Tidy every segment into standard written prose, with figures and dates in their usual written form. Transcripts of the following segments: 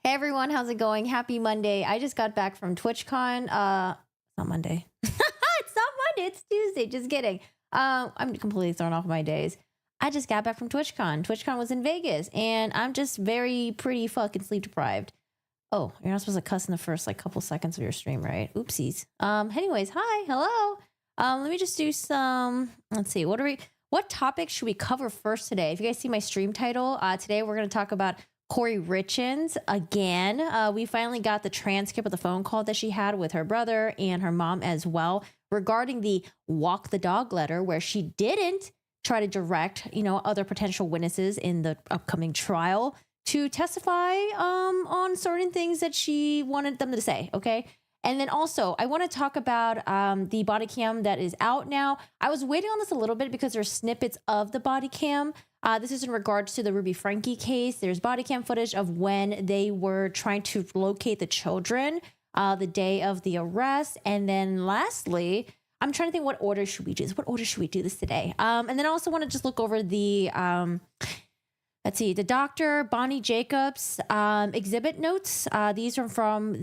Hey everyone, how's it going? Happy Monday. I just got back from TwitchCon. It's not Monday. It's not Monday, it's Tuesday. Just kidding. I'm completely thrown off my days. I just got back from TwitchCon. TwitchCon was in Vegas, and I'm just pretty fucking sleep deprived. Oh, you're not supposed to cuss in the first like couple seconds of your stream, right? Oopsies. Anyways, hi, hello. Let me just do some, let's see, what topic should we cover first today? If you guys see my stream title, today we're gonna talk about Kouri Richins again. We finally got the transcript of the phone call that she had with her brother and her mom as well regarding the walk the dog letter, where she didn't try to direct, other potential witnesses in the upcoming trial to testify on certain things that she wanted them to say. Okay. And then also, I want to talk about the body cam that is out now. I was waiting on this a little bit because there's snippets of the body cam. This is in regards to the Franke case. There's body cam footage of when they were trying to locate the children the day of the arrest. And then lastly, I'm trying to think, what order should we do this? What order should we do this today? And then I also want to just look over the, let's see, the Dr. Bonnie Jacobs exhibit notes. These are from I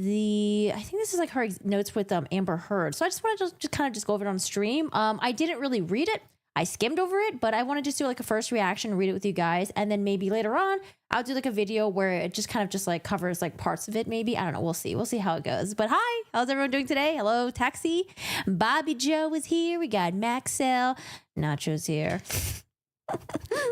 think this is like her notes with Amber Heard. So I just want to just kind of just go over it on stream. I didn't really read it. I skimmed over it, but I want to just do like a first reaction, read it with you guys. And then maybe later on, I'll do like a video where it just kind of just like covers like parts of it. Maybe, I don't know. We'll see. We'll see how it goes. But hi, how's everyone doing today? Hello, Taxi. Bobby Joe is here. We got Maxell. Nacho's here.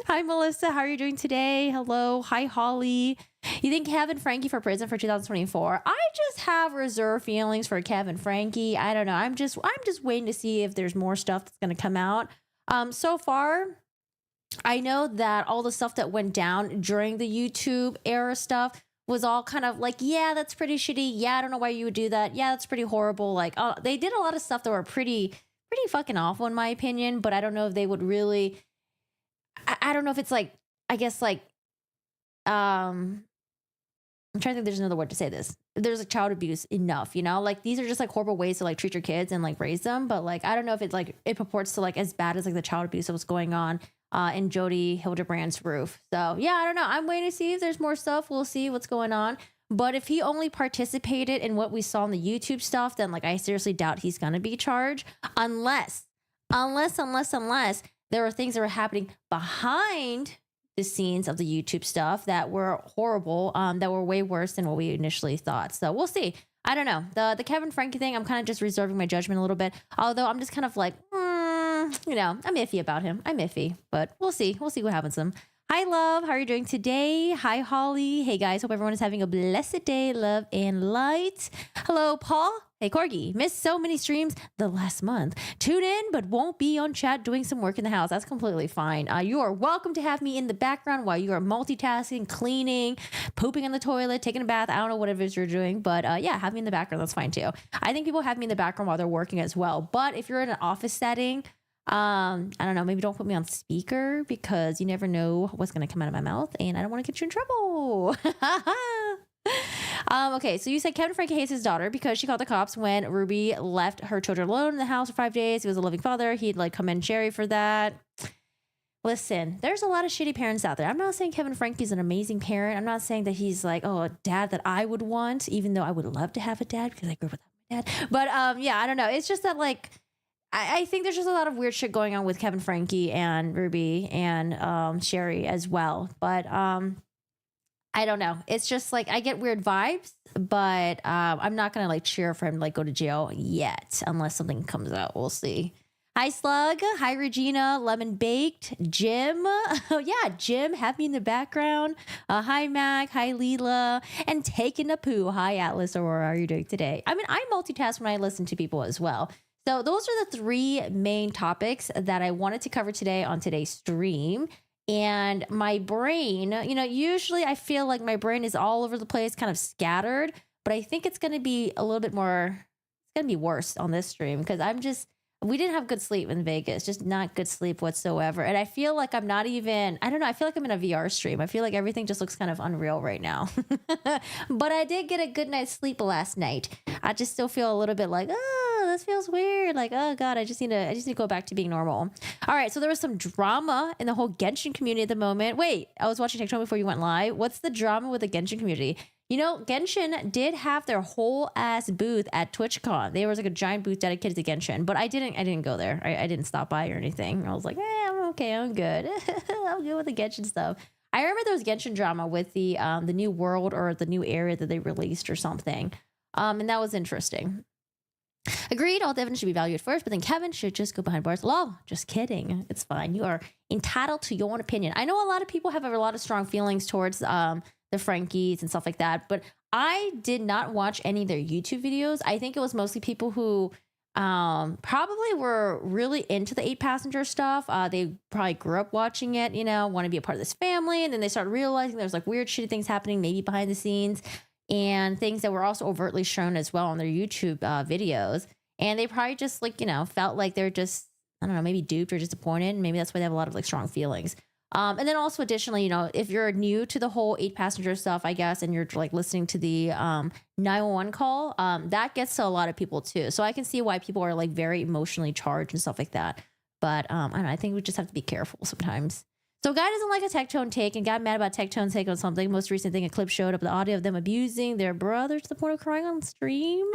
Hi, Melissa. How are you doing today? Hello. Hi, Holly. You think Kevin Franke for prison for 2024? I just have reserved feelings for Kevin Franke. I don't know. I'm just waiting to see if there's more stuff that's going to come out. So far, I know that all the stuff that went down during the YouTube era stuff was all kind of like, yeah, that's pretty shitty. Yeah, I don't know why you would do that. Yeah, that's pretty horrible. Like, they did a lot of stuff that were pretty fucking awful in my opinion. But I don't know if they would really. I don't know if it's like, I guess like, I'm trying to think there's another word to say this. There's like child abuse enough, like these are just like horrible ways to like treat your kids and like raise them. But like, I don't know if it's like, it purports to like as bad as like the child abuse that was going on in Jody Hildebrand's roof. So yeah, I don't know. I'm waiting to see if there's more stuff. We'll see what's going on. But if he only participated in what we saw in the YouTube stuff, then like, I seriously doubt he's going to be charged unless there are things that were happening behind the scenes of the YouTube stuff that were horrible, that were way worse than what we initially thought. So we'll see. I don't know. The Kevin Franke thing, I'm kind of just reserving my judgment a little bit. Although I'm just kind of like, I'm iffy about him. I'm iffy, but we'll see. We'll see what happens to him. Hi, love. How are you doing today? Hi, Holly. Hey, guys. Hope everyone is having a blessed day. Love and light. Hello, Paul. Hey, Corgi. Missed so many streams the last month. Tune in, but won't be on chat doing some work in the house. That's completely fine. You are welcome to have me in the background while you are multitasking, cleaning, pooping in the toilet, taking a bath. I don't know what it is you're doing, but yeah, have me in the background. That's fine too. I think people have me in the background while they're working as well. But if you're in an office setting, I don't know, maybe don't put me on speaker because you never know what's going to come out of my mouth and I don't want to get you in trouble. Okay, so you said Kevin Franke hates his daughter because she called the cops when Ruby left her children alone in the house for 5 days. He was a loving father. He'd like commend Sherry for that. Listen, there's a lot of shitty parents out there. I'm not saying Kevin Franke is an amazing parent. I'm not saying that he's like, a dad that I would want, even though I would love to have a dad because I grew up without my dad. But yeah, I don't know. It's just that like, I think there's just a lot of weird shit going on with Kevin Franke and Ruby and Sherry as well. But I don't know. It's just like I get weird vibes, but I'm not going to like cheer for him to like go to jail yet unless something comes out. We'll see. Hi, Slug. Hi, Regina. Lemon Baked. Jim. Oh, yeah, Jim. Have me in the background. Hi, Mac. Hi, Leela. And Taking a Poo. Hi, Atlas Aurora. How are you doing today? I mean, I multitask when I listen to people as well. So those are the three main topics that I wanted to cover today on today's stream. And my brain, usually I feel like my brain is all over the place, kind of scattered, but I think it's going to be a little bit more, it's going to be worse on this stream because we didn't have good sleep in Vegas, just not good sleep whatsoever. And I feel like I'm not even, I don't know, I feel like I'm in a VR stream. I feel like everything just looks kind of unreal right now. But I did get a good night's sleep last night. I just still feel a little bit like, this feels weird. Like, oh God, I just need to go back to being normal. All right. So there was some drama in the whole Genshin community at the moment. Wait, I was watching TikTok before you went live. What's the drama with the Genshin community? Genshin did have their whole ass booth at TwitchCon. There was like a giant booth dedicated to Genshin, but I didn't go there. I didn't stop by or anything. I was like, I'm okay. I'm good. I'm good with the Genshin stuff. I remember there was Genshin drama with the new world or the new area that they released or something. And that was interesting. Agreed, all the evidence should be valued first, but then Kevin should just go behind bars. Lol, just kidding. It's fine. You are entitled to your own opinion. I know a lot of people have a lot of strong feelings towards the Frankies and stuff like that, but I did not watch any of their YouTube videos. I think it was mostly people who probably were really into the 8-passenger stuff. They probably grew up watching it, want to be a part of this family, and then they started realizing there's like weird shitty things happening maybe behind the scenes, and things that were also overtly shown as well on their YouTube videos. And they probably just felt like they're just, I don't know, maybe duped or disappointed. And maybe that's why they have a lot of like strong feelings. And then also additionally, if you're new to the whole 8-passenger stuff, I guess, and you're like listening to the 911 call, that gets to a lot of people too. So I can see why people are like very emotionally charged and stuff like that. But I don't know, I think we just have to be careful sometimes. So guy doesn't like a Tectone take and got mad about Tectone take on something. Most recent thing, a clip showed up the audio of them abusing their brother to the point of crying on stream.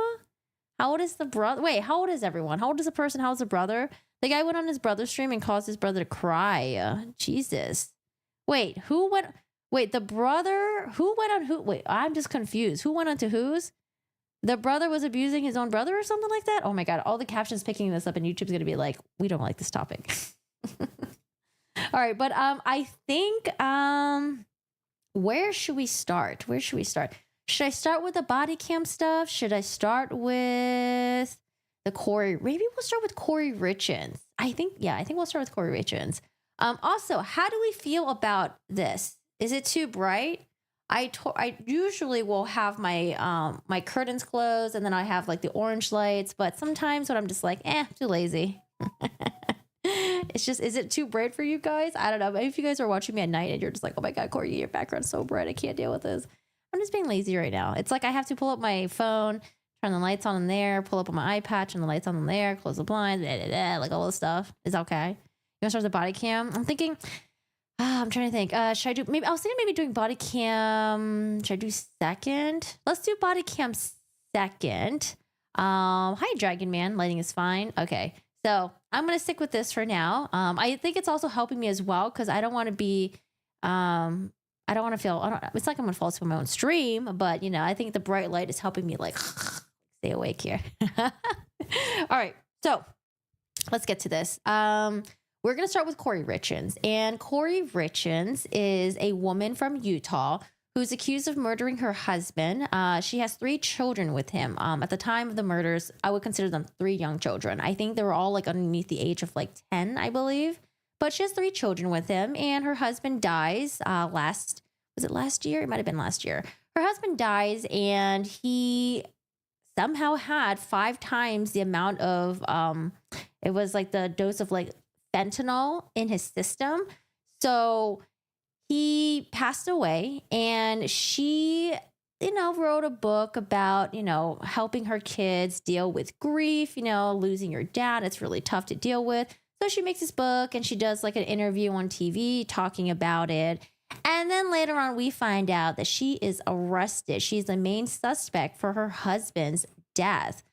How old is the brother? Wait, how old is everyone? How old is the person? How old is the brother? The guy went on his brother's stream and caused his brother to cry. Jesus. Wait, the brother, who went on who? Wait, I'm just confused. Who went on to whose? The brother was abusing his own brother or something like that? Oh my God, all the captions picking this up and YouTube's going to be like, we don't like this topic. All right, but I think where should we start? Should I start with the body cam stuff? Should I start with the Kouri? Maybe we'll start with Kouri Richins. I think we'll start with Kouri Richins. Also, how do we feel about this? Is it too bright? I usually will have my my curtains closed and then I have like the orange lights, but sometimes when I'm just like, too lazy. It's just, is it too bright for you guys? I don't know. Maybe if you guys are watching me at night and you're just like, oh my God, Kouri, your background's so bright. I can't deal with this. I'm just being lazy right now. It's like I have to pull up my phone, turn the lights on in there, pull up on my iPad, turn the lights on in there, close the blinds, like all this stuff. Is that okay? You want to start with the body cam? I'm thinking, I'm trying to think. Should I do, maybe, I was thinking maybe doing body cam. Should I do second? Let's do body cam second. Hi, Dragon Man. Lighting is fine. Okay. So I'm going to stick with this for now. I think it's also helping me as well because I don't want to be, I don't want to feel, it's like I'm going to fall asleep on my own stream, but I think the bright light is helping me like stay awake here. All right. So let's get to this. We're going to start with Kouri Richins, and Kouri Richins is a woman from Utah who's accused of murdering her husband. She has 3 children with him. At the time of the murders, I would consider them 3 young children. I think they were all like underneath the age of like 10, I believe. But she has 3 children with him, and her husband dies was it last year? It might have been last year. Her husband dies, and he somehow had 5 times the amount of, it was like the dose of like fentanyl in his system. So he passed away, and she, wrote a book about, helping her kids deal with grief, losing your dad. It's really tough to deal with. So she makes this book and she does like an interview on TV talking about it. And then later on, we find out that she is arrested. She's the main suspect for her husband's death.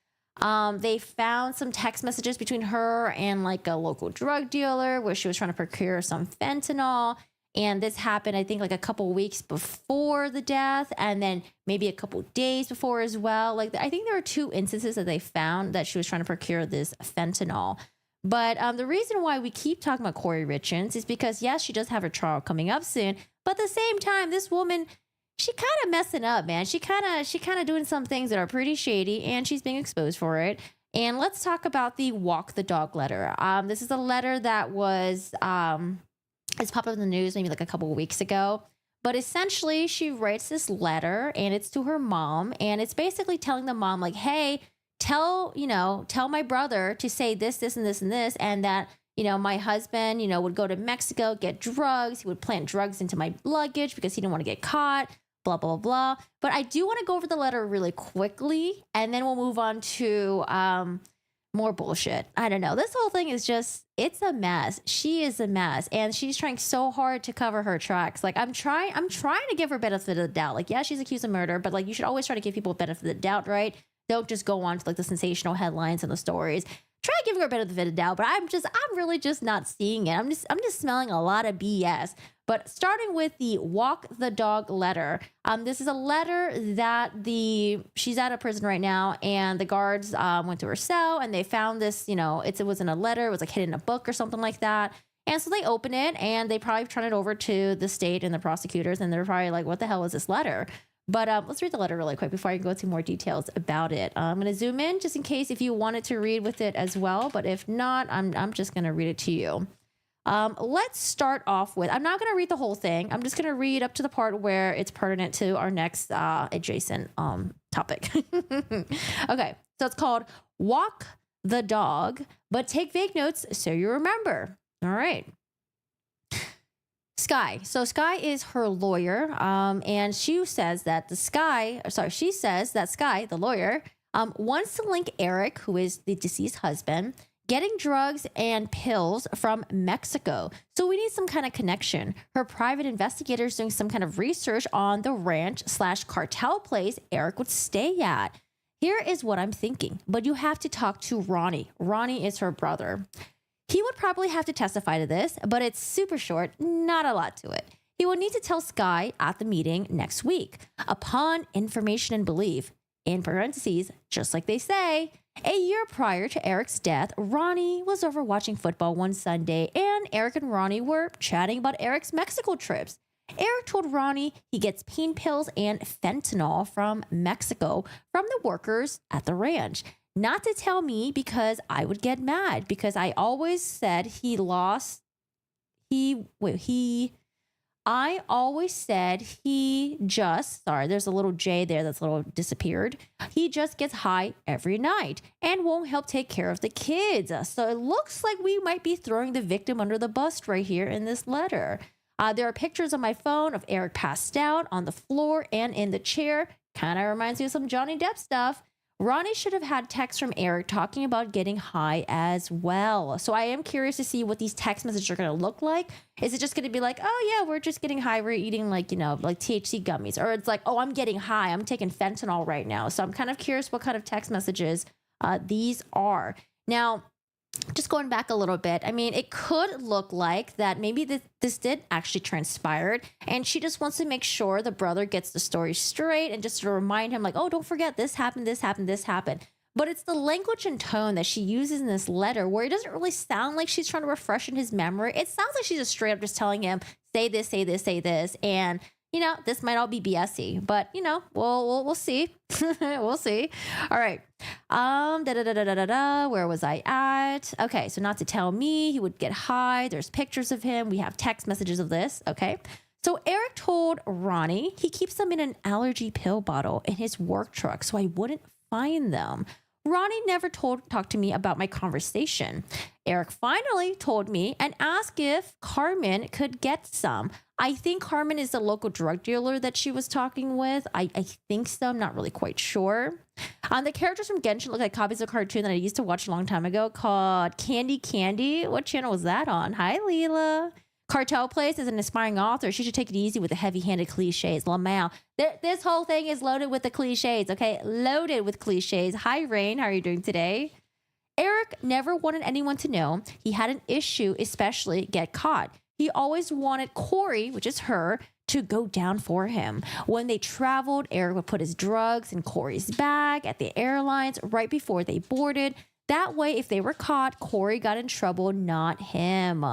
They found some text messages between her and like a local drug dealer where she was trying to procure some fentanyl. And this happened, I think, like a couple weeks before the death, and then maybe a couple days before as well. Like, I think there were 2 instances that they found that she was trying to procure this fentanyl. But the reason why we keep talking about Kouri Richins is because, yes, she does have her trial coming up soon. But at the same time, this woman, she kind of messing up, man. She kind of doing some things that are pretty shady, and she's being exposed for it. And let's talk about the walk the dog letter. This is a letter that was it's popped up in the news maybe like a couple of weeks ago. But essentially, she writes this letter, and it's to her mom, and it's basically telling the mom like, hey, tell my brother to say this, this, and this, and this, and that, my husband, would go to Mexico, get drugs. He would plant drugs into my luggage because he didn't want to get caught, blah, blah, blah. But I do want to go over the letter really quickly, and then we'll move on to More bullshit. I don't know. This whole thing is just, it's a mess. She is a mess. And she's trying so hard to cover her tracks. Like I'm trying to give her benefit of the doubt. Like, yeah, she's accused of murder, but like you should always try to give people benefit of the doubt, right? Don't just go on to like the sensational headlines and the stories. Try giving her benefit of the doubt, but I'm really just not seeing it. I'm just smelling a lot of BS. But starting with the walk the dog letter. This is a letter that she's at a prison right now, and the guards went to her cell and they found this, it wasn't a letter, it was like hidden in a book or something like that. And so they open it and they probably turn it over to the state and the prosecutors, and they're probably like, what the hell is this letter? But let's read the letter really quick before I go into more details about it. I'm going to zoom in just in case if you wanted to read with it as well. But if not, I'm just going to read it to you. Let's start off with, I'm not going to read the whole thing. I'm just going to read up to the part where it's pertinent to our next adjacent topic. Okay, so it's called Walk the Dog, but take vague notes so you remember. All right. Sky. So Sky is her lawyer, and she says that Sky, the lawyer, wants to link Eric, who is the deceased husband, getting drugs and pills from Mexico. So we need some kind of connection. Her private investigators doing some kind of research on the ranch/cartel place Eric would stay at. Here is what I'm thinking, but you have to talk to Ronnie. Ronnie is her brother. He would probably have to testify to this, but it's super short, not a lot to it. He would need to tell Sky at the meeting next week. Upon information and belief, in parentheses, just like they say, a year prior to Eric's death, Ronnie was over watching football one Sunday, and Eric and Ronnie were chatting about Eric's Mexico trips. Eric told Ronnie he gets pain pills and fentanyl from Mexico from the workers at the ranch. Not to tell me because I would get mad, because I always said there's a little J there that's a little disappeared. He just gets high every night and won't help take care of the kids. So it looks like we might be throwing the victim under the bus right here in this letter. There are pictures on my phone of Eric passed out on the floor and in the chair. Kind of reminds me of some Johnny Depp stuff. Ronnie should have had texts from Eric talking about getting high as well. So I am curious to see what these text messages are going to look like. Is it just going to be like, oh yeah, we're just getting high. We're eating like THC gummies. Or it's like, oh, I'm getting high. I'm taking fentanyl right now. So I'm kind of curious what kind of text messages these are. Now, just going back a little bit, I mean, it could look like that maybe this did actually transpire, and she just wants to make sure the brother gets the story straight and just to remind him like, oh, don't forget this happened, this happened, this happened. But it's the language and tone that she uses in this letter where it doesn't really sound like she's trying to refreshen his memory. It sounds like she's just straight up just telling him, say this, say this, say this. And this might all be BS-y, but we'll see. We'll see. All right. Where was I at? Okay. So not to tell me he would get high. There's pictures of him. We have text messages of this. Okay. So Eric told Ronnie he keeps them in an allergy pill bottle in his work truck so I wouldn't find them. Ronnie never talked to me about my conversation. Eric finally told me and asked if Carmen could get some. I think Carmen is the local drug dealer that she was talking with. I think so. I'm not really quite sure. The characters from Genshin look like copies of a cartoon that I used to watch a long time ago called Candy Candy. What channel was that on? Hi, Leela. Cartel Place is an aspiring author. She should take it easy with the heavy-handed cliches. Lamau. This whole thing is loaded with the cliches, okay? Loaded with cliches. Hi, Rain. How are you doing today? Eric never wanted anyone to know he had an issue, especially get caught. He always wanted Kouri, which is her, to go down for him. When they traveled, Eric would put his drugs in Kouri's bag at the airlines right before they boarded. That way, if they were caught, Kouri got in trouble, not him.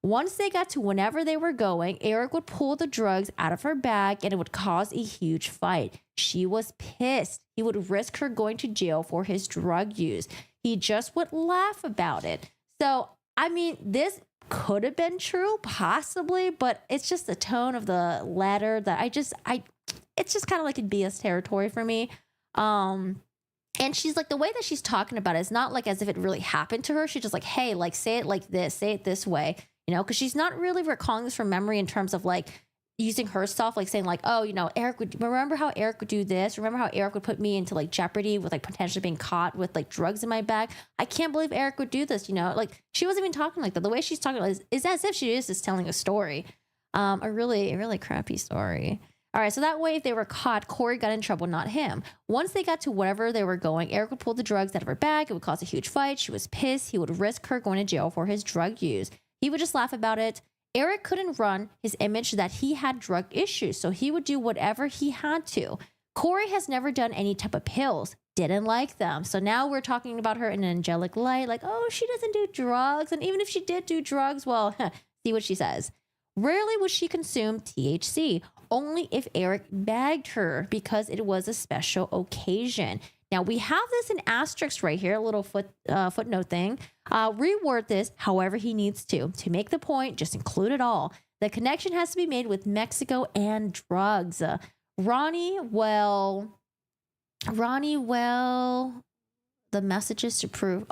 Once they got to whenever they were going, Eric would pull the drugs out of her bag and it would cause a huge fight. She was pissed. He would risk her going to jail for his drug use. He just would laugh about it. So, I mean, this could have been true, possibly, but it's just the tone of the letter that it's just kind of like in BS territory for me. And she's like, the way that she's talking about it is not like as if it really happened to her. She's just like, hey, like say it like this, say it this way. Because she's not really recalling this from memory in terms of like, using her stuff, like saying like, oh, Eric would remember how Eric would do this. Remember how Eric would put me into like jeopardy with like potentially being caught with like drugs in my bag. I can't believe Eric would do this. Like she wasn't even talking like that. The way she's talking is as if she is just telling a story. A really crappy story. All right, so that way, if they were caught, Kouri got in trouble, not him. Once they got to wherever they were going, Eric would pull the drugs out of her bag. It would cause a huge fight. She was pissed. He would risk her going to jail for his drug use. He would just laugh about it. Eric couldn't run his image that he had drug issues, so he would do whatever he had to. Kouri has never done any type of pills. Didn't like them. So now we're talking about her in an angelic light, like, oh, she doesn't do drugs. And even if she did do drugs, well, see what she says. Rarely would she consume THC, only if Eric begged her because it was a special occasion. Now, we have this in asterisks right here, a little footnote thing. Reword this however he needs to make the point, just include it all. The connection has to be made with Mexico and drugs. Ronnie, well, the messages to prove,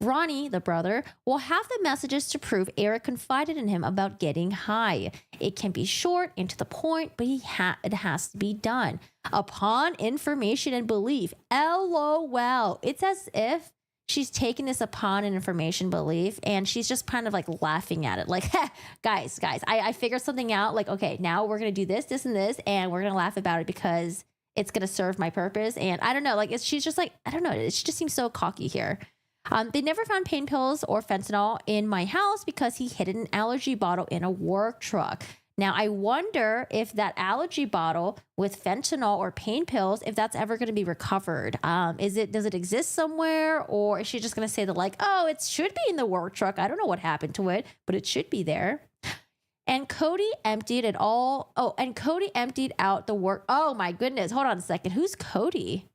Ronnie, the brother, will have the messages to prove Eric confided in him about getting high. It can be short and to the point, but it has to be done. Upon information and belief. LOL. It's as if she's taking this upon an information belief and she's just kind of like laughing at it. Like, guys, I figured something out. Like, okay, now we're going to do this, and this, and we're going to laugh about it because it's going to serve my purpose. And I don't know, like, she's just like, I don't know. She just seems so cocky here. They never found pain pills or fentanyl in my house because he hid an allergy bottle in a work truck. Now, I wonder if that allergy bottle with fentanyl or pain pills, if that's ever going to be recovered. Does it exist somewhere? Or is she just going to say that like, oh, it should be in the work truck. I don't know what happened to it, but it should be there. And Cody emptied it all. Oh, and Cody emptied out the work. Oh my goodness. Hold on a second. Who's Cody?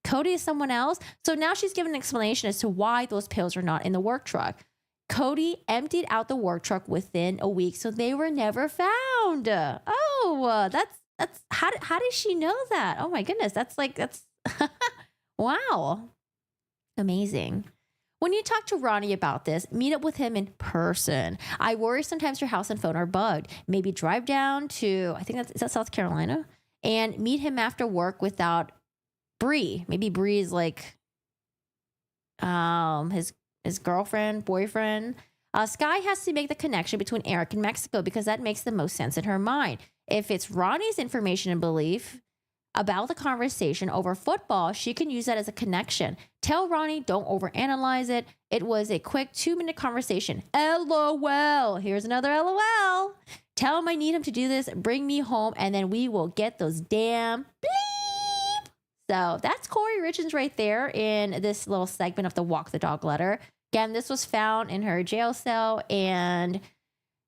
Cody is someone else. So now she's given an explanation as to why those pills are not in the work truck. Cody emptied out the work truck within a week, so they were never found. Oh, that's how did she know that? Oh my goodness, that's wow, amazing. When you talk to Ronnie about this, meet up with him in person. I worry sometimes your house and phone are bugged. Maybe drive down to, is that South Carolina, and meet him after work without Bree. Maybe Bree is like his girlfriend, boyfriend. Sky has to make the connection between Eric and Mexico because that makes the most sense in her mind. If it's Ronnie's information and belief about the conversation over football, she can use that as a connection. Tell Ronnie, don't overanalyze it. It was a quick 2-minute conversation. LOL. Here's another LOL. Tell him I need him to do this. Bring me home and then we will get those damn bleep. So that's Kouri Richins right there in this little segment of the Walk the Dog letter. Again, this was found in her jail cell. And,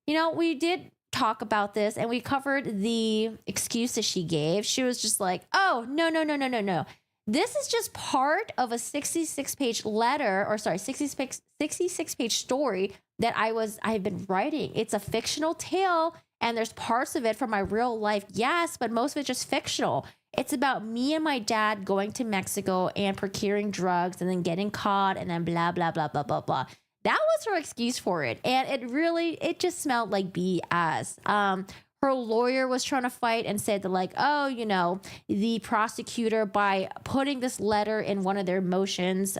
we did talk about this and we covered the excuse that she gave. She was just like, oh, no. This is just part of a 66-page letter, 66-page story that I've been writing. It's a fictional tale and there's parts of it from my real life. Yes, but most of it's just fictional. It's about me and my dad going to Mexico and procuring drugs and then getting caught and then blah, blah, blah, blah, blah, blah. That was her excuse for it. And it just smelled like BS. Her lawyer was trying to fight and said that like, oh, the prosecutor, by putting this letter in one of their motions,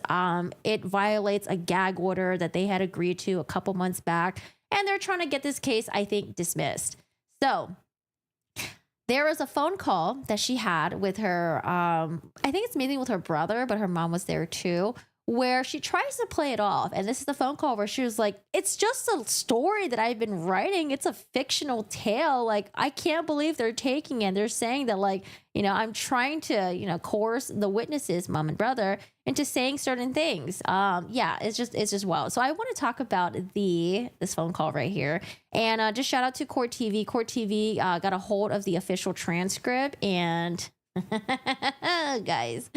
it violates a gag order that they had agreed to a couple months back. And they're trying to get this case, I think, dismissed. So there was a phone call that she had with her, I think it's mainly with her brother, but her mom was there too, where she tries to play it off. And this is the phone call where she was like, it's just a story that I've been writing. It's a fictional tale. Like, I can't believe they're taking it. They're saying that like, I'm trying to, coerce the witnesses, mom and brother, into saying certain things. It's just wild. So I want to talk about this phone call right here. And just shout out to Court TV. Court TV got a hold of the official transcript. And guys,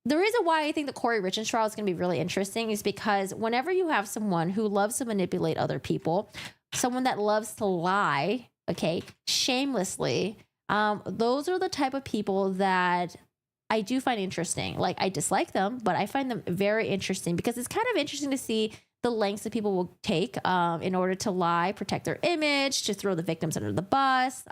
the reason why I think the Kouri Richins trial is going to be really interesting is because whenever you have someone who loves to manipulate other people, someone that loves to lie, shamelessly, those are the type of people that I do find interesting. Like, I dislike them, but I find them very interesting because it's kind of interesting to see the lengths that people will take in order to lie, protect their image, to throw the victims under the bus,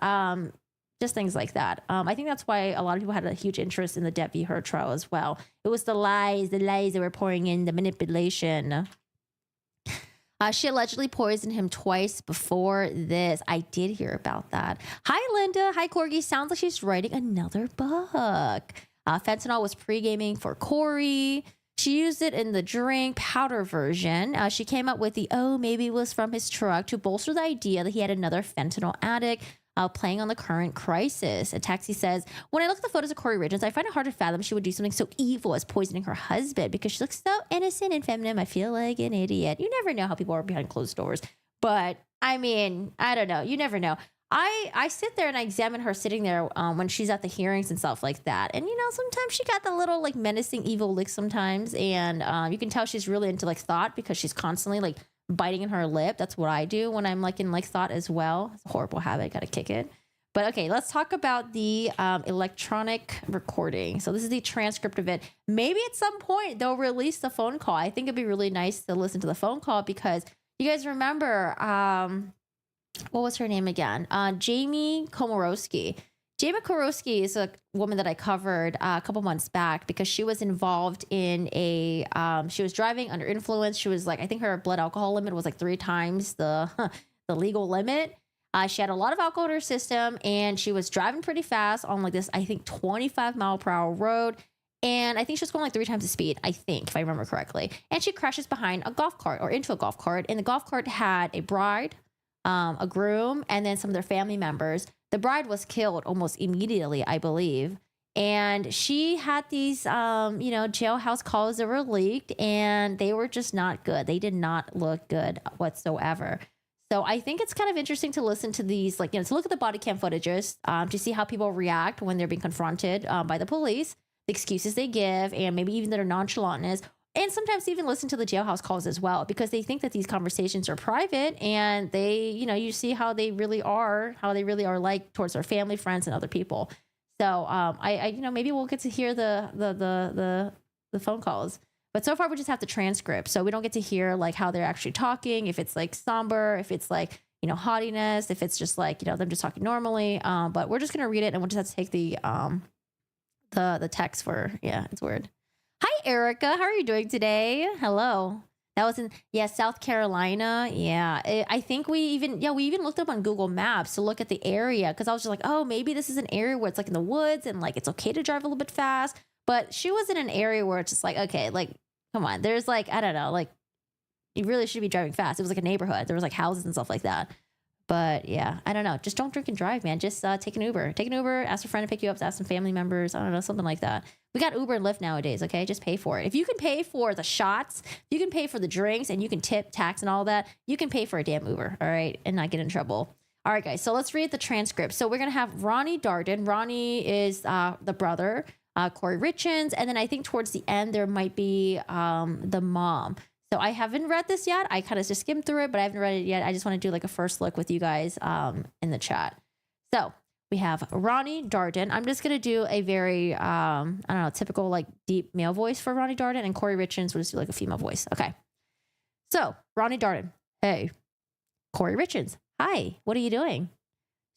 just things like that. I think that's why a lot of people had a huge interest in the Depp v. Heard trial as well. It was the lies that were pouring in, the manipulation. She allegedly poisoned him twice before this. I did hear about that. Hi, Linda. Hi, Corgi. Sounds like she's writing another book. Fentanyl was pre-gaming for Kouri. She used it in the drink powder version. She came up with the, maybe it was from his truck to bolster the idea that he had another fentanyl addict playing on the current crisis. A taxi says, when I look at the photos of Kouri Richins, I find it hard to fathom she would do something so evil as poisoning her husband because she looks so innocent and feminine. I feel like an idiot. You never know how people are behind closed doors. But I mean, I don't know. You never know. I sit there and I examine her sitting there when she's at the hearings and stuff like that. And, sometimes she got the little like menacing evil look sometimes. And you can tell she's really into like thought because she's constantly like biting in her lip. That's what I do when I'm like in like thought as well. It's a horrible habit. Got to kick it. But okay, let's talk about the electronic recording. So this is the transcript of it. Maybe at some point they'll release the phone call. I think it'd be really nice to listen to the phone call because you guys remember, what was her name again? Jamie Komorowski. Jamie Komorowski is a woman that I covered a couple months back because she was involved in she was driving under influence. She was like, I think her blood alcohol limit was like 3 times the legal limit. She had a lot of alcohol in her system and she was driving pretty fast on like this, I think 25-mile-per-hour road. And I think she was going like 3 times the speed, I think, if I remember correctly. And she crashes behind a golf cart or into a golf cart. And the golf cart had a bride, a groom, and then some of their family members. The bride was killed almost immediately, I believe. And she had these, jailhouse calls that were leaked and they were just not good. They did not look good whatsoever. So I think it's kind of interesting to listen to these, to look at the body cam footages, to see how people react when they're being confronted by the police, the excuses they give, and maybe even their nonchalantness. And sometimes even listen to the jailhouse calls as well, because they think that these conversations are private and they, you see how they really are like towards their family, friends, and other people. So I maybe we'll get to hear the phone calls. But so far we just have the transcript. So we don't get to hear like how they're actually talking, if it's like somber, if it's like, haughtiness, if it's just like, them just talking normally. But we're just going to read it and we'll just have to take the text for, it's weird. Hi, Erica. How are you doing today? Hello. That was in, South Carolina. Yeah. I think we even looked up on Google Maps to look at the area. Cause I was just like, oh, maybe this is an area where it's like in the woods and like, it's okay to drive a little bit fast. But she was in an area where it's just like, okay, like, come on. There's like, I don't know, like you really should be driving fast. It was like a neighborhood. There was like houses and stuff like that. But yeah, I don't know. Just don't drink and drive, man. Just take an Uber. Take an Uber, ask a friend to pick you up, ask some family members. I don't know, something like that. We got Uber and Lyft nowadays, okay? Just pay for it. If you can pay for the shots, you can pay for the drinks, and you can tip, tax, and all that, you can pay for a damn Uber, all right? And not get in trouble. All right, guys, so let's read the transcript. So we're going to have Ronnie Darden. Ronnie is the brother, Kouri Richins, and then I think towards the end there might be the mom. So I haven't read this yet. I kind of just skimmed through it, but I haven't read it yet. I just want to do like a first look with you guys in the chat. So we have Ronnie Darden. I'm just going to do a very, typical like deep male voice for Ronnie Darden, and Kouri Richins will just do like a female voice. Okay. So Ronnie Darden. Hey, Kouri Richins. Hi, what are you doing?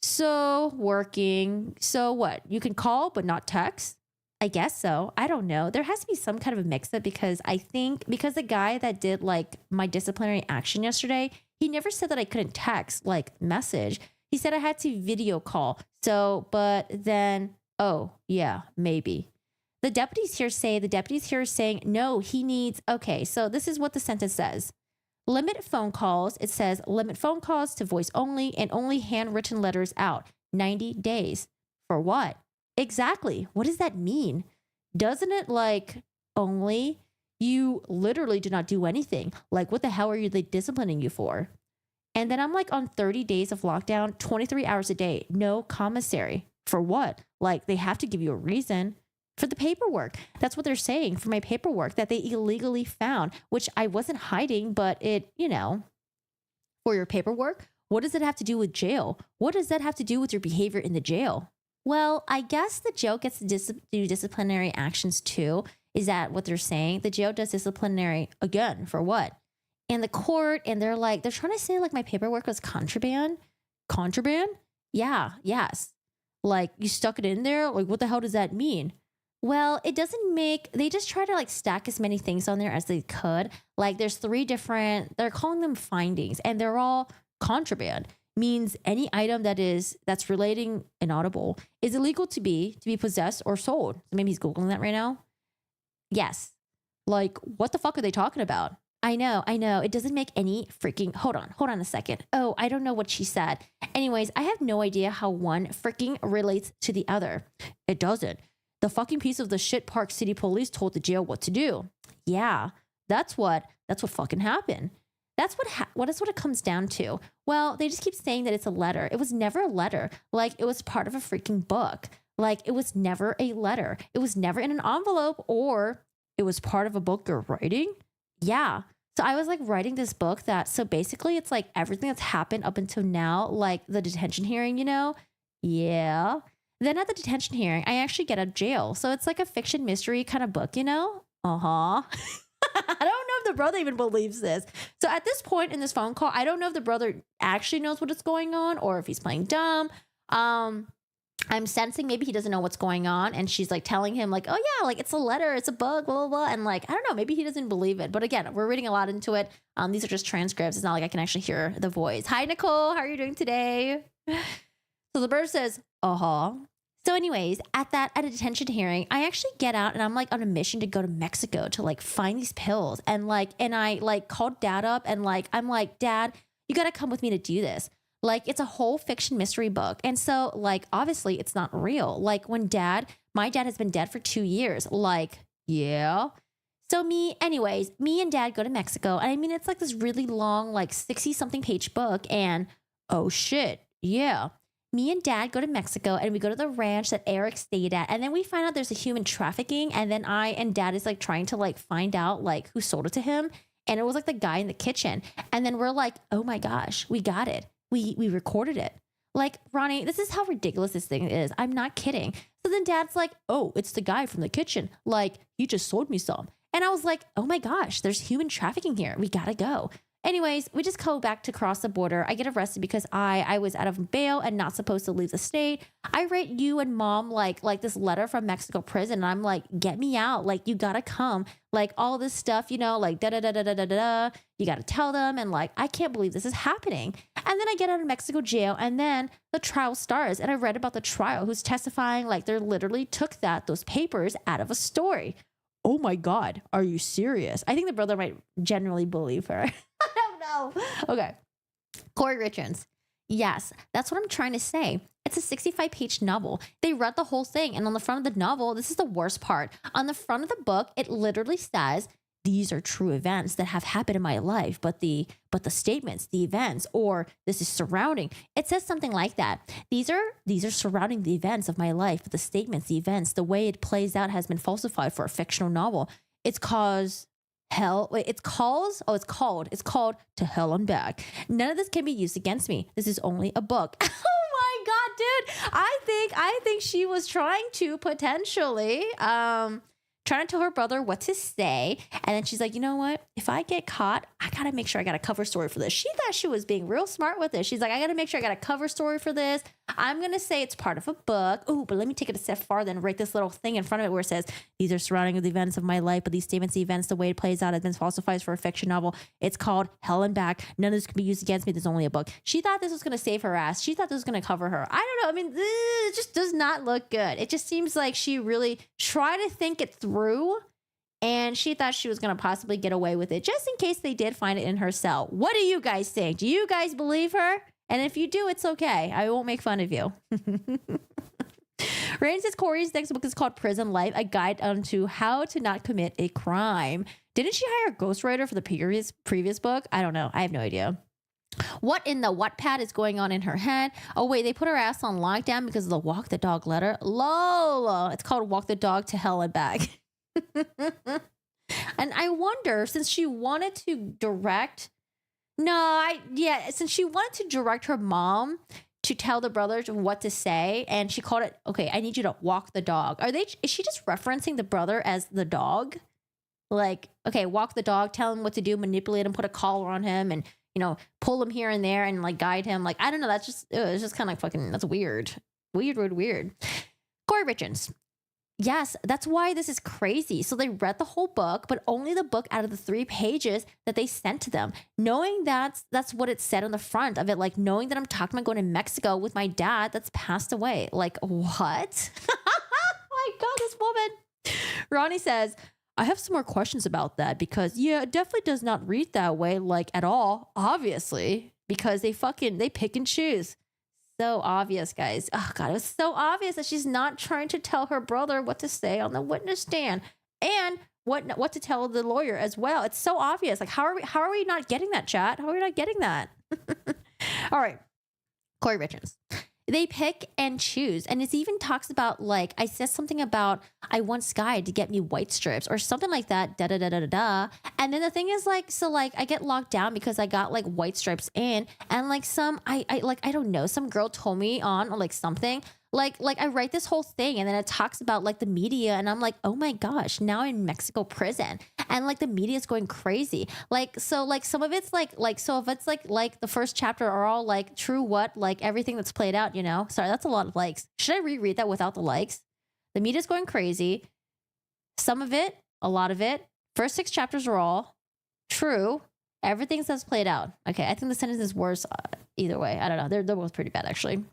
So working. So what? You can call, but not text? I guess so. I don't know. There has to be some kind of a mix-up because the guy that did like my disciplinary action yesterday, he never said that I couldn't text, like message. He said I had to video call. So, but then, oh yeah, maybe. The deputies here are saying, no, he needs, okay. So this is what the sentence says. Limit phone calls. It says limit phone calls to voice only and only handwritten letters out. 90 days. For what? Exactly. What does that mean? Doesn't it like only? You literally did not do anything. Like, what the hell are they disciplining you for? And then I'm like on 30 days of lockdown, 23 hours a day, no commissary. For what? Like, they have to give you a reason for the paperwork. That's what they're saying for my paperwork that they illegally found, which I wasn't hiding, but it, for your paperwork, what does it have to do with jail? What does that have to do with your behavior in the jail? Well, I guess the jail gets to do disciplinary actions too. Is that what they're saying? The jail does disciplinary again for what? in the court, and they're trying to say like my paperwork was contraband. Contraband? Yeah, yes. Like, you stuck it in there? Like, what the hell does that mean? Well, it doesn't make, they just try to like stack as many things on there as they could. Like, there's 3 different, they're calling them findings, and they're all contraband. Means any item that's relating inaudible is illegal to be possessed or sold. So maybe he's Googling that right now. Yes. Like, what the fuck are they talking about? I know. It doesn't make any freaking, hold on a second. Oh, I don't know what she said. Anyways, I have no idea how one freaking relates to the other. It doesn't. The fucking piece of the shit Park City police told the jail what to do. Yeah, that's what fucking happened. That's what it comes down to. Well, they just keep saying that it's a letter. It was never a letter. Like, it was part of a freaking book. Like, it was never a letter. It was never in an envelope, or it was part of a book you're writing. Yeah. So I was like writing this book so basically it's like everything that's happened up until now, like the detention hearing, Yeah. Then at the detention hearing, I actually get out of jail. So it's like a fiction mystery kind of book, Uh-huh. I don't know if the brother even believes this. So at this point in this phone call, I don't know if the brother actually knows what is going on or if he's playing dumb. I'm sensing maybe he doesn't know what's going on, and she's like telling him like, oh yeah, like it's a letter, it's a book, blah, blah, blah. And like, I don't know, maybe he doesn't believe it. But again, we're reading a lot into it. These are just transcripts. It's not like I can actually hear the voice. Hi, Nicole. How are you doing today? So the bird says, uh-huh. So anyways, at a detention hearing, I actually get out and I'm like on a mission to go to Mexico to like find these pills. And I like called Dad up and like, I'm like, Dad, you got to come with me to do this. Like, it's a whole fiction mystery book. And so like, obviously it's not real. Like my dad has been dead for 2 years. Like, yeah. So me and Dad go to Mexico. And I mean, it's like this really long, like 60 something page book. And oh shit. Yeah. Me and Dad go to Mexico and we go to the ranch that Eric stayed at. And then we find out there's a human trafficking. And then I and Dad is like trying to like find out like who sold it to him. And it was like the guy in the kitchen. And then we're like, oh my gosh, we got it. We recorded it. Like, Ronnie, this is how ridiculous this thing is. I'm not kidding. So then Dad's like, oh, it's the guy from the kitchen. Like, he just sold me some. And I was like, oh my gosh, there's human trafficking here. We gotta go. Anyways, we just go back to cross the border. I get arrested because I was out of bail and not supposed to leave the state. I write you and Mom like this letter from Mexico prison. And I'm like, get me out. Like, you gotta come. Like, all this stuff, like da da da da da da da. You gotta tell them. And like, I can't believe this is happening. And then I get out of Mexico jail, and then the trial starts. And I read about the trial, who's testifying like they literally took those papers out of a story. Oh my God, are you serious? I think the brother might genuinely believe her. I don't know. Okay. Kouri Richins. Yes, that's what I'm trying to say. It's a 65-page novel. They read the whole thing. And on the front of the novel, this is the worst part. On the front of the book, it literally says, these are true events that have happened in my life, but the statements, the events, or this is surrounding. It says something like that. These are surrounding the events of my life, but the statements, the events, the way it plays out has been falsified for a fictional novel. It's called To Hell and Back. None of this can be used against me. This is only a book. Oh my God, dude. I think she was trying to potentially trying to tell her brother what to say. And then she's like, you know what? If I get caught, I got to make sure I got a cover story for this. She thought she was being real smart with this. She's like, I got to make sure I got a cover story for this. I'm going to say it's part of a book. Oh, but let me take it a step farther and write this little thing in front of it where it says, these are surrounding the events of my life, but these statements, the events, the way it plays out has been falsified for a fiction novel. It's called Hell and Back. None of this can be used against me. There's only a book. She thought this was going to save her ass. She thought this was going to cover her. I don't know. I mean, it just does not look good. It just seems like she really tried to think it through. And she thought she was going to possibly get away with it just in case they did find it in her cell. What do you guys think? Do you guys believe her? And if you do, it's okay. I won't make fun of you. Rain says Kouri's next book is called Prison Life, a guide to how to not commit a crime. Didn't she hire a ghostwriter for the previous book? I don't know. I have no idea. What in the Wattpad is going on in her head? Oh, wait, they put her ass on lockdown because of the Walk the Dog letter. Lol. It's called Walk the Dog to Hell and Back. And I wonder, since she wanted to direct, since she wanted to direct her mom to tell the brothers what to say, and she called it, okay, I need you to walk the dog. Is she just referencing the brother as the dog? Like, okay, walk the dog, tell him what to do, manipulate him, put a collar on him, and pull him here and there and like guide him. Like, I don't know. That's just it's just kind of fucking that's weird. Weird. Kouri Richins. Yes, that's why this is crazy. So they read the whole book, but only the book out of the 3 pages that they sent to them, knowing that's what it said on the front of it, like knowing that I'm talking about going to Mexico with my dad that's passed away. Like, what? Oh my God, this woman. Ronnie says, I have some more questions about that because, yeah, it definitely does not read that way, like at all, obviously, because they pick and choose. So obvious, guys. Oh God, it was so obvious that she's not trying to tell her brother what to say on the witness stand and what to tell the lawyer as well. It's so obvious. Like, how are we not getting that, chat? How are we not getting that? All right, Kouri Richins. They pick and choose. And it even talks about, like, I said something about, I want Sky to get me white strips or something like that. Da da da da da da. And then the thing is, like, so like I get locked down because I got like white stripes in, and like I don't know, some girl told me on or like something. Like I write this whole thing and then it talks about like the media, and I'm like, oh my gosh, now I'm in Mexico prison and like the media is going crazy. Like, so like some of it's like so if it's like the first chapter are all like true what, like everything that's played out, sorry, that's a lot of likes. Should I reread that without the likes? The media's going crazy. Some of it, a lot of it. First 6 chapters are all true. Everything that's played out. Okay, I think the sentence is worse either way. I don't know. They're both pretty bad actually.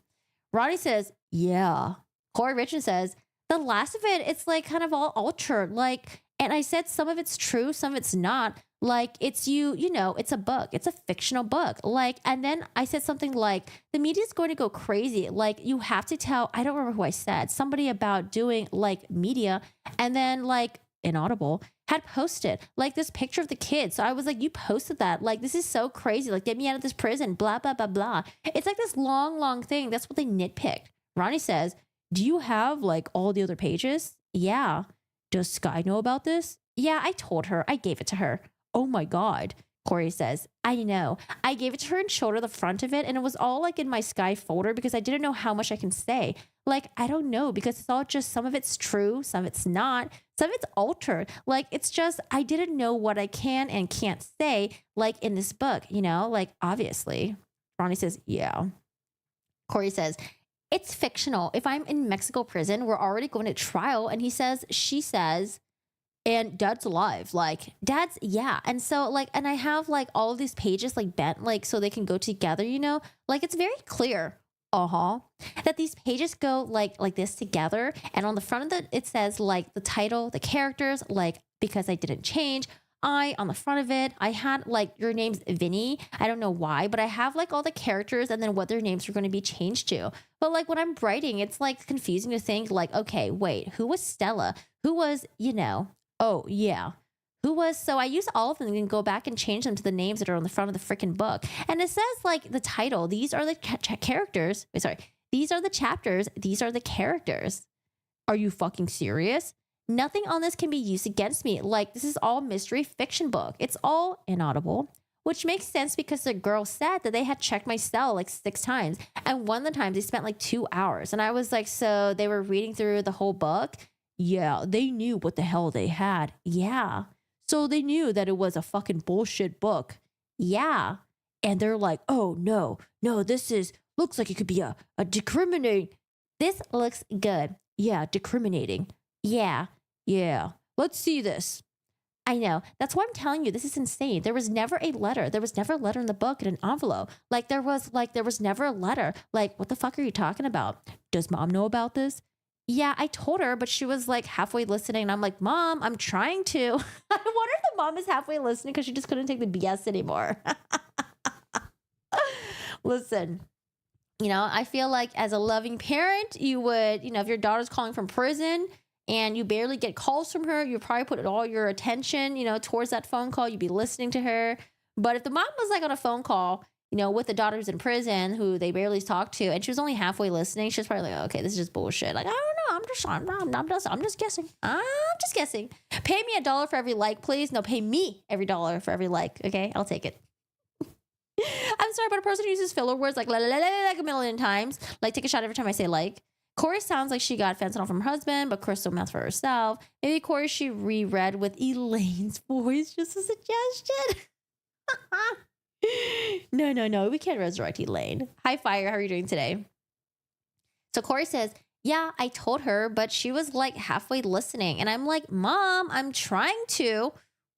Ronnie says, yeah. Kouri Richins says, the last of it, it's like kind of all altered. Like, and I said some of it's true, some of it's not. Like, it's it's a book. It's a fictional book. Like, and then I said something like, the media is going to go crazy. Like, you have to tell, I don't remember who I said, somebody about doing like media. And then like Inaudible had posted like this picture of the kid. So I was like, you posted that. Like, this is so crazy. Like, get me out of this prison, blah, blah, blah, blah. It's like this long thing. That's what they nitpicked. Ronnie says, do you have like all the other pages? Yeah. Does Sky know about this? Yeah, I told her. I gave it to her. Oh my God. Kouri says, I know. I gave it to her and showed her the front of it. And it was all like in my Sky folder because I didn't know how much I can say. Like, I don't know, because it's all just, some of it's true, some of it's not, some of it's altered. Like, it's just, I didn't know what I can and can't say, like in this book, like obviously. Ronnie says, yeah. Kouri says, it's fictional. If I'm in Mexico prison, we're already going to trial. And she says, and Dad's alive. Like, Dad's, yeah. And so like, and I have like all of these pages like bent, like, so they can go together, like it's very clear. That these pages go like this together. And on the front of it says like the title, the characters, like, because I didn't change. On the front of it, I had like, your name's Vinny. I don't know why, but I have like all the characters and then what their names are going to be changed to. But like when I'm writing, it's like confusing to think like, okay, wait, who was Stella? Who was, oh yeah. Who was, so I use all of them and go back and change them to the names that are on the front of the freaking book. And it says like the title, these are the characters. These are the chapters. These are the characters. Are you fucking serious? Nothing on this can be used against me. Like, this is all mystery fiction book. It's all Inaudible, which makes sense because the girl said that they had checked my cell like 6 times. And one of the times they spent like 2 hours. And I was like, so they were reading through the whole book? Yeah, they knew what the hell they had. Yeah. So they knew that it was a fucking bullshit book. Yeah. And they're like, oh, no, looks like it could be a discriminating. This looks good. Yeah, discriminating. Yeah. Let's see this. I know. That's why I'm telling you, this is insane. There was never a letter. There was never a letter in the book in an envelope. Like, there was never a letter. Like, what the fuck are you talking about? Does Mom know about this? Yeah, I told her, but she was like halfway listening. And I'm like, Mom, I'm trying to. I wonder if the mom is halfway listening because she just couldn't take the BS anymore. Listen, I feel like as a loving parent, you would, if your daughter's calling from prison and you barely get calls from her, you probably put all your attention, towards that phone call. You'd be listening to her. But if the mom was like on a phone call, with the daughters in prison who they barely talked to, and she was only halfway listening, she was probably like, okay, this is just bullshit. Like, I don't know. I'm just guessing. I'm just guessing. Pay me $1 for every like, please. No, pay me every dollar for every like. Okay, I'll take it. I'm sorry, but a person who uses filler words like a million times, like take a shot every time I say like, Kouri sounds like she got fentanyl from her husband, but crystal meth for herself. Maybe Kouri she reread with Elaine's voice, just a suggestion. No. We can't resurrect Elaine. Hi, Fire. How are you doing today? So Kouri says, yeah, I told her, but she was like halfway listening. And I'm like, Mom, I'm trying to.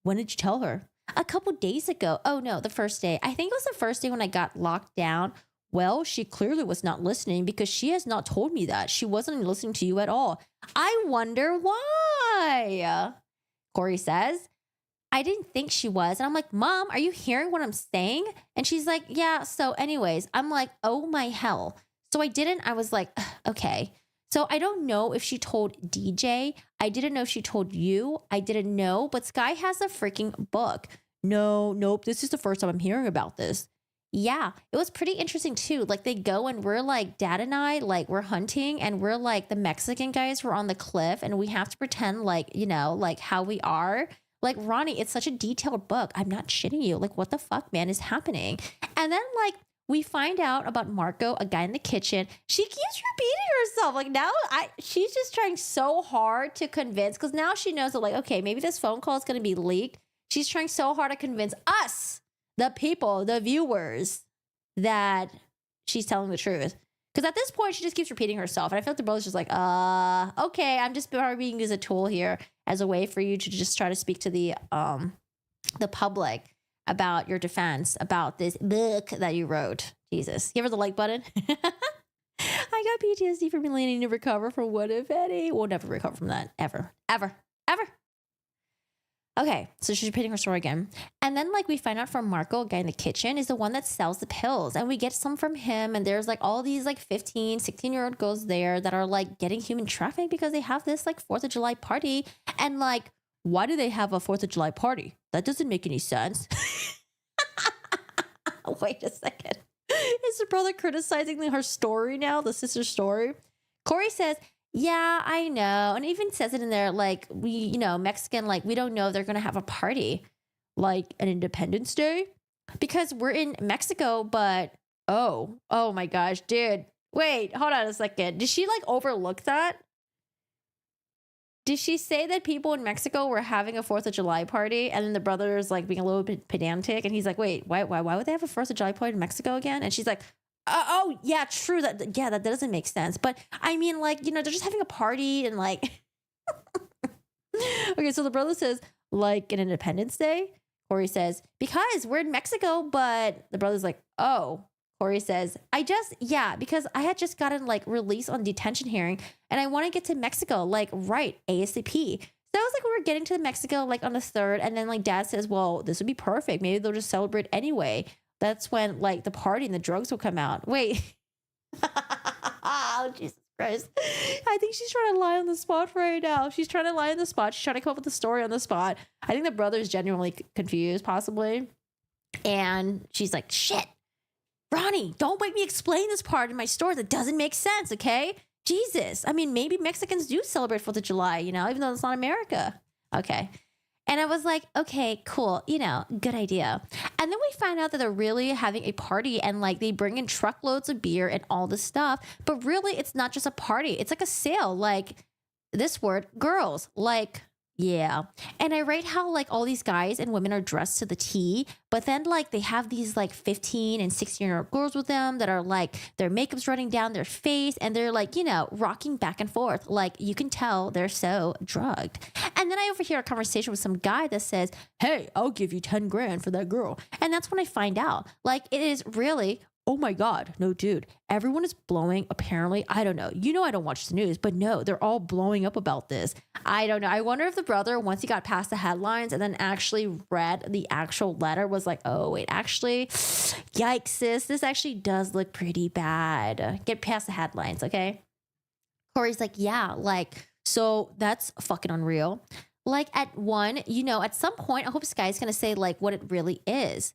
When did you tell her? A couple days ago. Oh, no, the first day. I think it was the first day when I got locked down. Well, she clearly was not listening because she has not told me that. She wasn't listening to you at all. I wonder why. Kouri says, I didn't think she was. And I'm like, Mom, are you hearing what I'm saying? And she's like, yeah. So anyways, I'm like, oh my hell. So I didn't. I was like, okay. So I don't know if she told DJ. I didn't know if she told you. I didn't know. But Sky has a freaking book. Nope. This is the first time I'm hearing about this. Yeah, it was pretty interesting too. Like they go and we're like, Dad and I, like we're hunting and we're like the Mexican guys were on the cliff and we have to pretend like, you know, like how we are. Like Ronnie, it's such a detailed book. I'm not shitting you. Like what the fuck, man, is happening? And then like we find out about Marco, a guy in the kitchen. She keeps repeating herself. Like now she's just trying so hard to convince because now she knows that like, okay, maybe this phone call is going to be leaked. She's trying so hard to convince us, the people, the viewers, that she's telling the truth. Because at this point, she just keeps repeating herself. And I feel like the brother's just like, okay, I'm just being used as a tool here as a way for you to just try to speak to the public about your defense, about this book that you wrote. Jesus. Give her the like button. I got PTSD from needing to recover from what if any. We'll never recover from that. Ever. Okay, so she's repeating her story again. And then like we find out from Marco, a guy in the kitchen, is the one that sells the pills. And we get some from him. And there's like all these like 15, 16-year-old girls there that are like getting human trafficked because they have this like 4th of July party. And like, why do they have a 4th of July party? That doesn't make any sense. Wait a second. Is the brother criticizing her story now, the sister's story? Kouri says, yeah, I know. And even says it in there, like, we, you know, Mexican, like, we don't know if they're going to have a party, like an Independence Day, because we're in Mexico, but, oh my gosh, dude, wait, hold on a second. Did she, like, overlook that? Did she say that people in Mexico were having a 4th of July party, and then the brother is, like, being a little bit pedantic, and he's like, wait, why would they have a 4th of July party in Mexico again? And she's like, oh yeah, true. That doesn't make sense. But I mean, like, you know, they're just having a party and like, okay. So the brother says like an Independence Day. Kouri says, because we're in Mexico, but the brother's like, oh, Kouri says, because I had just gotten like released on detention hearing and I want to get to Mexico, like right ASAP. So it was like we were getting to Mexico like on the 3rd. And then like Dad says, well, this would be perfect. Maybe they'll just celebrate anyway. That's when like the party and the drugs will come out. Wait. Oh, Jesus Christ. I think she's trying to lie on the spot right now. She's trying to lie on the spot. She's trying to come up with a story on the spot. I think the brother's genuinely confused, possibly. And she's like, shit, Ronnie, don't make me explain this part in my story that doesn't make sense, okay? Jesus. I mean, maybe Mexicans do celebrate 4th of July, you know, even though it's not America. Okay. And I was like, okay, cool. You know, good idea. And then we find out that they're really having a party and like they bring in truckloads of beer and all this stuff. But really, it's not just a party. It's like a sale. Like this word, girls, like, yeah. And I rate how like all these guys and women are dressed to the T, but then like they have these like 15 and 16-year-old girls with them that are like their makeup's running down their face and they're like, you know, rocking back and forth. Like you can tell they're so drugged. And then I overhear a conversation with some guy that says, hey, I'll give you 10 grand for that girl. And that's when I find out like it is really, oh my God, no, dude, everyone is blowing. Apparently, I don't know. You know, I don't watch the news, but no, they're all blowing up about this. I don't know. I wonder if the brother, once he got past the headlines and then actually read the actual letter, was like, oh, wait, actually, yikes, sis, this actually does look pretty bad. Get past the headlines, okay? Kouri's like, yeah, like, so that's fucking unreal. Like at one, you know, at some point, I hope Sky's going to say like what it really is.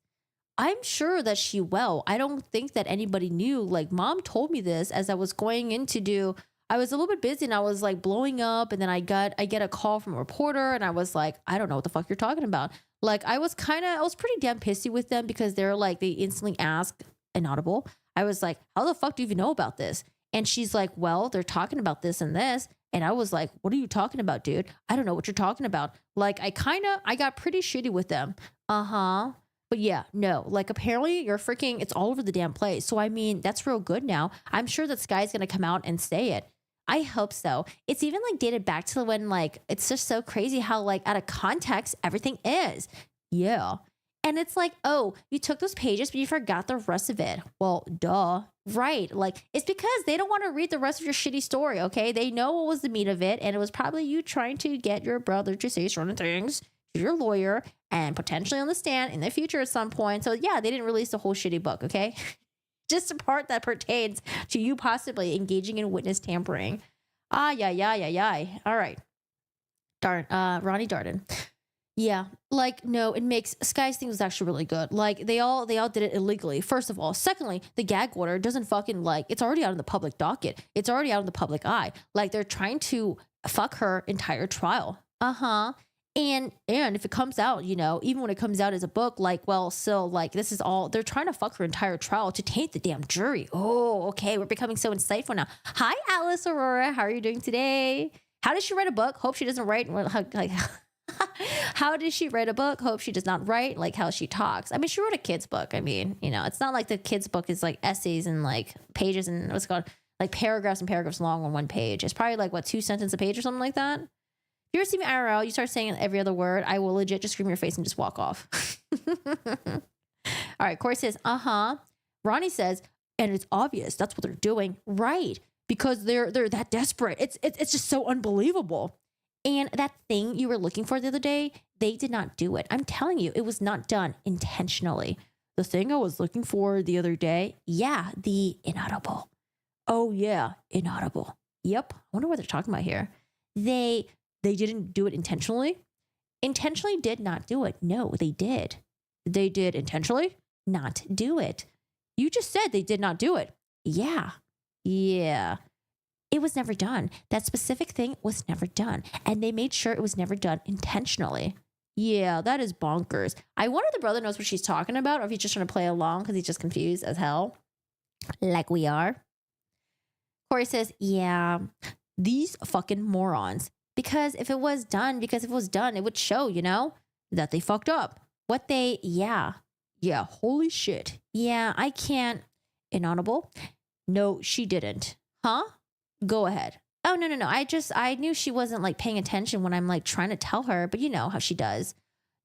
I'm sure that she will. I don't think that anybody knew. Like Mom told me this as I was going in to do, I was a little bit busy and I was like blowing up and then I get a call from a reporter and I was like, I don't know what the fuck you're talking about. Like I was pretty damn pissy with them because they're like, they instantly asked inaudible. I was like, how the fuck do you even know about this? And she's like, well, they're talking about this and this. And I was like, what are you talking about, dude? I don't know what you're talking about. Like, I got pretty shitty with them. Uh-huh. But yeah, no, like apparently you're freaking, it's all over the damn place. So, I mean, that's real good now. I'm sure that Sky's going to come out and say it. I hope so. It's even like dated back to when like, it's just so crazy how like out of context everything is. Yeah. And it's like, oh, you took those pages, but you forgot the rest of it. Well, duh. Right. Like, it's because they don't want to read the rest of your shitty story, okay? They know what was the meat of it, and it was probably you trying to get your brother to say certain things to your lawyer and potentially on the stand in the future at some point. So, yeah, they didn't release the whole shitty book, okay? Just the part that pertains to you possibly engaging in witness tampering. Yeah. All right. Darn. Ronnie Darden. Yeah, like, no, it makes Sky's thing was actually really good. Like they all did it illegally, first of all. Secondly, the gag order doesn't fucking like, it's already out in the public docket. It's already out in the public eye. Like they're trying to fuck her entire trial. Uh-huh. And if it comes out, you know, even when it comes out as a book, like, well, so like this is all, they're trying to fuck her entire trial to taint the damn jury. Oh, okay, we're becoming so insightful now. Hi, Alice Aurora, how are you doing today? How does she write a book? Hope she doesn't write like how does she write a book? Hope she does not write like how she talks. I mean, she wrote a kid's book. I mean, you know, it's not like the kid's book is like essays and like pages and what's it called, like paragraphs and paragraphs long on one page. It's probably like what, 2 sentences a page or something like that. If you ever see me IRL, you start saying every other word, I will legit just scream in your face and just walk off. All right, Kouri says, Ronnie says, and it's obvious that's what they're doing, right? Because they're that desperate. It's just so unbelievable. And that thing you were looking for the other day, they did not do it. I'm telling you, it was not done intentionally. The thing I was looking for the other day, yeah, the inaudible. Oh yeah, inaudible. Yep. I wonder what they're talking about here. They didn't do it intentionally. Intentionally did not do it. No, they did. They did intentionally not do it. You just said they did not do it. Yeah. It was never done. That specific thing was never done. And they made sure it was never done intentionally. Yeah, that is bonkers. I wonder if the brother knows what she's talking about or if he's just trying to play along because he's just confused as hell. Like we are. Kouri says, yeah, these fucking morons. Because if it was done, it would show, you know, that they fucked up. Yeah, holy shit. Yeah, I can't. Inaudible. No, she didn't. Huh? Go ahead. Oh, no. I knew she wasn't like paying attention when I'm like trying to tell her, but you know how she does.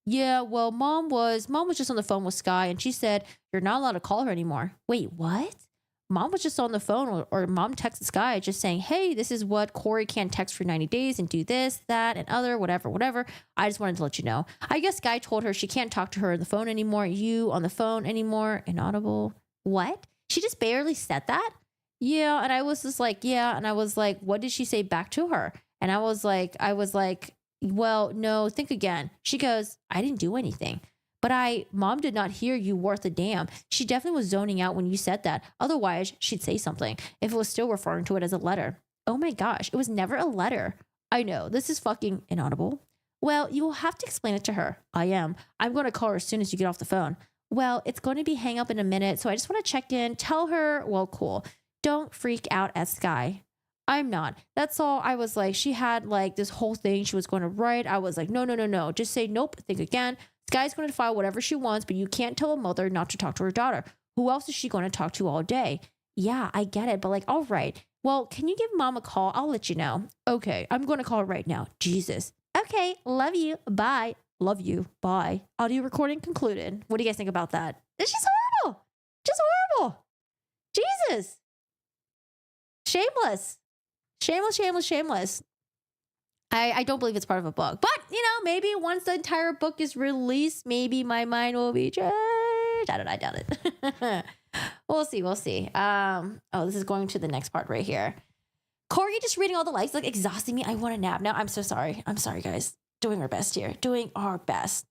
Yeah, well, mom was just on the phone with Sky and she said, you're not allowed to call her anymore. Wait, what? Mom was just on the phone or mom texted Sky just saying, hey, this is what Kouri can't text for 90 days and do this, that, and other, whatever. I just wanted to let you know. I guess Sky told her she can't talk to her on the phone anymore. You on the phone anymore. Inaudible. What? She just barely said that? Yeah. And I was just like, yeah. And I was like, what did she say back to her? And I was like, well, no, think again. She goes, I didn't do anything. But mom did not hear you worth a damn. She definitely was zoning out when you said that. Otherwise, she'd say something if it was still referring to it as a letter. Oh my gosh, it was never a letter. I know, this is fucking inaudible. Well, you will have to explain it to her. I am. I'm going to call her as soon as you get off the phone. Well, it's going to be hang up in a minute, so I just want to check in. Tell her, well, cool. Don't freak out at Sky. I'm not. That's all. I was like, she had like this whole thing she was going to write. I was like, no. Just say nope. Think again. Sky's going to file whatever she wants, but you can't tell a mother not to talk to her daughter. Who else is she going to talk to all day? Yeah, I get it. But like, all right. Well, can you give mom a call? I'll let you know. Okay, I'm going to call her right now. Jesus. Okay, love you. Bye. Love you. Bye. Audio recording concluded. What do you guys think about that? It's just horrible. Just horrible. Jesus. Shameless. I don't believe it's part of a book. But, you know, maybe once the entire book is released, maybe my mind will be changed. I doubt it. We'll see. This is going to the next part right here. Kouri just reading all the likes, like exhausting me. I want a nap now. I'm so sorry. I'm sorry, guys. Doing our best here. Doing our best.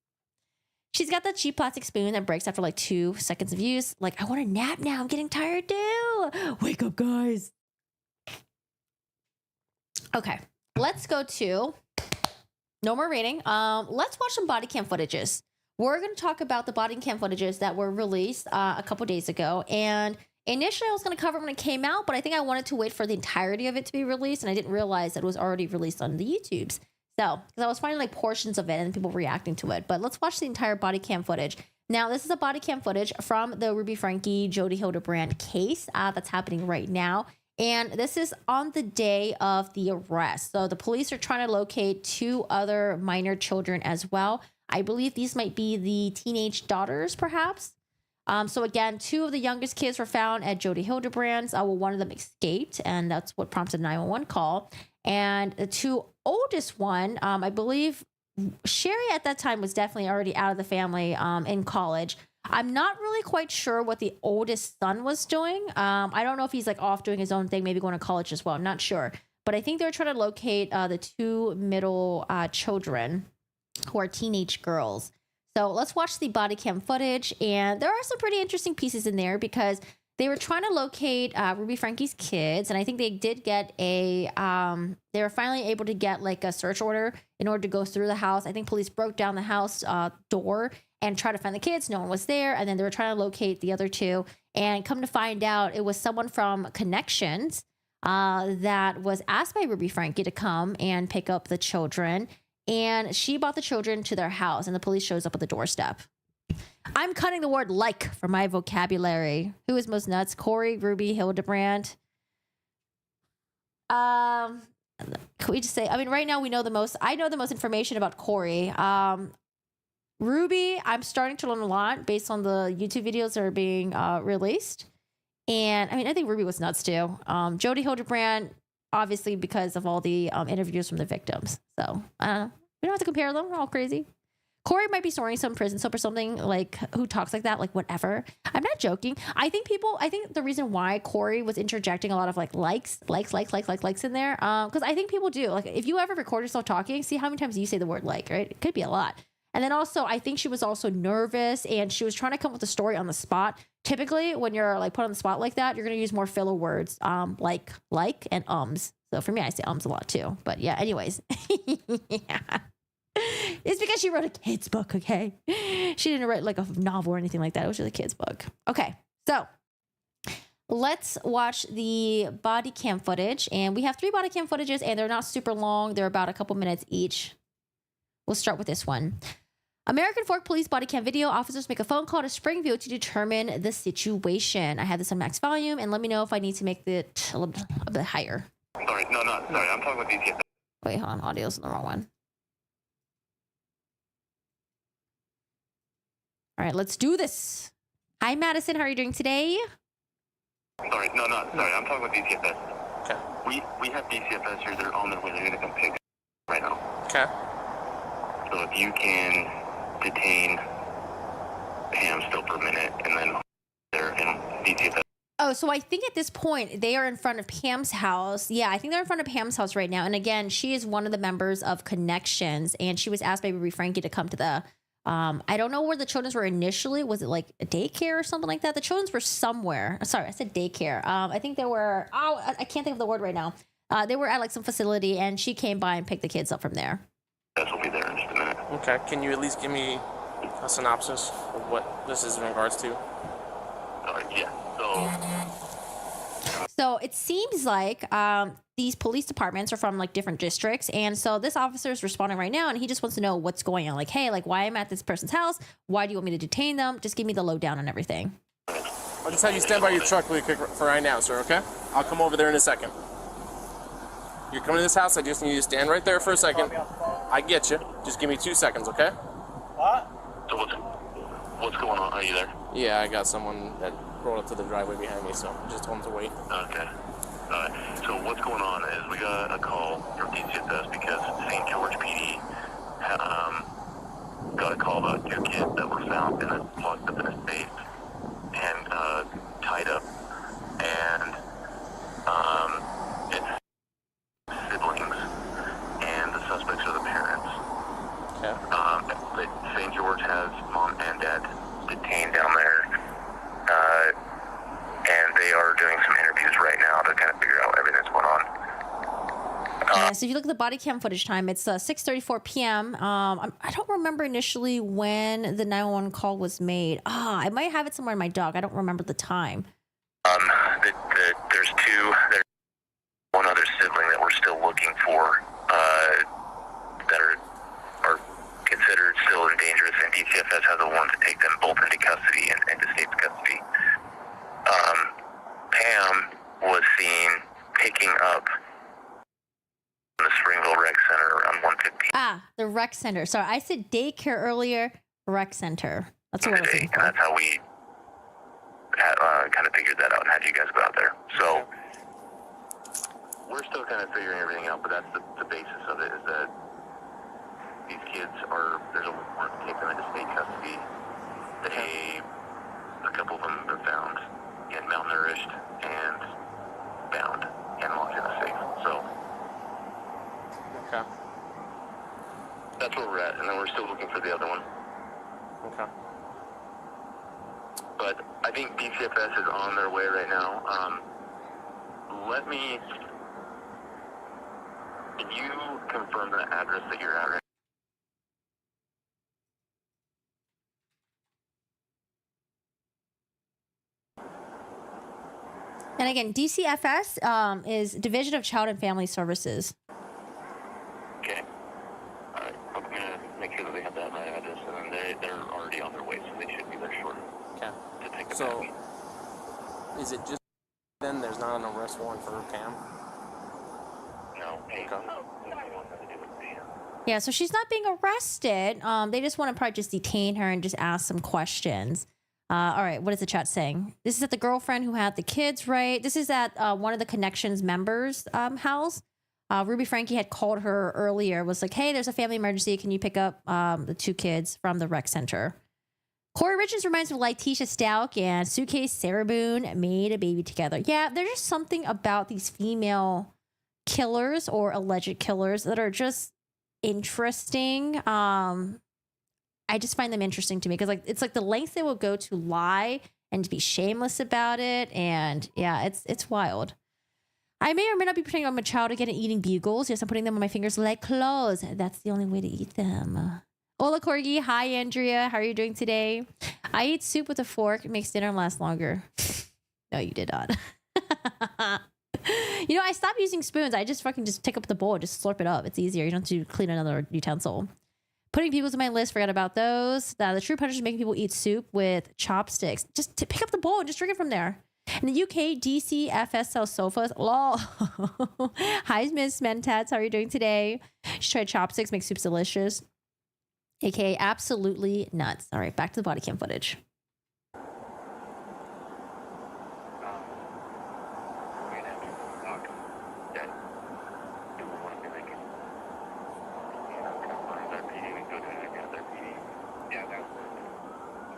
She's got that cheap plastic spoon that breaks after like 2 seconds of use. Like, I want a nap now. I'm getting tired too. Wake up, guys. Okay. Let's go to no more reading. Let's watch some body cam footages. We're going to talk about the body cam footages that were released a couple days ago. And Initially, I was going to cover it when it came out, but I think I wanted to wait for the entirety of it to be released, and I didn't realize that it was already released on the YouTubes. So, because I was finding like portions of it and people reacting to it. But let's watch the entire body cam footage. Now, this is a body cam footage from the Ruby Franke, Jodi Hildebrand case that's happening right now. And this is on the day of the arrest. So the police are trying to locate 2 other minor children as well. I believe these might be the teenage daughters, perhaps. So again, 2 of the youngest kids were found at Jodi Hildebrand's. Well, one of them escaped, and that's what prompted a 911 call. And the 2 oldest one, I believe Sherry at that time was definitely already out of the family in college. I'm not really quite sure what the oldest son was doing. I don't know if he's like off doing his own thing, maybe going to college as well. I'm not sure. But I think they're trying to locate the 2 middle children who are teenage girls. So let's watch the body cam footage. And there are some pretty interesting pieces in there because they were trying to locate Ruby Franke's kids. And I think they did get they were finally able to get like a search order in order to go through the house. I think police broke down the house door and tried to find the kids. No one was there. And then they were trying to locate the other 2. And come to find out, it was someone from Connections that was asked by Ruby Franke to come and pick up the children. And she brought the children to their house, and the police shows up at the doorstep. I'm cutting the word like from my vocabulary. Who is most nuts? Kouri, Ruby, Hildebrand. Can we just say, I mean, right now we know the most, I know the most information about Kouri. Ruby, I'm starting to learn a lot based on the YouTube videos that are being released. And I mean, I think Ruby was nuts too. Jodi Hildebrand, obviously because of all the interviews from the victims. So we don't have to compare them. We're all crazy. Kouri might be storing some prison soap or something, like who talks like that, like whatever. I'm not joking. I think the reason why Kouri was interjecting a lot of likes in there, because I think people do. Like if you ever record yourself talking, see how many times you say the word like, right? It could be a lot. And then also, I think she was also nervous and she was trying to come up with a story on the spot. Typically, when you're like put on the spot like that, you're going to use more filler words, like, and ums. So for me, I say ums a lot too. But yeah, anyways. Yeah. It's because she wrote a kid's book, okay? She didn't write like a novel or anything like that. It was just a kid's book. Okay, so let's watch the body cam footage. And we have 3 body cam footages and they're not super long. They're about a couple minutes each. We'll start with this one. American Fork Police body cam video. Officers make a phone call to Springview to determine the situation. I have this on max volume and let me know if I need to make it a bit higher. Sorry, no, sorry. I'm talking with these. Wait, hold on. Audio's the wrong one. All right, let's do this. Hi, Madison. How are you doing today? Sorry, no, sorry. I'm talking with DCFS. Okay. We have DCFS here. They're on their way. They're going to come pick right now. Okay. So if you can detain Pam still for a minute, and then they're in DCFS. Oh, so I think at this point, they are in front of Pam's house. Yeah, I think they're in front of Pam's house right now. And again, she is one of the members of Connections, and she was asked by Ruby Franke to come to the... I don't know where the children were initially. Was it like a daycare or something like that? The children were somewhere. Sorry, I said daycare. I think they were... Oh, I can't think of the word right now. They were at like some facility, and she came by and picked the kids up from there. Will be there in just a minute. Okay, can you at least give me a synopsis of what this is in regards to? Yeah. So it seems like these police departments are from like different districts. And so this officer is responding right now and he just wants to know what's going on. Like, hey, like why I'm at this person's house. Why do you want me to detain them? Just give me the lowdown on everything. I'll just have you stand by your truck really quick for right now, sir, okay? I'll come over there in a second. You're coming to this house. I just need you to stand right there for a second. I get you. Just give me 2 seconds, okay? What? So what's going on? Are you there? Yeah, I got someone that rolled up to the driveway behind me, so I just told him to wait. Okay. So what's going on is we got a call from DCFS because St. George PD got a call about 2 kids that were found locked up in a safe and tied up, and it's siblings, and the suspects are the parents. Okay. But St. George has mom and dad detained down there, and they are doing some interviews right now to kind of figure out everything that's going on. So if you look at the body cam footage time, it's 6:34 p.m. I don't remember initially when the 911 call was made. I might have it somewhere in my doc. I don't remember the time. There's there's one other sibling that we're still looking for, that are considered still dangerous, and DCFS has a warrant to take them both into custody and into state's custody. Pam was seen picking up the Springville Rec Center around 1:15. Ah, the rec center. Sorry, I said daycare earlier. Rec center. That's what I was Today, looking and for. that's how we kind of figured that out and had you guys go out there. So we're still kind of figuring everything out, but that's the basis of it, is that these kids there's a warrant to take them into state custody. A couple of them are found and malnourished and bound and locked in a safe. So Okay. that's where we're at, and then we're still looking for the other one. Okay. But I think DCFS is on their way right now. Can you confirm the address that you're at right And again, DCFS is Division of Child and Family Services. Okay. All right. I'm going to make sure that they have that right address, and then they're already on their way, so they should be there shortly. Okay. To take the So, baby. is it just then there's not an arrest warrant for Pam? No. Hey. Okay. Yeah, so she's not being arrested. They just want to probably just detain her and just ask some questions. All right, what is the chat saying? This is at the girlfriend who had the kids, right? This is at one of the Connections members' house. Ruby Franke had called her earlier, was like, hey, there's a family emergency. Can you pick up the 2 kids from the rec center? Kouri Richins reminds me of Letitia Stalk and Suitcase Sarah Boone made a baby together. Yeah, there's just something about these female killers or alleged killers that are just interesting. I just find them interesting to me because it's like the lengths they will go to lie and to be shameless about it. And yeah, it's wild. I may or may not be pretending I'm a child again and eating bugles. Yes, I'm putting them on my fingers like claws. That's the only way to eat them. Hola, Corgi. Hi, Andrea. How are you doing today? I eat soup with a fork. It makes dinner last longer. No, you did not. You know, I stopped using spoons. I just pick up the bowl and just slurp it up. It's easier. You don't have to clean another utensil. Putting bugles on my list. Forgot about those. The true punishment is making people eat soup with chopsticks. Just pick up the bowl and just drink it from there. In the UK, DCFS sells sofas. Lol. Hi, Miss Mentats. How are you doing today? You should try chopsticks. Make soups delicious. AKA absolutely nuts. All right, back to the body cam footage.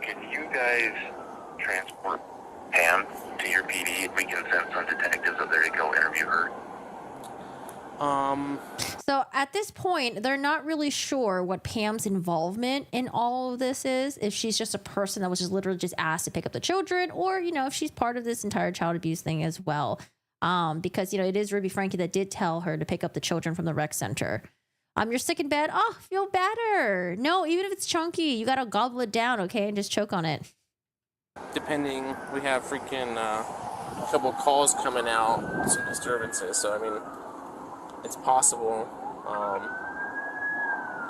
Can you guys transport Pam to your PD? We can send some detectives up there to go interview her. So at this point, they're not really sure what Pam's involvement in all of this is. If she's just a person that was just literally just asked to pick up the children, or, you know, if she's part of this entire child abuse thing as well. Because, you know, it is Ruby Franke that did tell her to pick up the children from the rec center. You're sick in bed. Oh, feel better. No, even if it's chunky, you got to gobble it down, okay? And just choke on it. Depending, we have freaking a couple calls coming out, some disturbances. So, I mean, it's possible,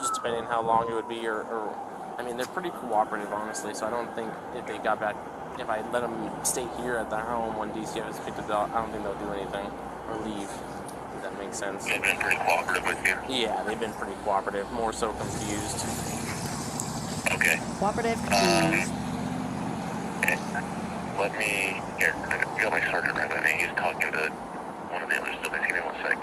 just depending on how long it would be, or I mean, they're pretty cooperative, honestly, so I don't think if they got back, if I let them stay here at the home when DCFS picked it up, I don't think they'll do anything, or leave, if that makes sense. They've been pretty cooperative with you? Yeah, they've been pretty cooperative, more so confused. Okay. Cooperative, confused. Okay. Let me, here, I got my sergeant right by me. He's talking to one of the other students. Give me 1 sec.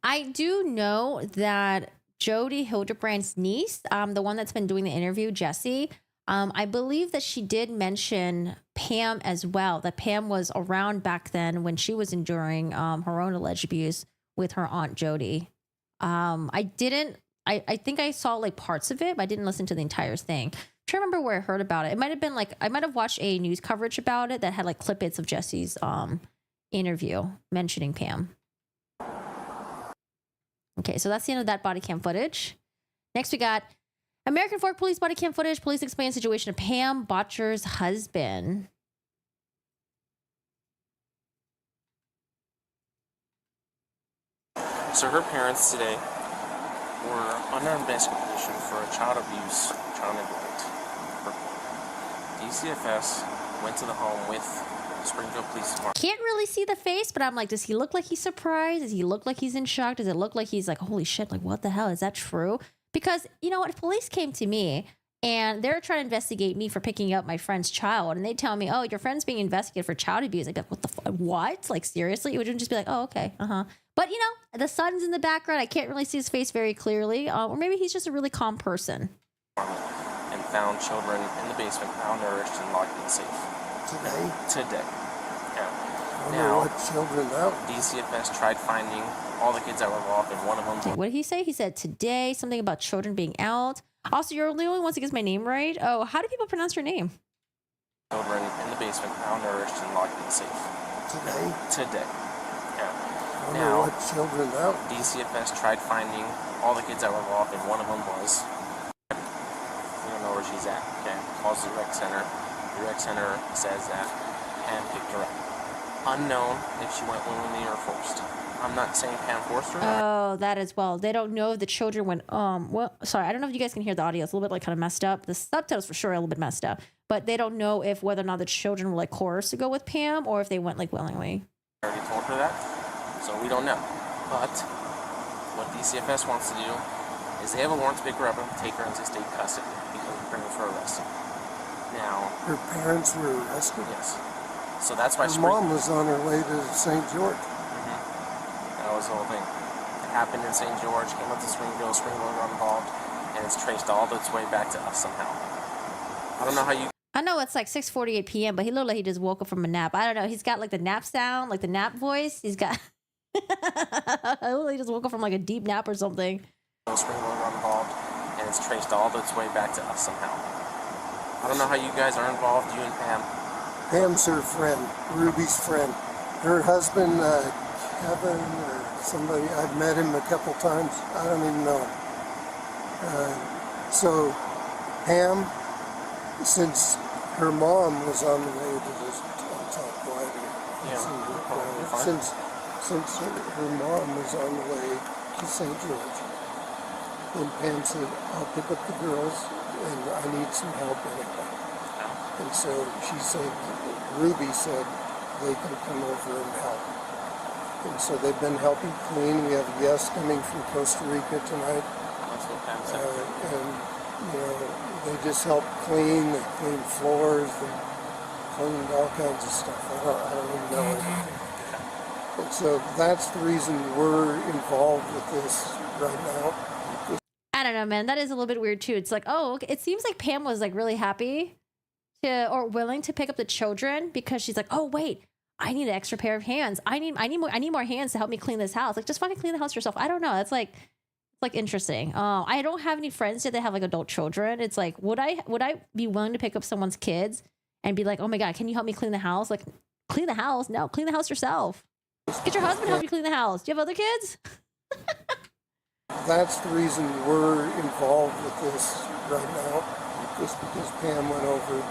I do know that Jody Hildebrand's niece, the one that's been doing the interview, Jessie, I believe that she did mention Pam as well, that Pam was around back then when she was enduring her own alleged abuse with her aunt Jody. I think I saw like parts of it, but I didn't listen to the entire thing. I'm trying to remember where I heard about it. It might have been like, I might have watched a news coverage about it that had like clip-its of Jessie's interview mentioning Pam. Okay, so that's the end of that body cam footage. Next, we got American Fork Police body cam footage. Police explain situation of Pam Botcher's husband. So her parents today were under investigation for a child abuse, child neglect. DCFS went to the home with Springfield Police Department. Can't really see the face, but I'm like, does he look like he's surprised? Does he look like he's in shock? Does it look like he's like, holy shit, like what the hell? Is that true? Because, you know what, if police came to me and they're trying to investigate me for picking up my friend's child, and they tell me, oh, your friend's being investigated for child abuse. I go, what the fuck? What? Like, seriously? It would just be like, oh, okay, But, you know, the sun's in the background. I can't really see his face very clearly. Or maybe he's just a really calm person. And found children in the basement, malnourished and locked in safe. Today. Yeah. Now, what children out? DCFS tried finding all the kids that were involved, and one of them... What did he say? He said today, something about children being out. Also, you're the only one who gets my name right. Oh, how do people pronounce your name? Children in the basement, malnourished and locked in safe. Today. Yeah. Now, what children out? DCFS tried finding all the kids that were involved, and one of them was... We don't know where she's at. Okay. Calls the rec center. The rec center says that Pam picked her up. Unknown if she went willingly or forced. I'm not saying Pam forced her. Oh, that as well. They don't know if the children went, well, sorry, I don't know if you guys can hear the audio. It's a little bit like kind of messed up. The subtitles for sure are a little bit messed up, but they don't know if whether or not the children were like coerced to go with Pam or if they went like willingly. I already told her that, so we don't know. But what DCFS wants to do is they have a warrant to pick her up and take her into state custody because her parents were arrested. Now, her parents were arrested? Yes. So that's why her mom was on her way to St. George. That was the whole thing. It happened in St. George, came up to Springfield got involved, and it's traced all its way back to us somehow. I don't know how you... I know it's like 6:48 p.m., but he looked like he just woke up from a nap. I don't know. He's got like the nap sound, like the nap voice. He's got... I look like he just woke up from like a deep nap or something. Springfield got involved, and it's traced all its way back to us somehow. I don't know how you guys are involved, you and Pam. Pam's her friend, Ruby's friend. Her husband, Kevin, or somebody, I've met him a couple times. I don't even know him. So Pam, since her mom was on the way to this top since her mom was on the way to St. George, then Pam said, I'll pick up the girls and I need some help anyway. And so she said, Ruby said they can come over and help. And so they've been helping clean. We have guests coming from Costa Rica tonight. That's what Pam said. And, you know, they just help clean. They clean floors. They cleaned all kinds of stuff. I don't even know anything. And so that's the reason we're involved with this right now. I don't know, man. That is a little bit weird too. It's like, oh, okay. It seems like Pam was like really happy or willing to pick up the children because she's like, oh wait, I need an extra pair of hands. I need more hands to help me clean this house. Like, just fucking clean the house yourself. I don't know. It's like interesting. I don't have any friends yet that have like adult children. It's like, would I be willing to pick up someone's kids and be like, oh my God, can you help me clean the house? Like, clean the house? No, clean the house yourself. Get your husband to help you clean the house. Do you have other kids? That's the reason we're involved with this right now, just because Pam went over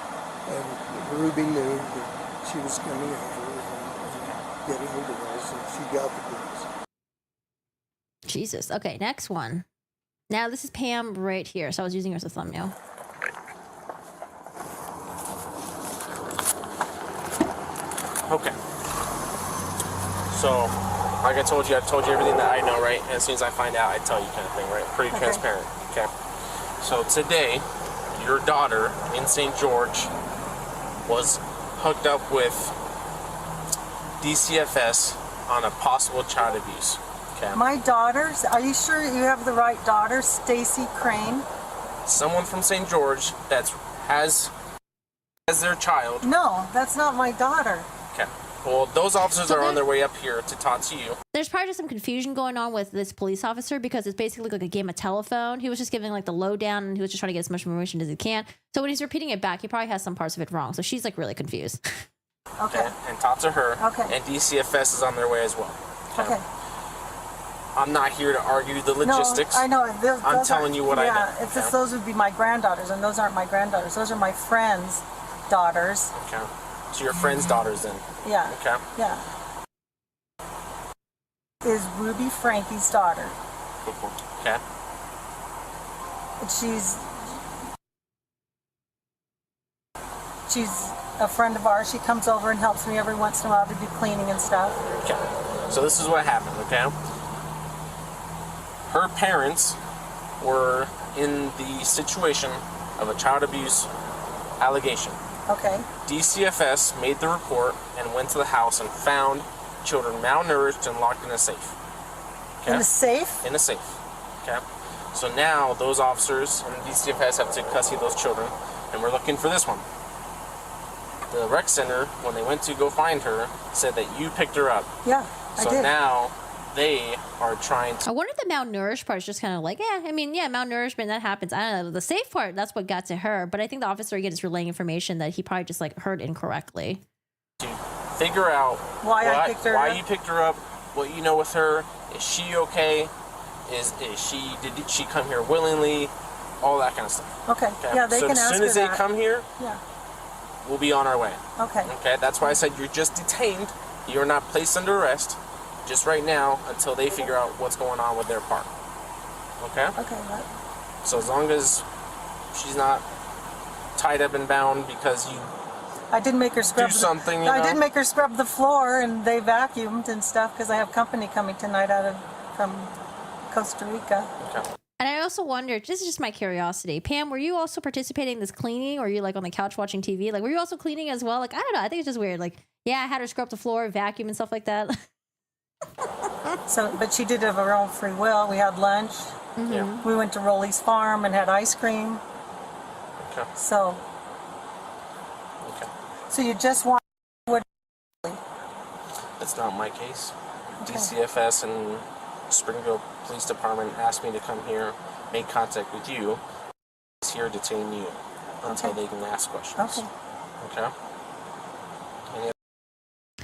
and Ruby knew that she was coming over and getting the girls, and she got the girls. Jesus. Okay, next one. Now this is Pam right here, so I was using her as a thumbnail. Okay. So, like I told you everything that I know, right? And as soon as I find out, I tell you kind of thing, right? Pretty transparent, okay? So today, your daughter in St. George was hooked up with DCFS on a possible child abuse, okay? My daughters? Are you sure you have the right daughter, Stacy Crane? Someone from St. George that has their child. No, that's not my daughter. Okay. Well, those officers are on their way up here to talk to you. There's probably just some confusion going on with this police officer because it's basically like a game of telephone. He was just giving like the lowdown and he was just trying to get as much information as he can. So when he's repeating it back, he probably has some parts of it wrong. So she's like really confused. Okay. And talk to her. Okay. And DCFS is on their way as well. Okay. I'm not here to argue the logistics. No, I know. I'm telling you what I know. Yeah, it's just those would be my granddaughters, and those aren't my granddaughters. Those are my friends' daughters. Okay. So your friend's daughters then? Yeah. Okay. Yeah. is Ruby Franke's daughter. Okay. She's a friend of ours. She comes over and helps me every once in a while to do cleaning and stuff. Okay. So this is what happened, okay? Her parents were in the situation of a child abuse allegation. Okay. DCFS made the report and went to the house and found children malnourished and locked in a safe. Okay? In a safe? In a safe. Okay. So now those officers and DCFS have to custody those children, and we're looking for this one. The rec center, when they went to go find her, said that you picked her up. Yeah, I did. So now they are trying to... I wonder if the malnourished part is just kind of like, malnourishment, that happens. I don't know. The safe part, that's what got to her. But I think the officer, again, is relaying information that he probably just, heard incorrectly. To figure out why you picked her up, what you know with her. Is she okay? Did she come here willingly? All that kind of stuff. Okay. Yeah, they can ask her as soon as they come here, we'll be on our way. Okay. Okay, that's why I said you're just detained. You're not placed under arrest just right now until they figure out what's going on with their part. Okay? Okay. So as long as she's not tied up and bound because you I did make her scrub something, I did make her scrub the floor, and they vacuumed and stuff because I have company coming tonight from Costa Rica. Okay. And I also wondered, this is just my curiosity, Pam, were you also participating in this cleaning, or were you on the couch watching TV? Were you also cleaning as well? I don't know. I think it's just weird. I had her scrub the floor, vacuum and stuff like that. But she did it of her own free will. We had lunch. Mm-hmm. Yeah. We went to Rolly's farm and had ice cream. Okay. So you just want what? That's not my case. Okay. DCFS and Springfield Police Department asked me to come here, make contact with you. It's here to detain you until they can ask questions. Okay. Okay?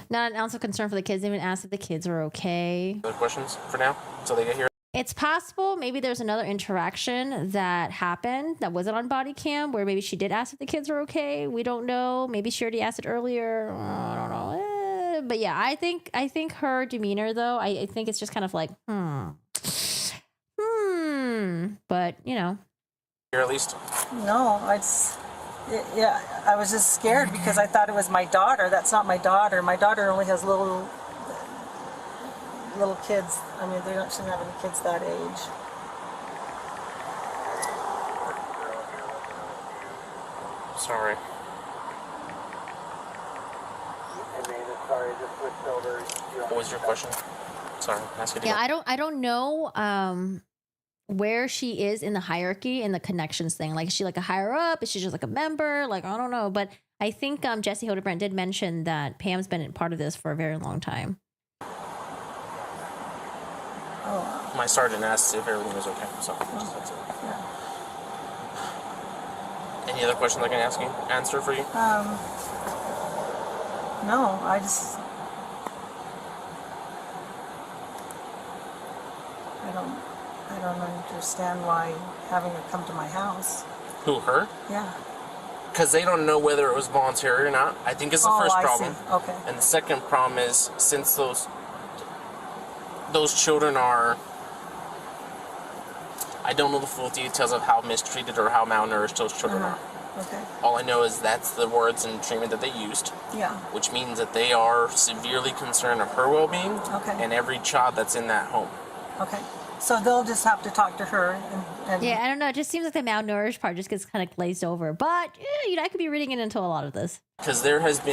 Not an ounce of concern for the kids. They even asked if the kids are okay. Other questions for now until they get here? It's possible maybe there's another interaction that happened that wasn't on body cam where maybe she did ask if the kids are okay. We don't know. Maybe she already asked it earlier. I don't know. But yeah, I think her demeanor though, I think it's just kind of but Here at least? No, I was just scared because I thought it was my daughter. That's not my daughter. My daughter only has little kids. I mean, they shouldn't have any kids that age. Sorry. What was your question? Sorry, ask it again. Yeah, I don't know where she is in the hierarchy in the connections thing. Is she a higher up? Is she just a member? I don't know. But I think Jesse Hildebrandt did mention that Pam's been part of this for a very long time. Oh. My sergeant asked if everything was okay, so that's it. Yeah. Any other questions I can answer for you? No, I don't understand why having her come to my house. Who, her? Yeah. Because they don't know whether it was voluntary or not. I think is the first problem. See. Okay. And the second problem is since those children are, I don't know the full details of how mistreated or how malnourished those children are. Okay. All I know is that's the words and treatment that they used. Yeah. Which means that they are severely concerned of her well-being and every child that's in that home. Okay. So they'll just have to talk to her and yeah, I don't know. It just seems like the malnourished part just gets kind of glazed over. But I could be reading it into a lot of this. Because I've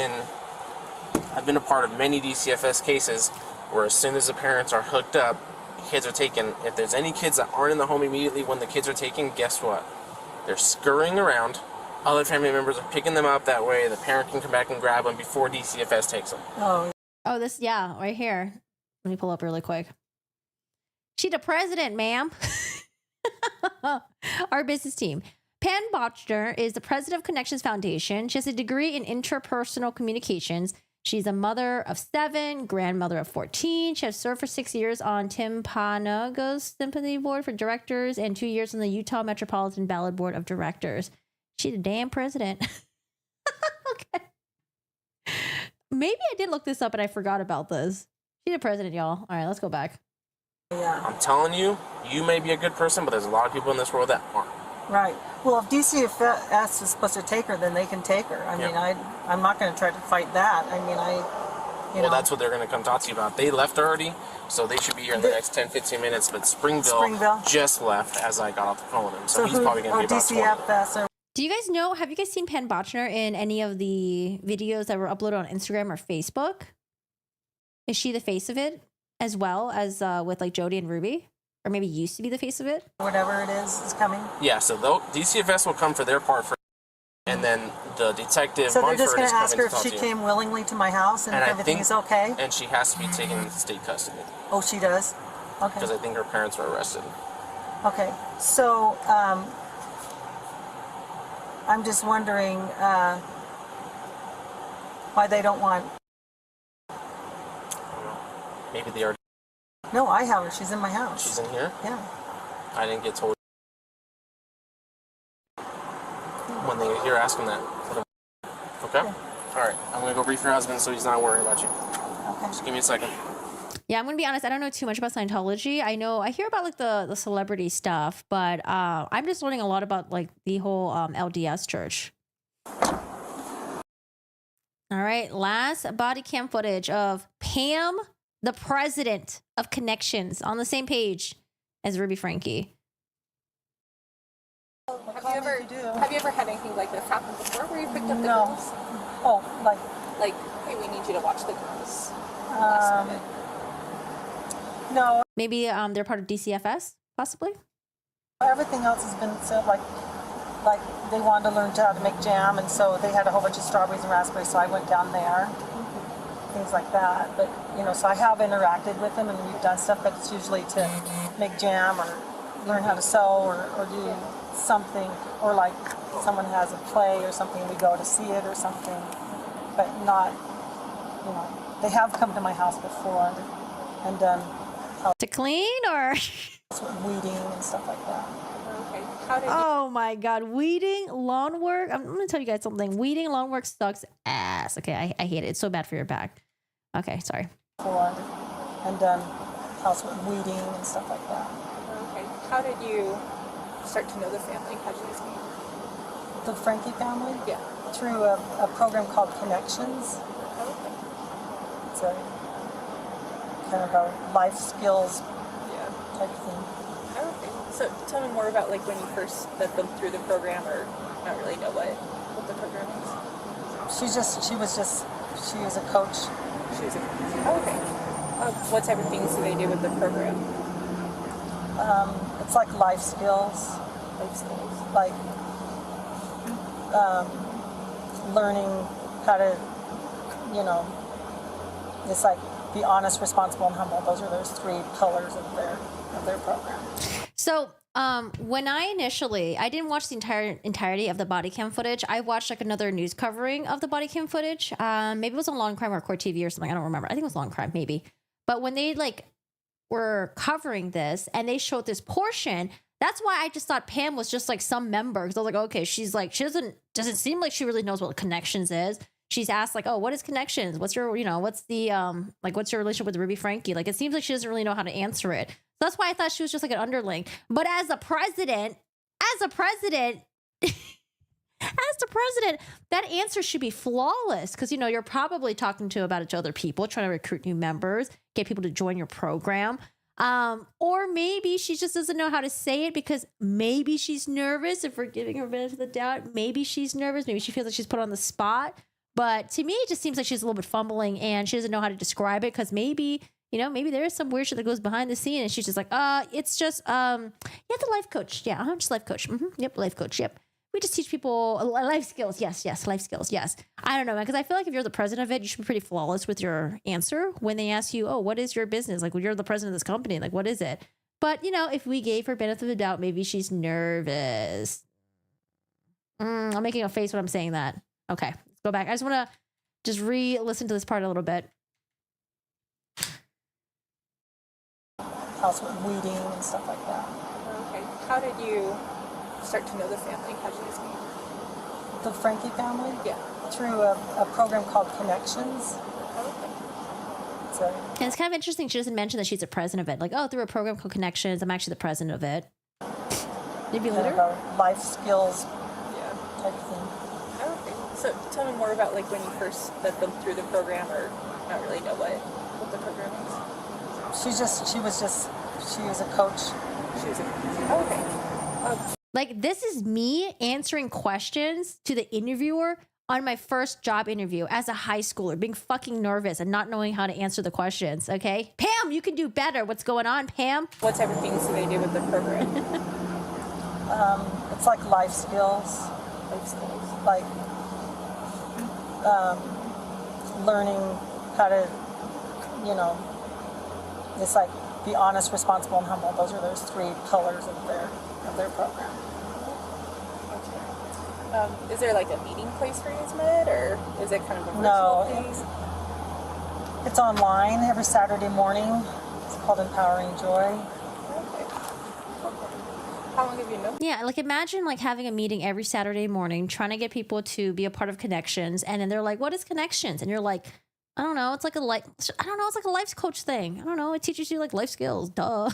been a part of many DCFS cases where as soon as the parents are hooked up, kids are taken. If there's any kids that aren't in the home immediately when the kids are taken, guess what? They're scurrying around. Other family members are picking them up that way. The parent can come back and grab them before DCFS takes them. Oh, right here. Let me pull up really quick. She the president, ma'am. Our business team. Pam Botchner is the president of Connections Foundation. She has a degree in interpersonal communications. She's a mother of 7, grandmother of 14. She has served for 6 years on Timpanogos Symphony Board for Directors and 2 years on the Utah Metropolitan Ballot Board of Directors. She's the damn president. Okay. Maybe I did look this up and I forgot about this. She's the president, y'all. All right, let's go back. Yeah. I'm telling you, you may be a good person, but there's a lot of people in this world that aren't. Right. Well, if DCFS is supposed to take her, then they can take her. I mean, I'm not going to try to fight that. I mean, you know. That's what they're going to come talk to you about. They left already, so they should be here in the next 10, 15 minutes. But Springville just left as I got off the phone with him, so he's probably going to be about 20. DCFS. Do you guys know, have you guys seen Penn Botchner in any of the videos that were uploaded on Instagram or Facebook? Is she the face of it as well as with like Jody and Ruby? Or maybe used to be the face of it? Whatever it is coming. Yeah, so DCFS will come for their part for, and then the detective. So they're just going to ask her if she came willingly to my house and if everything is okay? And she has to be taken into state custody. Oh, she does? Okay. Because I think her parents were arrested. Okay, so I'm just wondering why they don't want... I don't know. Maybe they already... No, I have her. She's in my house. She's in here? Yeah. I didn't get told. When you're asking that. Okay? Yeah. All right. I'm going to go brief your husband so he's not worrying about you. Okay. Just give me a second. Yeah, I'm going to be honest. I don't know too much about Scientology. I hear about like the celebrity stuff, but I'm just learning a lot about like the whole LDS church. All right. Last body cam footage of Pam, the president of Connections, on the same page as Ruby Franke. Have you ever had anything like this happen before where you picked up the girls? Oh, like, hey, we need you to watch the girls. no. Maybe they're part of DCFS, possibly? Everything else has been said, like they wanted to learn how to make jam, and so they had a whole bunch of strawberries and raspberries, so I went down there. Things like that, but so I have interacted with them and we've done stuff, but it's usually to make jam or learn how to sew or do something, or like someone has a play or something, we go to see it or something, but not, they have come to my house before and done to clean or weeding and stuff like that. Okay. Oh my God, weeding, lawn work. I'm going to tell you guys something. Weeding, lawn work sucks ass. Okay, I hate it. It's so bad for your back. Okay, sorry. And house weeding and stuff like that. Okay. How did you start to know the family? How did you guys meet? The Franke family? Yeah. Through a program called Connections. Okay. It's a kind of a life skills type thing. Okay. So tell me more about like when you first met them through the program, or not really know what the program is. She was a coach. Okay. What type of things do they do with the program? It's like life skills. Like learning how to, it's like be honest, responsible, and humble. Those are those 3 pillars of their program. So when I didn't watch the entirety of the body cam footage. I watched like another news covering of the body cam footage. Maybe it was on Law and Crime or Court TV or something. I don't remember. I think it was Law and Crime, maybe. But when they were covering this and they showed this portion, that's why I just thought Pam was just like some member. Because I was like, okay, she's like, she doesn't seem like she really knows what Connections is. She's asked like, oh, what is Connections? What's your, what's the, what's your relationship with Ruby Franke? Like, it seems like she doesn't really know how to answer it. So that's why I thought she was just like an underling. But as the president, that answer should be flawless. Because, you're probably talking to about it to other people, trying to recruit new members, get people to join your program. Or maybe she just doesn't know how to say it because maybe she's nervous. If we're giving her a benefit of the doubt, maybe she's nervous. Maybe she feels like she's put on the spot. But to me, it just seems like she's a little bit fumbling and she doesn't know how to describe it because maybe, maybe there is some weird shit that goes behind the scene and she's just like, it's just, the life coach. Yeah, I'm just life coach. Yep, life coach. Yep. We just teach people life skills. Yes, life skills. Yes. I don't know, man, because I feel like if you're the president of it, you should be pretty flawless with your answer when they ask you, oh, what is your business? Like, well, you're the president of this company. Like, what is it? But, if we gave her benefit of the doubt, maybe she's nervous. I'm making a face when I'm saying that. Okay, let's go back. I just want to just re-listen to this part a little bit. House weeding and stuff like that. Okay. How did you start to know the family? How did you guys meet? The Franke family? Yeah. Through a program called Connections. Okay. It's right. And it's kind of interesting. She doesn't mention that she's the president of it. Like, oh, through a program called Connections, I'm actually the president of it. Maybe Kind later. of a life skills type thing. Okay. So tell me more about like when you first met them through the program, or not really know what the program is. She was a coach. She was okay. Like, this is me answering questions to the interviewer on my first job interview as a high schooler, being fucking nervous and not knowing how to answer the questions. Okay, Pam, you can do better. What's going on, Pam? What type of things do they do with the program? It's like life skills, like learning how to, it's like be honest, responsible, and humble. Those are those 3 pillars of their program. Is there like a meeting place for you to meet, or is it kind of a virtual No, place? it's online every Saturday morning. It's called Empowering Joy. Okay. How long have you known? Yeah, like imagine like having a meeting every Saturday morning, trying to get people to be a part of Connections, and then they're like, "What is Connections?" And you're like, "I don't know. It's like it's like a life coach thing. I don't know. It teaches you like life skills. Duh."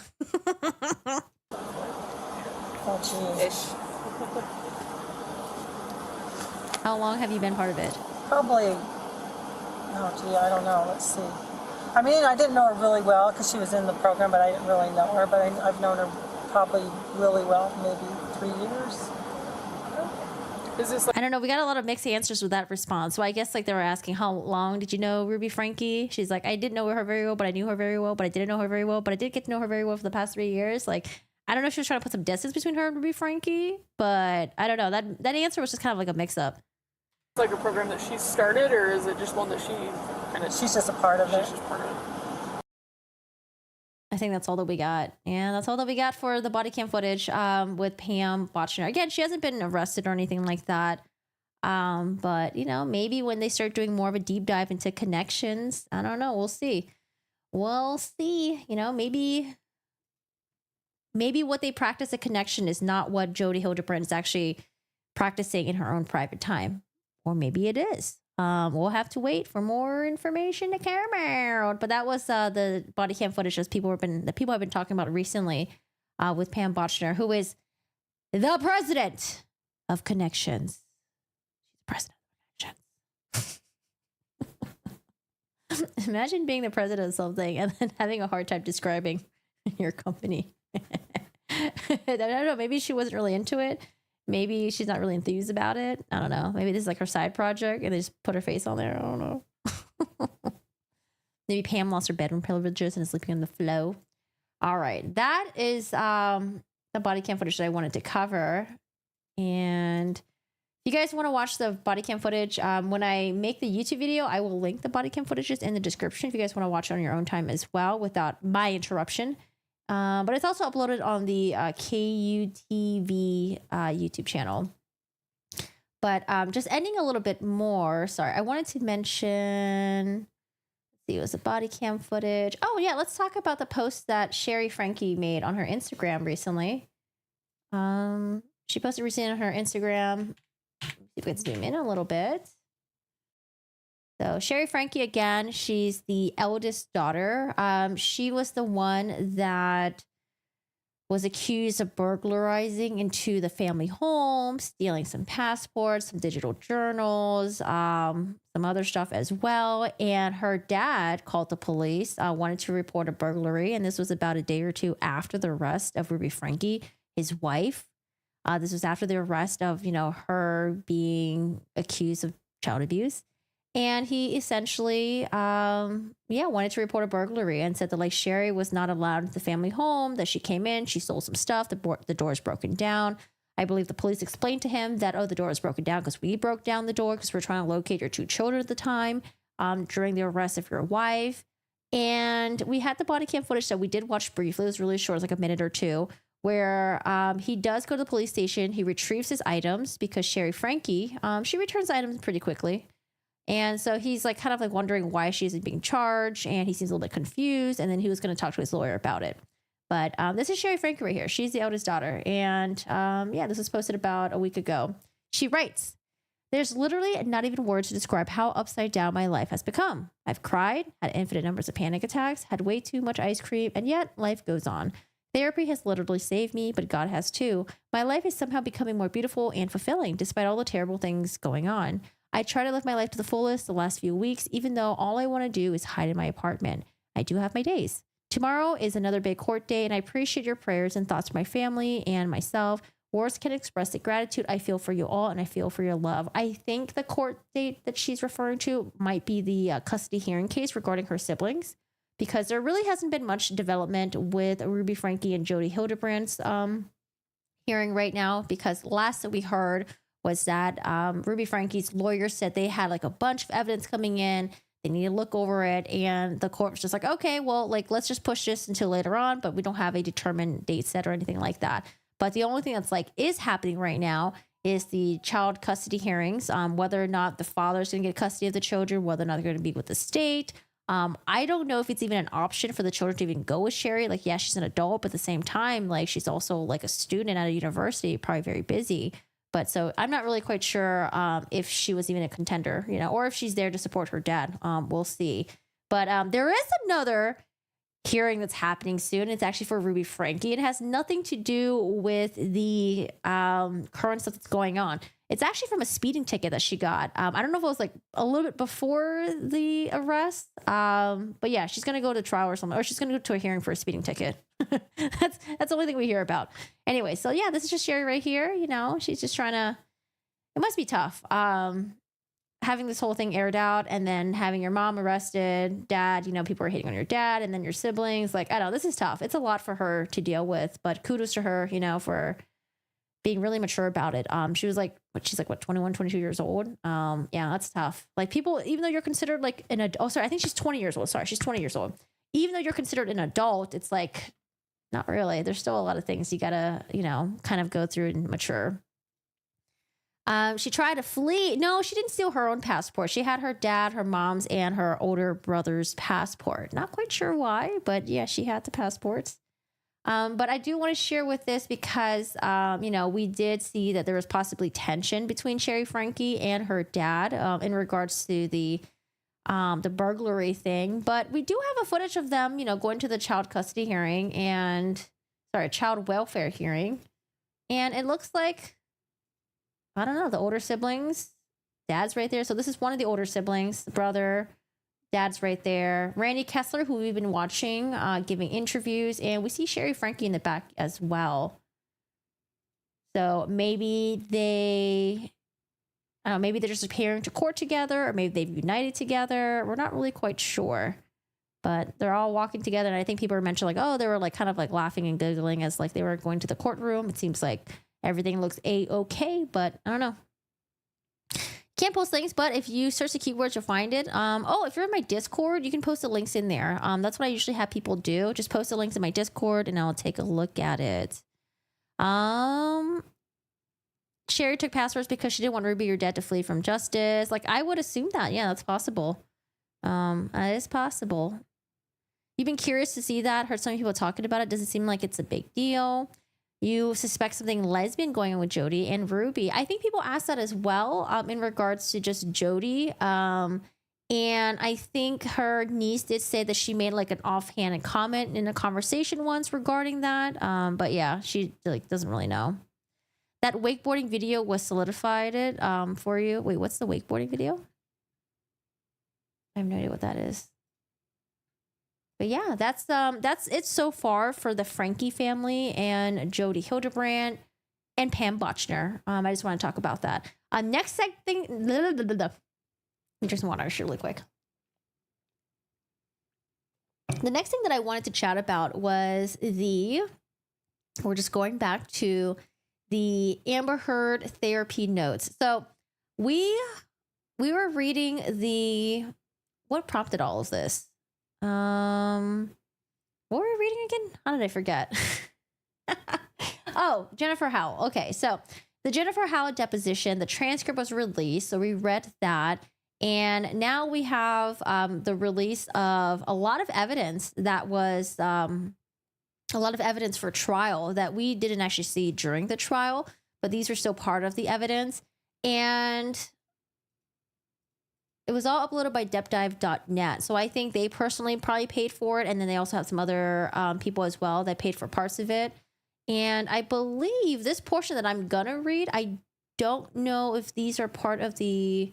Oh, geez. Ish. How long have you been part of it? Probably, I don't know. Let's see. I mean, I didn't know her really well because she was in the program, but I didn't really know her. But I've known her probably really well, maybe 3 years. Is this like I don't know. We got a lot of mixed answers with that response. So I guess like they were asking, how long did you know Ruby Franke? She's like, I didn't know her very well, but I knew her very well, but I didn't know her very well, but I did get to know her very well for the past 3 years. Like, I don't know if she was trying to put some distance between her and Ruby Franke, but I don't know. That answer was just kind of like a mix up. like a program that she started, or is it just one that she kind of? She's just a part of it. She's just part of it. I think that's all that we got. And that's all that we got for the body cam footage with Pam watching her. Again, she hasn't been arrested or anything like that. But, maybe when they start doing more of a deep dive into Connections, I don't know. We'll see. We'll see. Maybe what they practice at Connection is not what Jodi Hildebrand is actually practicing in her own private time. Or maybe it is. We'll have to wait for more information to come out. But that was the body cam footage that people have been talking about recently with Pam Bochner, who is the president of Connections. She's the president of Connections. Imagine being the president of something and then having a hard time describing your company. I don't know. Maybe she wasn't really into it. Maybe she's not really enthused about it. I don't know. Maybe this is like her side project and they just put her face on there. I don't know. Maybe Pam lost her bedroom privileges and is sleeping on the floor. All right. That is the body cam footage that I wanted to cover. And if you guys want to watch the body cam footage, when I make the YouTube video, I will link the body cam footages in the description if you guys want to watch it on your own time as well without my interruption. But it's also uploaded on the KUTV YouTube channel. But just ending a little bit more. Sorry, I wanted to mention. Let's see, it was the body cam footage. Oh yeah, let's talk about the post that Sherry Franke made on her Instagram recently. She posted recently on her Instagram. Let's see if we can zoom in a little bit. So Sherry Franke, again, she's the eldest daughter. She was the one that was accused of burglarizing into the family home, stealing some passports, some digital journals, some other stuff as well. And her dad called the police, wanted to report a burglary. And this was about a day or two after the arrest of Ruby Franke, his wife. This was after the arrest of, her being accused of child abuse. And he essentially, wanted to report a burglary and said that Sherry was not allowed into the family home, that she came in, she stole some stuff, the door is broken down. I believe the police explained to him that, the door is broken down because we broke down the door because we're trying to locate your 2 children at the time during the arrest of your wife. And we had the body cam footage that we did watch briefly. It was really short, it was like a minute or two, where he does go to the police station. He retrieves his items because Sherry Franke, she returns items pretty quickly. And so he's kind of wondering why she isn't being charged, and he seems a little bit confused. And then he was going to talk to his lawyer about it. But this is Sherry Franke right here. She's the eldest daughter. And this was posted about a week ago. She writes, There's literally not even words to describe how upside down my life has become. I've cried, had infinite numbers of panic attacks, had way too much ice cream, and yet life goes on. Therapy has literally saved me, but God has too. My life is somehow becoming more beautiful and fulfilling, despite all the terrible things going on. I try to live my life to the fullest the last few weeks, even though all I want to do is hide in my apartment. I do have my days. Tomorrow is another big court day, and I appreciate your prayers and thoughts for my family and myself. Words can express the gratitude I feel for you all, and I feel for your love. I think the court date that she's referring to might be the custody hearing case regarding her siblings, because there really hasn't been much development with Ruby Franke and Jodi Hildebrandt's hearing right now, because last that we heard was that Ruby Franke's lawyer said they had like a bunch of evidence coming in. They need to look over it. And the court was just like, okay, well, like, let's just push this until later on, but we don't have a determined date set or anything like that. But the only thing that's like is happening right now is the child custody hearings, whether or not the father's going to get custody of the children, whether or not they're going to be with the state. I don't know if it's even an option for the children to even go with Sherry. Like, yeah, she's an adult, but at the same time, like, she's also like a student at a university, probably very busy. But so I'm not really quite sure if she was even a contender, you know, or if she's there to support her dad. We'll see. But there is another hearing that's happening soon. It's actually for Ruby Franke. It has nothing to do with the current stuff that's going on. It's actually from a speeding ticket that she got. I don't know if it was like a little bit before the arrest. But yeah, she's going to go to trial or something, or she's going to go to a hearing for a speeding ticket. That's the only thing we hear about. Anyway, so yeah, this is just Sherry right here. You know, she's just trying to, it must be tough. Having this whole thing aired out and then having your mom arrested, dad, you know, people are hating on your dad, and then your siblings. Like, I don't know, this is tough. It's a lot for her to deal with, but kudos to her, you know, for being really mature about it. She was like, she's like, what, 21, 22 years old? Yeah, that's tough. Like, people, even though you're considered like an adult, oh, sorry, I think she's 20 years old. Sorry, she's 20 years old. Even though you're considered an adult, it's like, not really. There's still a lot of things you gotta, you know, kind of go through and mature. She tried to flee. No, she didn't steal her own passport. She had her dad, her mom's, and her older brother's passport. Not quite sure why, but yeah, she had the passports. But I do want to share with this because, you know, we did see that there was possibly tension between Sherry Franke and her dad in regards to the burglary thing. But we do have a footage of them, you know, going to the child custody hearing child welfare hearing. And it looks like, I don't know, the older siblings, dad's right there. So this is one of the older siblings, the brother, dad's right there. Randy Kessler, who we've been watching, giving interviews, and we see Sherry Franke in the back as well. So maybe maybe they're just appearing to court together, or maybe they've united together. We're not really quite sure, but they're all walking together. And I think people are mentioning like, oh, they were like kind of like laughing and giggling as like they were going to the courtroom. It seems like everything looks a-okay, but I don't know. Can't post links, but if you search the keywords, you'll find it. If you're in my Discord, you can post the links in there. That's what I usually have people do. Just post the links in my Discord, and I'll take a look at it. Sherry took passwords because she didn't want Ruby or Dad to flee from justice. Like, I would assume that. Yeah, that's possible. That is possible. You've been curious to see that. Heard some people talking about it. Doesn't seem like it's a big deal. You suspect something lesbian going on with Jodi and Ruby. I think people ask that as well in regards to just Jodi. And I think her niece did say that she made like an offhanded comment in a conversation once regarding that. But yeah, she like doesn't really know. That wakeboarding video was solidified it for you. Wait, what's the wakeboarding video? I have no idea what that is. But yeah, that's it so far for the Franke family and Jodi Hildebrandt and Pam Bochner. I just want to talk about that. Next thing, let me drink some water really quick. The next thing that I wanted to chat about was we're just going back to the Amber Heard therapy notes. So we were reading what prompted all of this? What were we reading again? How did I forget? Oh, Jennifer Howell. Okay, so the Jennifer Howell deposition, the transcript was released, so we read that, and now we have the release of a lot of evidence that was a lot of evidence for trial that we didn't actually see during the trial, but these are still part of the evidence. And it was all uploaded by deppdive.net. So I think they personally probably paid for it. And then they also have some other people as well that paid for parts of it. And I believe this portion that I'm going to read, I don't know if these are part of the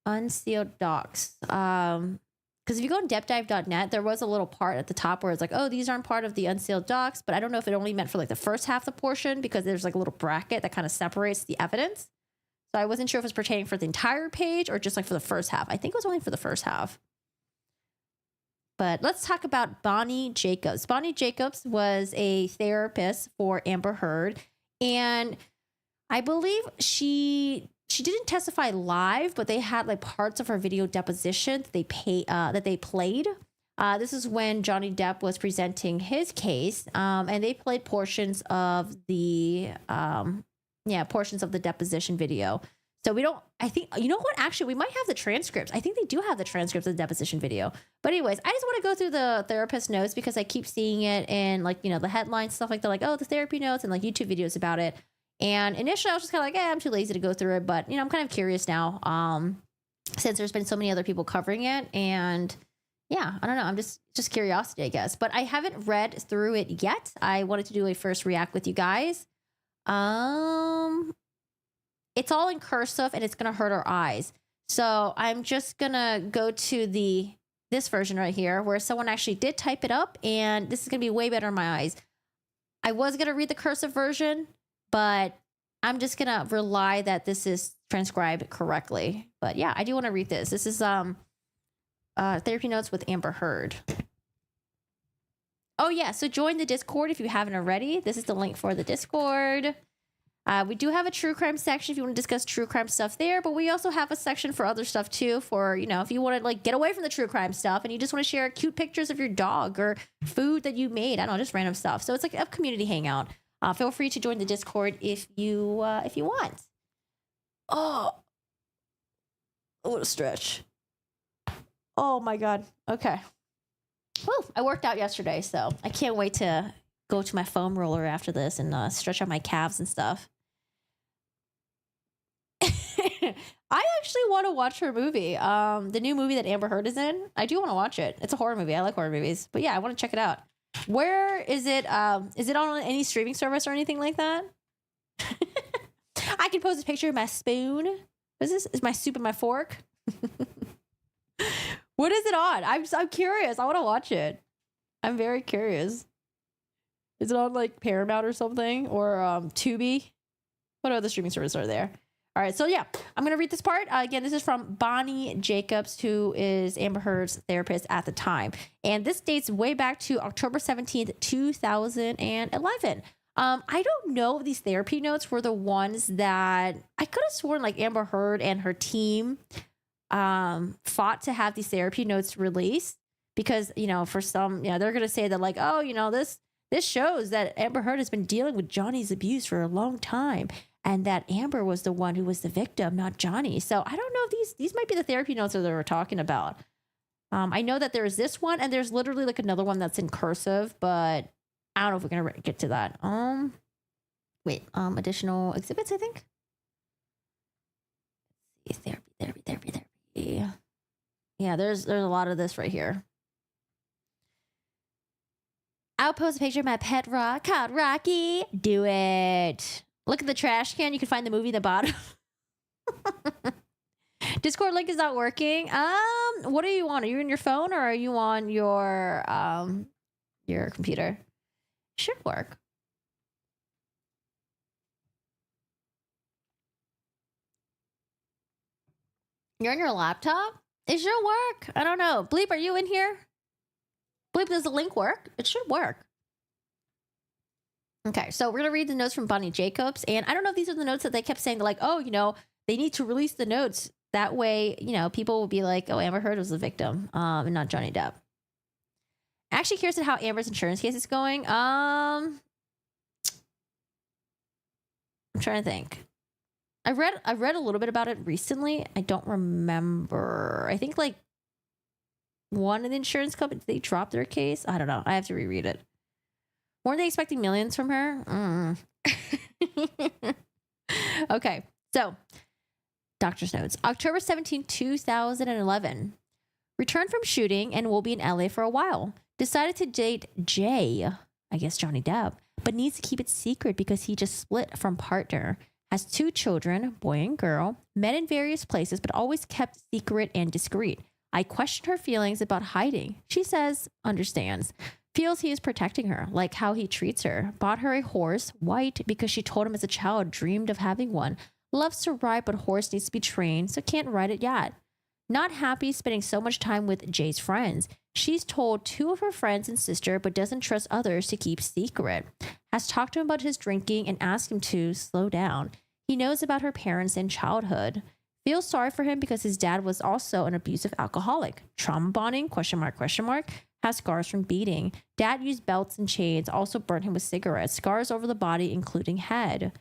unsealed docs. Because if you go on deppdive.net, there was a little part at the top where it's like, oh, these aren't part of the unsealed docs. But I don't know if it only meant for like the first half of the portion, because there's like a little bracket that kind of separates the evidence. So I wasn't sure if it was pertaining for the entire page or just like for the first half. I think it was only for the first half. But let's talk about Bonnie Jacobs. Bonnie Jacobs was a therapist for Amber Heard. And I believe she didn't testify live, but they had like parts of her video deposition that they played. This is when Johnny Depp was presenting his case. And they played portions of the deposition video. So I think, you know what? Actually, we might have the transcripts. I think they do have the transcripts of the deposition video. But anyways, I just want to go through the therapist notes because I keep seeing it in like, you know, the headlines, stuff like that, like, oh, the therapy notes and like YouTube videos about it. And initially I was just kind of like, I'm too lazy to go through it. But, you know, I'm kind of curious now since there's been so many other people covering it. And yeah, I don't know. I'm just curiosity, I guess. But I haven't read through it yet. I wanted to do a first react with you guys. It's all in cursive and it's gonna hurt our eyes. So I'm just gonna go to this version right here where someone actually did type it up, and this is gonna be way better in my eyes. I was gonna read the cursive version, but I'm just gonna rely that this is transcribed correctly. But yeah, I do want to read this. This is therapy notes with Amber Heard. Oh yeah, so join the Discord if you haven't already. This is the link for the Discord. We do have a true crime section if you want to discuss true crime stuff there, but we also have a section for other stuff too, for, you know, if you want to like get away from the true crime stuff and you just want to share cute pictures of your dog or food that you made. I don't know, just random stuff. So it's like a community hangout. Feel free to join the Discord if you want. Oh, a little stretch. Oh my God. Okay. Well, I worked out yesterday, so I can't wait to go to my foam roller after this and stretch out my calves and stuff. I actually want to watch her movie. The new movie that Amber Heard is in. I do want to watch it. It's a horror movie. I like horror movies. But yeah, I want to check it out. Where is it? Is it on any streaming service or anything like that? I can post a picture of my spoon. What is this? Is my soup and my fork? What is it on? I'm curious. I want to watch it. I'm very curious. Is it on like Paramount or something, or Tubi? What other streaming services are there? All right, so yeah, I'm gonna read this part. Again, this is from Bonnie Jacobs, who is Amber Heard's therapist at the time, and this dates way back to October 17th, 2011. I don't know if these therapy notes were the ones that I could have sworn like Amber Heard and her team fought to have these therapy notes released, because, you know, for some, you know, they're gonna say that like, oh, you know, this shows that Amber Heard has been dealing with Johnny's abuse for a long time, and that Amber was the one who was the victim, not Johnny. So I don't know if these might be the therapy notes that they were talking about. I know that there's this one, and there's literally like another one that's in cursive, but I don't know if we're gonna get to that. Additional exhibits, I think. Therapy. Yeah, there's a lot of this right here. I'll post a picture of my pet rock called Rocky. Do it. Look at the trash can. You can find the movie at the bottom. Discord link is not working. What are you on? Are you on your phone or are you on your computer? Should work. You're on your laptop? It should work. I don't know. Bleep, are you in here? Bleep, does the link work? It should work. Okay, so we're going to read the notes from Bonnie Jacobs. And I don't know if these are the notes that they kept saying, like, oh, you know, they need to release the notes. That way, you know, people will be like, oh, Amber Heard was the victim and not Johnny Depp. Actually curious at how Amber's insurance case is going. I'm trying to think. I read a little bit about it recently. I don't remember. I think like one of the insurance companies, they dropped their case. I don't know. I have to reread it. Weren't they expecting millions from her? Okay. So, ... Doctor's notes. October 17, 2011. Returned from shooting and will be in LA for a while. Decided to date Jay, I guess Johnny Depp, but needs to keep it secret because he just split from partner. Has 2 children, boy and girl, met in various places, but always kept secret and discreet. I questioned her feelings about hiding. She says, understands. Feels he is protecting her, like how he treats her. Bought her a horse, white, because she told him as a child dreamed of having one. Loves to ride, but horse needs to be trained, so can't ride it yet. Not happy spending so much time with Jay's friends. She's told 2 of her friends and sister, but doesn't trust others to keep secret. Has talked to him about his drinking and asked him to slow down. He knows about her parents and childhood. Feels sorry for him because his dad was also an abusive alcoholic. Trauma bonding, ? Has scars from beating. Dad used belts and chains, also burnt him with cigarettes. Scars over the body, including head.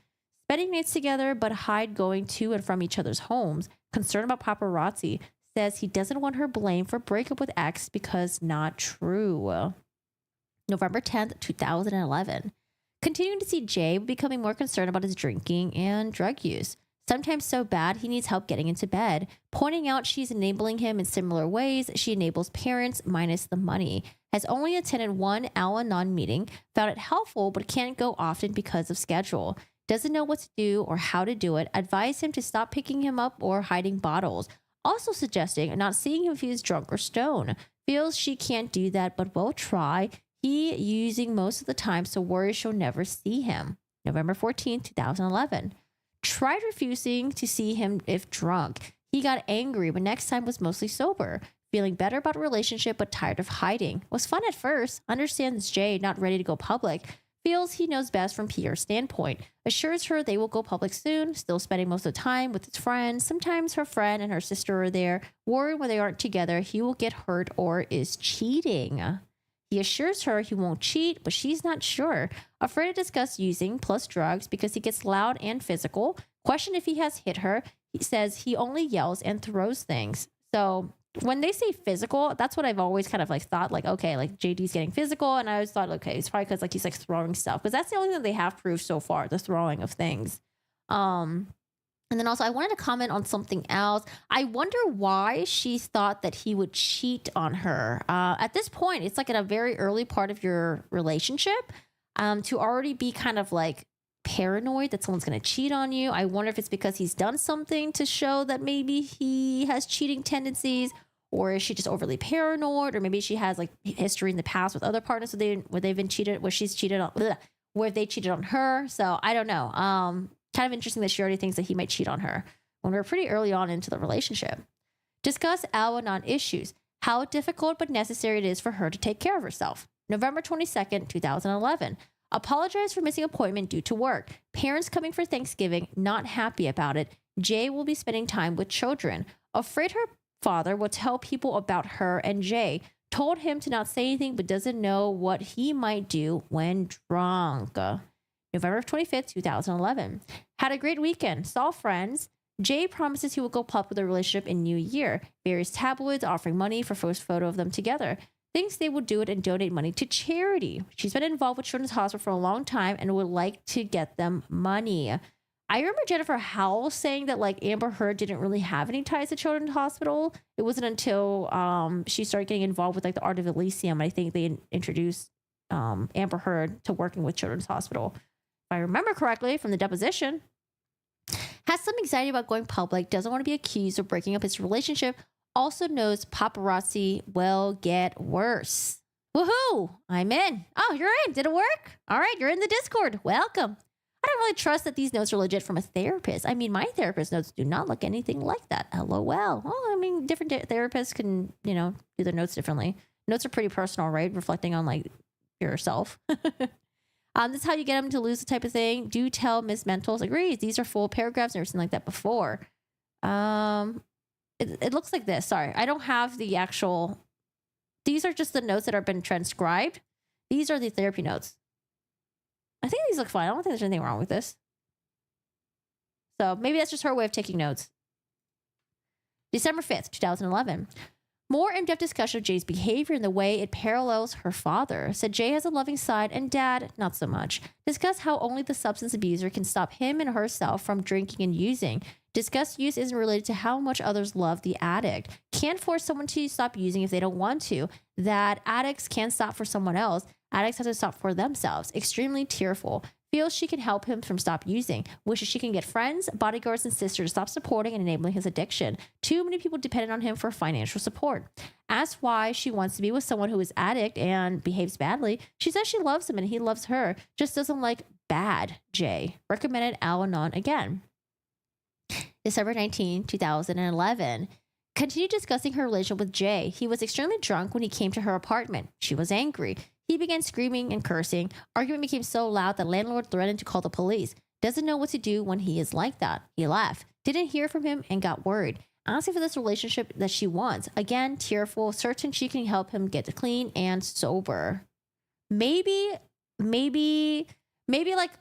Spending nights together, but hide going to and from each other's homes. Concerned about paparazzi. Says he doesn't want her blamed for breakup with ex because not true. November 10th, 2011. Continuing to see Jay, becoming more concerned about his drinking and drug use. Sometimes so bad he needs help getting into bed. Pointing out she's enabling him in similar ways she enables parents minus the money. Has only attended one Al-Anon meeting. Found it helpful but can't go often because of schedule. Doesn't know what to do or how to do it. Advise him to stop picking him up or hiding bottles. Also suggesting not seeing him if he is drunk or stoned. Feels she can't do that but will try. He using most of the time, so worries she'll never see him. November 14th, 2011. Tried refusing to see him if drunk. He got angry, but next time was mostly sober. Feeling better about a relationship, but tired of hiding. Was fun at first. Understands Jay not ready to go public. Feels he knows best from Pierre's standpoint. Assures her they will go public soon. Still spending most of the time with his friends. Sometimes her friend and her sister are there. Worried when they aren't together, he will get hurt or is cheating. He assures her he won't cheat, but she's not sure. Afraid to discuss using plus drugs because he gets loud and physical. Question if he has hit her. He says he only yells and throws things. So when they say physical, that's what I've always kind of like thought, like, okay, like JD's getting physical. And I always thought, okay, it's probably because like he's like throwing stuff. Because that's the only thing they have proved so far, the throwing of things. And then also I wanted to comment on something else. I wonder why she thought that he would cheat on her. At this point, it's like in a very early part of your relationship, to already be kind of like paranoid that someone's going to cheat on you. I wonder if it's because he's done something to show that maybe he has cheating tendencies, or is she just overly paranoid, or maybe she has like history in the past with other partners where they've been cheated, where she's cheated on, where they cheated on her. So I don't know. Kind of interesting that she already thinks that he might cheat on her when we're pretty early on into the relationship. Discuss Al-Anon issues, how difficult but necessary it is for her to take care of herself. November 22nd, 2011. Apologize for missing appointment due to work. Parents coming for Thanksgiving, not happy about it. Jay will be spending time with children. Afraid her father will tell people about her and Jay. Told him to not say anything but doesn't know what he might do when drunk. November 25th, 2011. Had a great weekend. Saw friends. Jay promises he will go public with their relationship in New Year. Various tabloids offering money for first photo of them together. Thinks they will do it and donate money to charity. She's been involved with Children's Hospital for a long time and would like to get them money. I remember Jennifer Howell saying that like Amber Heard didn't really have any ties to Children's Hospital. It wasn't until she started getting involved with like the Art of Elysium. I think they introduced Amber Heard to working with Children's Hospital. If I remember correctly from the deposition. Has some anxiety about going public, doesn't want to be accused of breaking up his relationship, also knows paparazzi will get worse. Woohoo! I'm in. Oh, you're in. Did it work? All right, you're in the Discord. Welcome. I don't really trust that these notes are legit from a therapist. I mean, my therapist notes do not look anything like that. LOL. Well, I mean, different therapists can, do their notes differently. Notes are pretty personal, right? Reflecting on like yourself. This is how you get them to lose the type of thing. Do tell Miss Mentals agrees. These are full paragraphs. Never seen like that before. It looks like this. Sorry, I don't have the actual. These are just the notes that have been transcribed. These are the therapy notes. I think these look fine. I don't think there's anything wrong with this. So maybe that's just her way of taking notes. December 5th, 2011. More in-depth discussion of Jay's behavior and the way it parallels her father. Said Jay has a loving side and dad, not so much. Discuss how only the substance abuser can stop him and herself from drinking and using. Discuss use isn't related to how much others love the addict. Can't force someone to stop using if they don't want to. That addicts can't stop for someone else. Addicts have to stop for themselves. Extremely tearful. Feels she can help him from stop using. Wishes she can get friends, bodyguards, and sisters to stop supporting and enabling his addiction. Too many people depended on him for financial support. Asked why she wants to be with someone who is addict and behaves badly. She says she loves him and he loves her. Just doesn't like bad Jay. Recommended Al-Anon again. December 19, 2011. Continued discussing her relationship with Jay. He was extremely drunk when he came to her apartment. She was angry. He began screaming and cursing. Argument became so loud that landlord threatened to call the police. Doesn't know what to do when he is like that. He left. Didn't hear from him and got worried. Asking for this relationship that she wants. Again, tearful, certain she can help him get clean and sober. Maybe like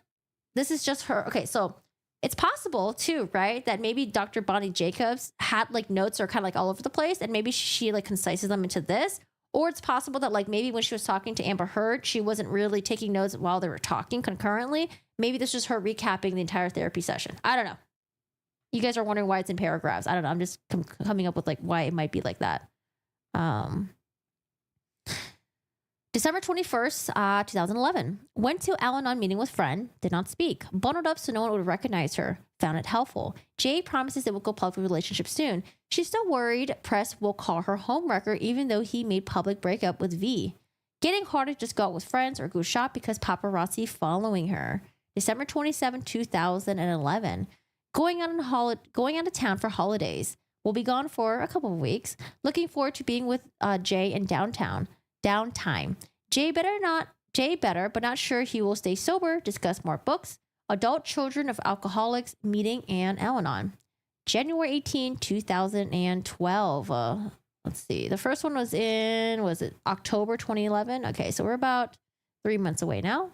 this is just her. Okay, so it's possible too, right? That maybe Dr. Bonnie Jacobs had like notes are kind of like all over the place and maybe she like concises them into this. Or it's possible that like maybe when she was talking to Amber Heard, she wasn't really taking notes while they were talking concurrently. Maybe this is just her recapping the entire therapy session. I don't know. You guys are wondering why it's in paragraphs. I don't know. I'm just coming up with like why it might be like that. December 21st, 2011. Went to Al-Anon meeting with friend. Did not speak. Bundled up so no one would recognize her. Found it helpful. Jay promises they will go public relationship soon. She's still worried press will call her homewrecker even though he made public breakup with V. Getting harder to just go out with friends or go shop because paparazzi following her. December 27, 2011. Going out of town for holidays. We'll be gone for a couple of weeks. Looking forward to being with Jay in downtime. Jay better, but not sure he will stay sober. Discuss more books. Adult Children of Alcoholics meeting and Al-Anon. January 18, 2012. Let's see. The first one was October 2011? Okay, so we're about 3 months away now.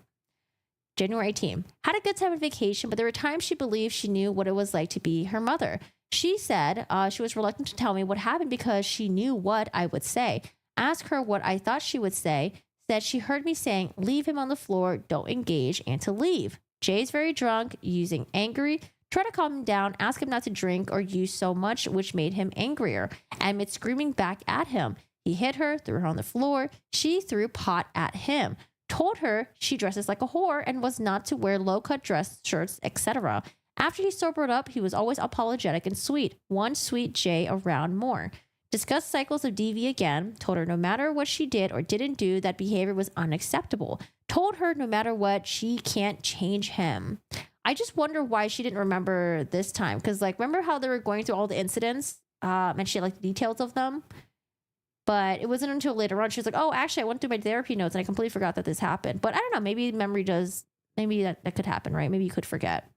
January 18. Had a good time on vacation, but there were times she believed she knew what it was like to be her mother. She said she was reluctant to tell me what happened because she knew what I would say. Asked her what I thought she would say. Said she heard me saying, leave him on the floor, don't engage, and to leave. Jay's very drunk, using angry. Try to calm him down, ask him not to drink or use so much, which made him angrier. Amid screaming back at him. He hit her, threw her on the floor. She threw pot at him. Told her she dresses like a whore and was not to wear low-cut dress shirts, etc. After he sobered up, he was always apologetic and sweet. One sweet Jay around more. Discussed cycles of DV again. Told her no matter what she did or didn't do, that behavior was unacceptable. Told her no matter what, she can't change him. I just wonder why she didn't remember this time. Because, like, remember how they were going through all the incidents and she had, like, the details of them? But it wasn't until later on she was like, oh, actually, I went through my therapy notes and I completely forgot that this happened. But I don't know. Maybe memory does. Maybe that could happen, right? Maybe you could forget.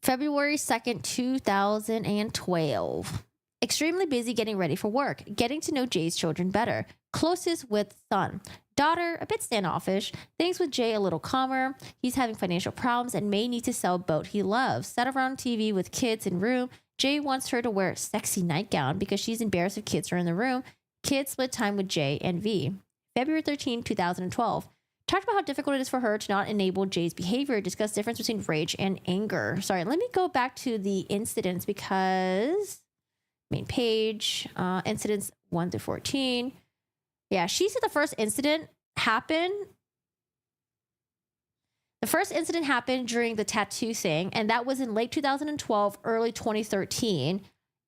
February 2nd, 2012. Extremely busy getting ready for work. Getting to know Jay's children better. Closest with son. Daughter, a bit standoffish. Things with Jay a little calmer. He's having financial problems and may need to sell a boat he loves. Sat around TV with kids in room. Jay wants her to wear a sexy nightgown because she's embarrassed if kids are in the room. Kids split time with Jay and V. February 13, 2012. Talked about how difficult it is for her to not enable Jay's behavior. Discuss difference between rage and anger. Sorry, let me go back to the incidents because main page, incidents 1 through 14. Yeah, she said the first incident happened. The first incident happened during the tattoo thing, and that was in late 2012, early 2013.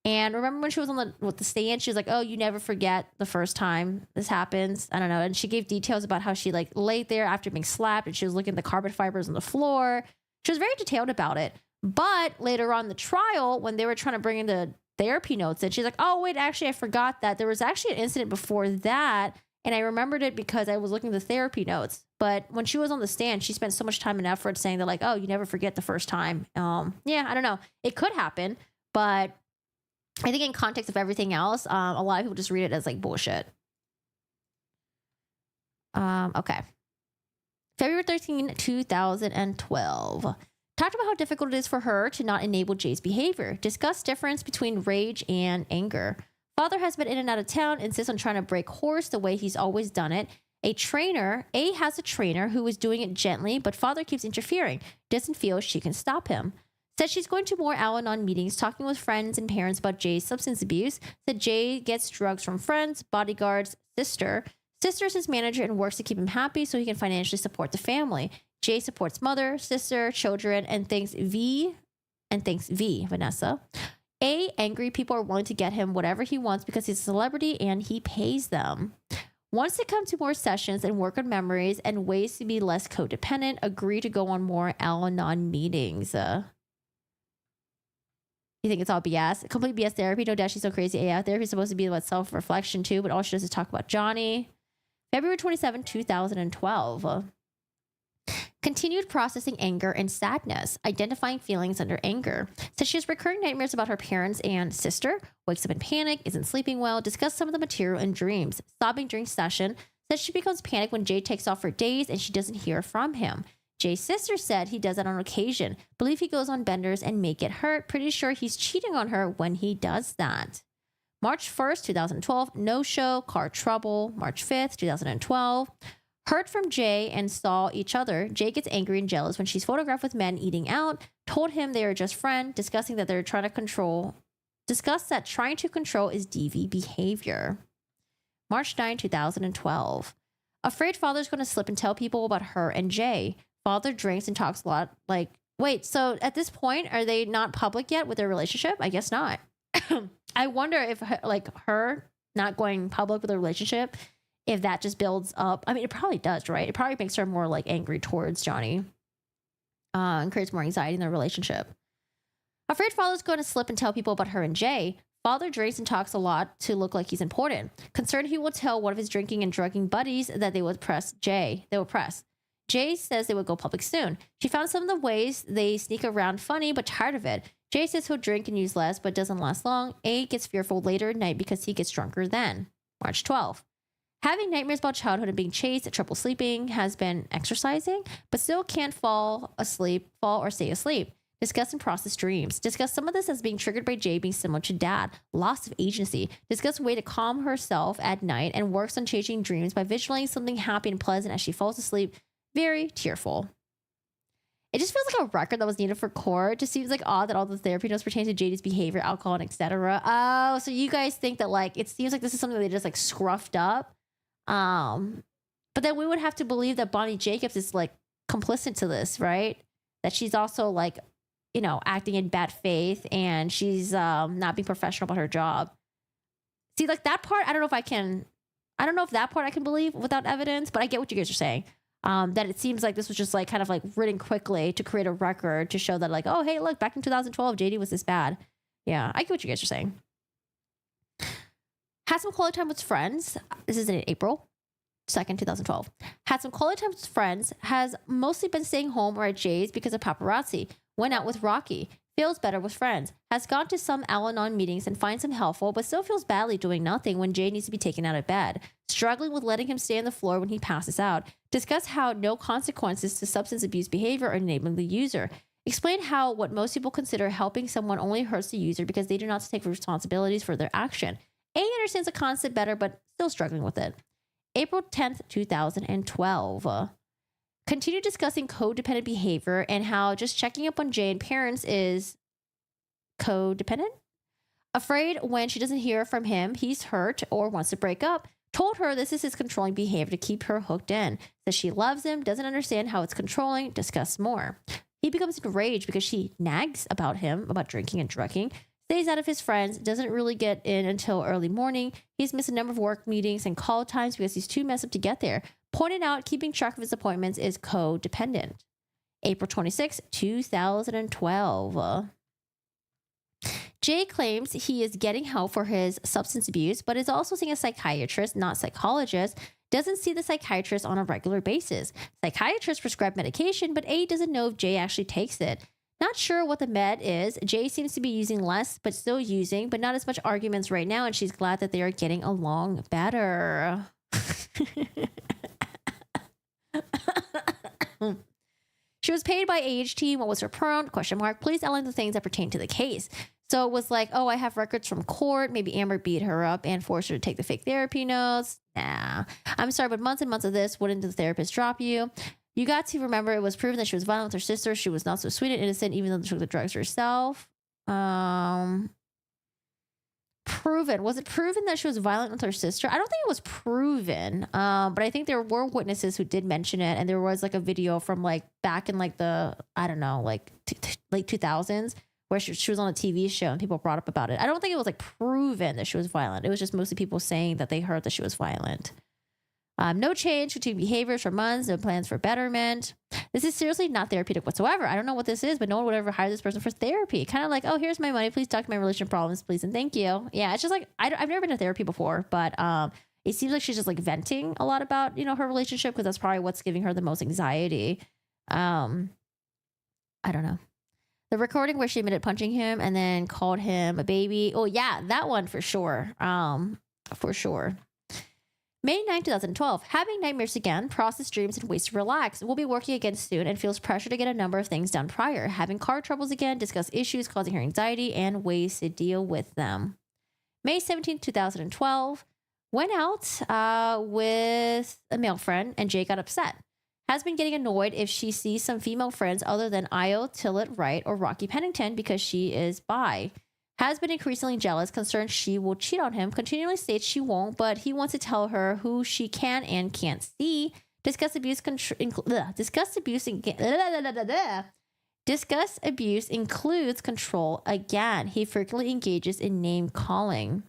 And remember when she was on the stand, she was like, oh, you never forget the first time this happens. I don't know. And she gave details about how she like laid there after being slapped and she was looking at the carbon fibers on the floor. She was very detailed about it. But later on the trial, when they were trying to bring in the therapy notes, and she's like, oh, wait, actually, I forgot that there was actually an incident before that. And I remembered it because I was looking at the therapy notes. But when she was on the stand, she spent so much time and effort saying that like, oh, you never forget the first time. Yeah, I don't know. It could happen, but I think in context of everything else, a lot of people just read it as like bullshit. Okay. February 13, 2012. Talked about how difficult it is for her to not enable Jay's behavior. Discussed difference between rage and anger. Father has been in and out of town, insists on trying to break horse the way he's always done it. A has a trainer who is doing it gently, but father keeps interfering. Doesn't feel she can stop him. Said she's going to more Al-Anon meetings, talking with friends and parents about Jay's substance abuse. Said Jay gets drugs from friends, bodyguards, sister. Sister is his manager and works to keep him happy so he can financially support the family. Jay supports mother, sister, children, and thanks Vanessa. Angry people are willing to get him whatever he wants because he's a celebrity and he pays them. Wants to come to more sessions and work on memories and ways to be less codependent. Agree to go on more Al-Anon meetings. You think it's all BS? Complete BS therapy. No doubt she's so crazy. Yeah, therapy is supposed to be about self-reflection too, but all she does is talk about Johnny. February 27, 2012. Continued processing anger and sadness, identifying feelings under anger. Says she has recurring nightmares about her parents and sister, wakes up in panic, isn't sleeping well, discuss some of the material in dreams, sobbing during session. Says she becomes panicked when Jay takes off for days and she doesn't hear from him. Jay's sister said he does that on occasion, believe he goes on benders and may get hurt, pretty sure he's cheating on her when he does that. March 1st, 2012, no-show, car trouble. March 5th, 2012. Heard from Jay and saw each other. Jay gets angry and jealous when she's photographed with men eating out. Told him they are just friends, discussing that they're trying to control. Discussed that trying to control is DV behavior. March 9, 2012. Afraid father's going to slip and tell people about her and Jay. Father drinks and talks a lot. Like, wait, so at this point, are they not public yet with their relationship? I guess not. I wonder if her not going public with a relationship, if that just builds up. I mean, it probably does, right? It probably makes her more like angry towards Johnny and creates more anxiety in their relationship. Afraid father's going to slip and tell people about her and Jay. Father drinks and talks a lot to look like he's important. Concerned he will tell one of his drinking and drugging buddies that they would press Jay. They will press. Jay says they would go public soon. She found some of the ways they sneak around funny, but tired of it. Jay says he'll drink and use less, but doesn't last long. A gets fearful later at night because he gets drunker then. March 12th. Having nightmares about childhood and being chased, trouble sleeping, has been exercising, but still can't fall or stay asleep. Discuss and process dreams. Discuss some of this as being triggered by Jay being similar to dad. Loss of agency. Discuss a way to calm herself at night and works on changing dreams by visualizing something happy and pleasant as she falls asleep. Very tearful. It just feels like a record that was needed for court. It just seems like odd that all the therapy notes pertain to JD's behavior, alcohol, and etc. Oh, so you guys think that like it seems like this is something they just like scruffed up. But then we would have to believe that Bonnie Jacobs is like complicit to this, right? That she's also like, you know, acting in bad faith and she's not being professional about her job. See, like that part, I don't know if that part I can believe without evidence, but I get what you guys are saying. That it seems like this was just like kind of like written quickly to create a record to show that like, oh, hey, look, back in 2012, JD was this bad. Yeah, I get what you guys are saying. Had some quality time with friends. This is in April 2nd, 2012. Had some quality time with friends. Has mostly been staying home or at Jay's because of paparazzi. Went out with Rocky. Feels better with friends. Has gone to some Al-Anon meetings and finds him helpful, but still feels badly doing nothing when Jay needs to be taken out of bed. Struggling with letting him stay on the floor when he passes out. Discuss how no consequences to substance abuse behavior are enabling the user. Explain how what most people consider helping someone only hurts the user because they do not take responsibilities for their action. A understands the concept better, but still struggling with it. April 10th, 2012. Continue discussing codependent behavior and how just checking up on Jay and parents is codependent. Afraid when she doesn't hear from him, he's hurt or wants to break up. Told her this is his controlling behavior to keep her hooked in. Says she loves him, doesn't understand how it's controlling. Discuss more. He becomes enraged because she nags about him, about drinking and drugging. Stays out of his friends, doesn't really get in until early morning. He's missed a number of work meetings and call times because he's too messed up to get there. Pointed out keeping track of his appointments is codependent. April 26, 2012. Jay claims he is getting help for his substance abuse, but is also seeing a psychiatrist, not psychologist. Doesn't see the psychiatrist on a regular basis. Psychiatrist prescribed medication, but A doesn't know if Jay actually takes it. Not sure what the med is. Jay seems to be using less, but still using, but not as much arguments right now, and she's glad that they are getting along better. She was paid by AHT. What was her prompt? Question mark. Please outline the things that pertain to the case. So it was like, oh, I have records from court. Maybe Amber beat her up and forced her to take the fake therapy notes. Nah. I'm sorry, but months and months of this, wouldn't the therapist drop you? You got to remember it was proven that she was violent with her sister. She was not so sweet and innocent, even though she took the drugs herself. Proven. Was it proven that she was violent with her sister? I don't think it was proven. But I think there were witnesses who did mention it. And there was like a video from like back in like the, I don't know, like late 2000s where she was on a TV show and people brought up about it. I don't think it was like proven that she was violent. It was just mostly people saying that they heard that she was violent. No change to behaviors for months, no plans for betterment. This is seriously not therapeutic whatsoever. I don't know what this is, but no one would ever hire this person for therapy. Kind of like, oh, here's my money. Please talk to my relationship problems, please, and thank you. Yeah, it's just like, I've never been to therapy before, but it seems like she's just like venting a lot about, you know, her relationship because that's probably what's giving her the most anxiety. I don't know. The recording where she admitted punching him and then called him a baby. Oh, yeah, that one for sure. For sure. May 9, 2012, having nightmares again, process dreams and ways to relax. Will be working again soon and feels pressure to get a number of things done prior. Having car troubles again, discuss issues causing her anxiety and ways to deal with them. May 17, 2012, went out with a male friend and Jay got upset. Has been getting annoyed if she sees some female friends other than Io, Tillett, Wright, or Rocky Pennington because she is bi. Has been increasingly jealous, concerned she will cheat on him, continually states she won't, but he wants to tell her who she can and can't see. Discuss abuse includes control again. He frequently engages in name calling.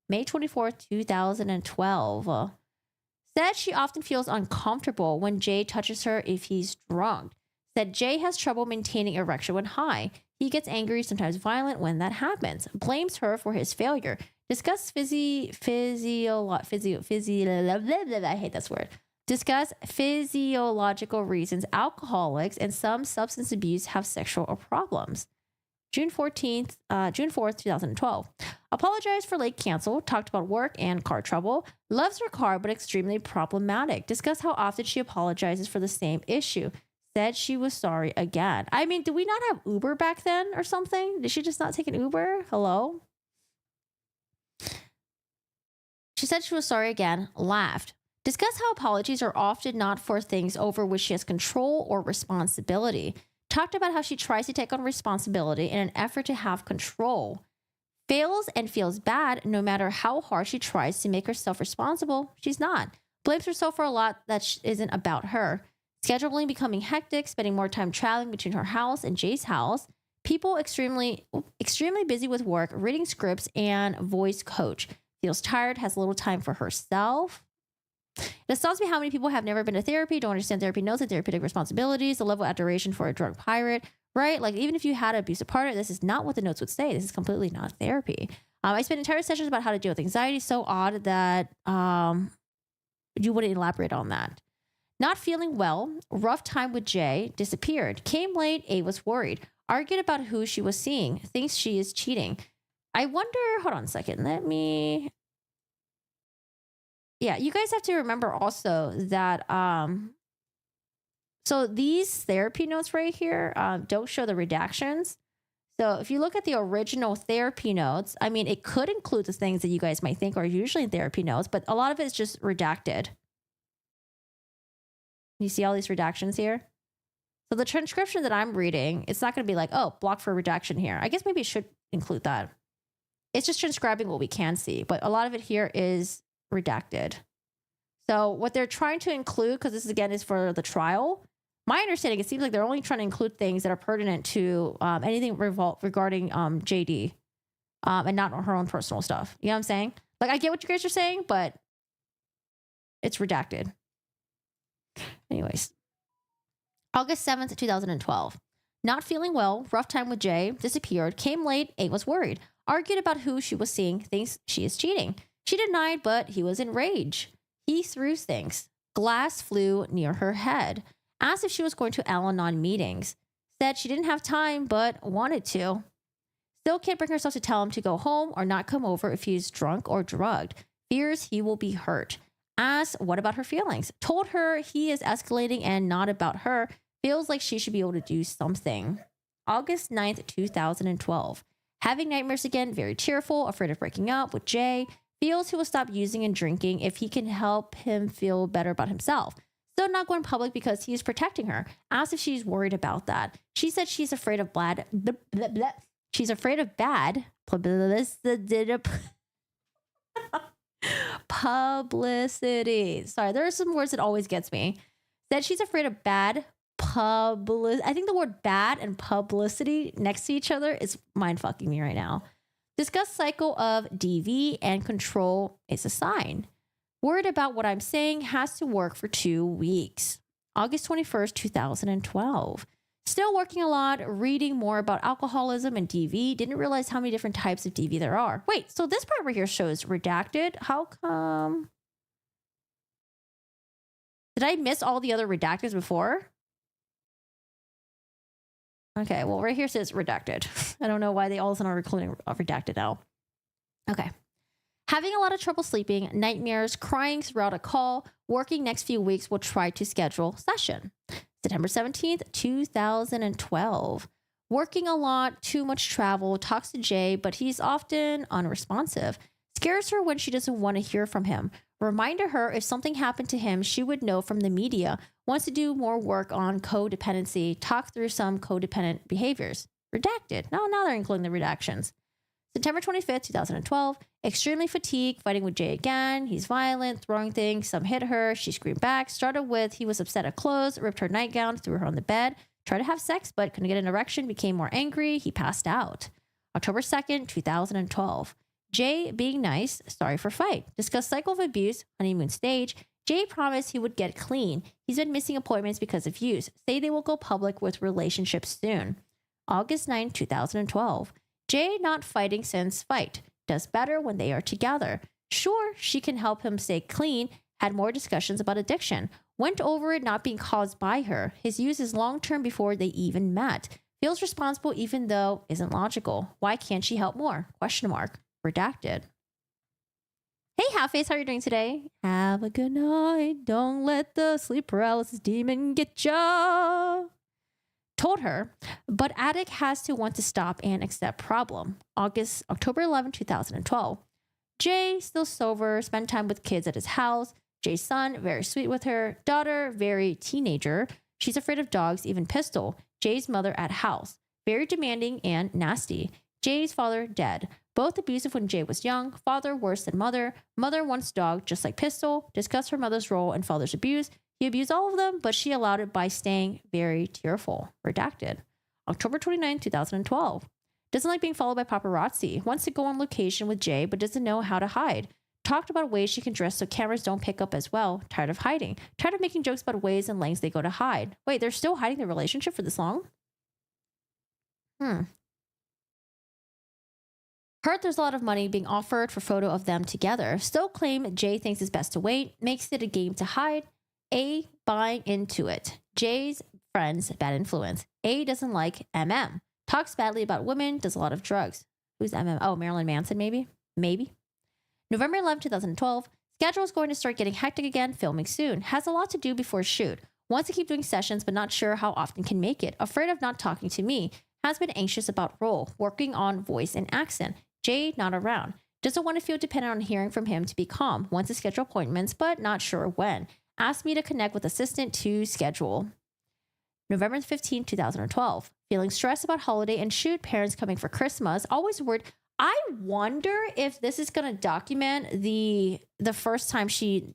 May 24th, 2012. Said she often feels uncomfortable when Jay touches her if he's drunk. Said Jay has trouble maintaining erection when high. He gets angry, sometimes violent when that happens. Blames her for his failure. Discuss I hate this word. Discuss physiological reasons alcoholics and some substance abuse have sexual problems. June 4th, 2012. Apologized for late cancel. Talked about work and car trouble. Loves her car, but extremely problematic. Discuss how often she apologizes for the same issue. Said she was sorry again. I mean, did we not have Uber back then or something? Did she just not take an Uber? Hello? She said she was sorry again. Laughed. Discuss how apologies are often not for things over which she has control or responsibility. Talked about how she tries to take on responsibility in an effort to have control. Fails and feels bad no matter how hard she tries to make herself responsible. She's not. Blames herself for a lot that isn't about her. Scheduling becoming hectic, spending more time traveling between her house and Jay's house. People extremely busy with work, reading scripts, and voice coach. Feels tired, has little time for herself. It astounds me how many people have never been to therapy, don't understand therapy notes and therapeutic responsibilities, the level of adoration for a drug pirate, right? Like, even if you had an abusive partner, this is not what the notes would say. This is completely not therapy. I spent entire sessions about how to deal with anxiety. So odd that you wouldn't elaborate on that. Not feeling well, rough time with Jay, disappeared. Came late, A was worried. Argued about who she was seeing, thinks she is cheating. I wonder, hold on a second, yeah, you guys have to remember also that, so these therapy notes right here don't show the redactions. So if you look at the original therapy notes, I mean, it could include the things that you guys might think are usually in therapy notes, but a lot of it is just redacted. You see all these redactions here? So the transcription that I'm reading, it's not going to be like, oh, block for redaction here. I guess maybe it should include that. It's just transcribing what we can see, but a lot of it here is redacted. So what they're trying to include, because this again is for the trial, my understanding, it seems like they're only trying to include things that are pertinent to anything regarding JD and not her own personal stuff. You know what I'm saying? Like, I get what you guys are saying, but it's redacted. Anyways, August 7th, 2012. Not feeling well, rough time with Jay, disappeared, came late, A was worried, argued about who she was seeing, thinks she is cheating. She denied, but he was enraged. He threw things. Glass flew near her head. Asked if she was going to Al-Anon meetings. Said she didn't have time, but wanted to. Still can't bring herself to tell him to go home or not come over if he's drunk or drugged. Fears he will be hurt. Asked what about her feelings. Told her he is escalating and not about her. Feels like she should be able to do something. August 9th, 2012. Having nightmares again, very tearful, afraid of breaking up with Jay. Feels he will stop using and drinking if he can help him feel better about himself. Still not going public because he is protecting her. Asked if she's worried about that. She said she's afraid of bad. She's afraid of bad publicity. Sorry, there are some words that always gets me. Said she's afraid of bad publicity. I think the word bad and publicity next to each other is mind fucking me right now. Discuss cycle of DV and control is a sign. Worried about what I'm saying, has to work for 2 weeks. August 21st, 2012. Still working a lot, reading more about alcoholism and DV. Didn't realize how many different types of DV there are. Wait, so this part right here shows redacted. How come? Did I miss all the other redacteds before? Okay, well, right here says redacted. I don't know why they all of a sudden are including redacted now. Okay. Having a lot of trouble sleeping, nightmares, crying throughout a call, working next few weeks, will try to schedule session. September 17th, 2012. Working a lot, too much travel, talks to Jay, but he's often unresponsive. Scares her when she doesn't want to hear from him. Reminded her if something happened to him, she would know from the media. Wants to do more work on codependency, talk through some codependent behaviors. Redacted. Now they're including the redactions. September 25th, 2012. Extremely fatigued, fighting with Jay again. He's violent, throwing things. Some hit her. She screamed back. Started with he was upset at clothes, ripped her nightgown, threw her on the bed. Tried to have sex, but couldn't get an erection. Became more angry. He passed out. October 2nd, 2012. Jay being nice, sorry for fight. Discuss cycle of abuse, honeymoon stage. Jay promised he would get clean. He's been missing appointments because of use. Say they will go public with relationships soon. August 9, 2012. Jay not fighting since fight. Does better when they are together. Sure, she can help him stay clean. Had more discussions about addiction. Went over it not being caused by her. His use is long-term before they even met. Feels responsible even though isn't logical. Why can't she help more? Question mark. Redacted. Hey, Half-Face, how are you doing today? Have a good night. Don't let the sleep paralysis demon get ya. Told her, but addict has to want to stop and accept problem. October 11, 2012. Jay, still sober, spend time with kids at his house. Jay's son, very sweet with her. Daughter, very teenager. She's afraid of dogs, even pistol. Jay's mother at house. Very demanding and nasty. Jay's father, dead. Both abusive when Jay was young. Father, worse than mother. Mother wants dog, just like pistol. Discuss her mother's role in father's abuse. He abused all of them, but she allowed it by staying very tearful. Redacted. October 29, 2012. Doesn't like being followed by paparazzi. Wants to go on location with Jay, but doesn't know how to hide. Talked about ways she can dress so cameras don't pick up as well. Tired of hiding. Tired of making jokes about ways and lengths they go to hide. Wait, they're still hiding their relationship for this long? Heard there's a lot of money being offered for photo of them together. Still claim Jay thinks it's best to wait. Makes it a game to hide. A, buying into it. Jay's friends, bad influence. A doesn't like MM. Talks badly about women, does a lot of drugs. Who's MM? Oh, Marilyn Manson, maybe? Maybe. November 11, 2012. Schedule is going to start getting hectic again, filming soon. Has a lot to do before shoot. Wants to keep doing sessions, but not sure how often can make it. Afraid of not talking to me. Has been anxious about role. Working on voice and accent. Jay not around. Doesn't want to feel dependent on hearing from him to be calm. Wants to schedule appointments, but not sure when. Asked me to connect with assistant to schedule. November 15, 2012. Feeling stressed about holiday and shoot. Parents coming for Christmas. Always worried. I wonder if this is going to document the first time she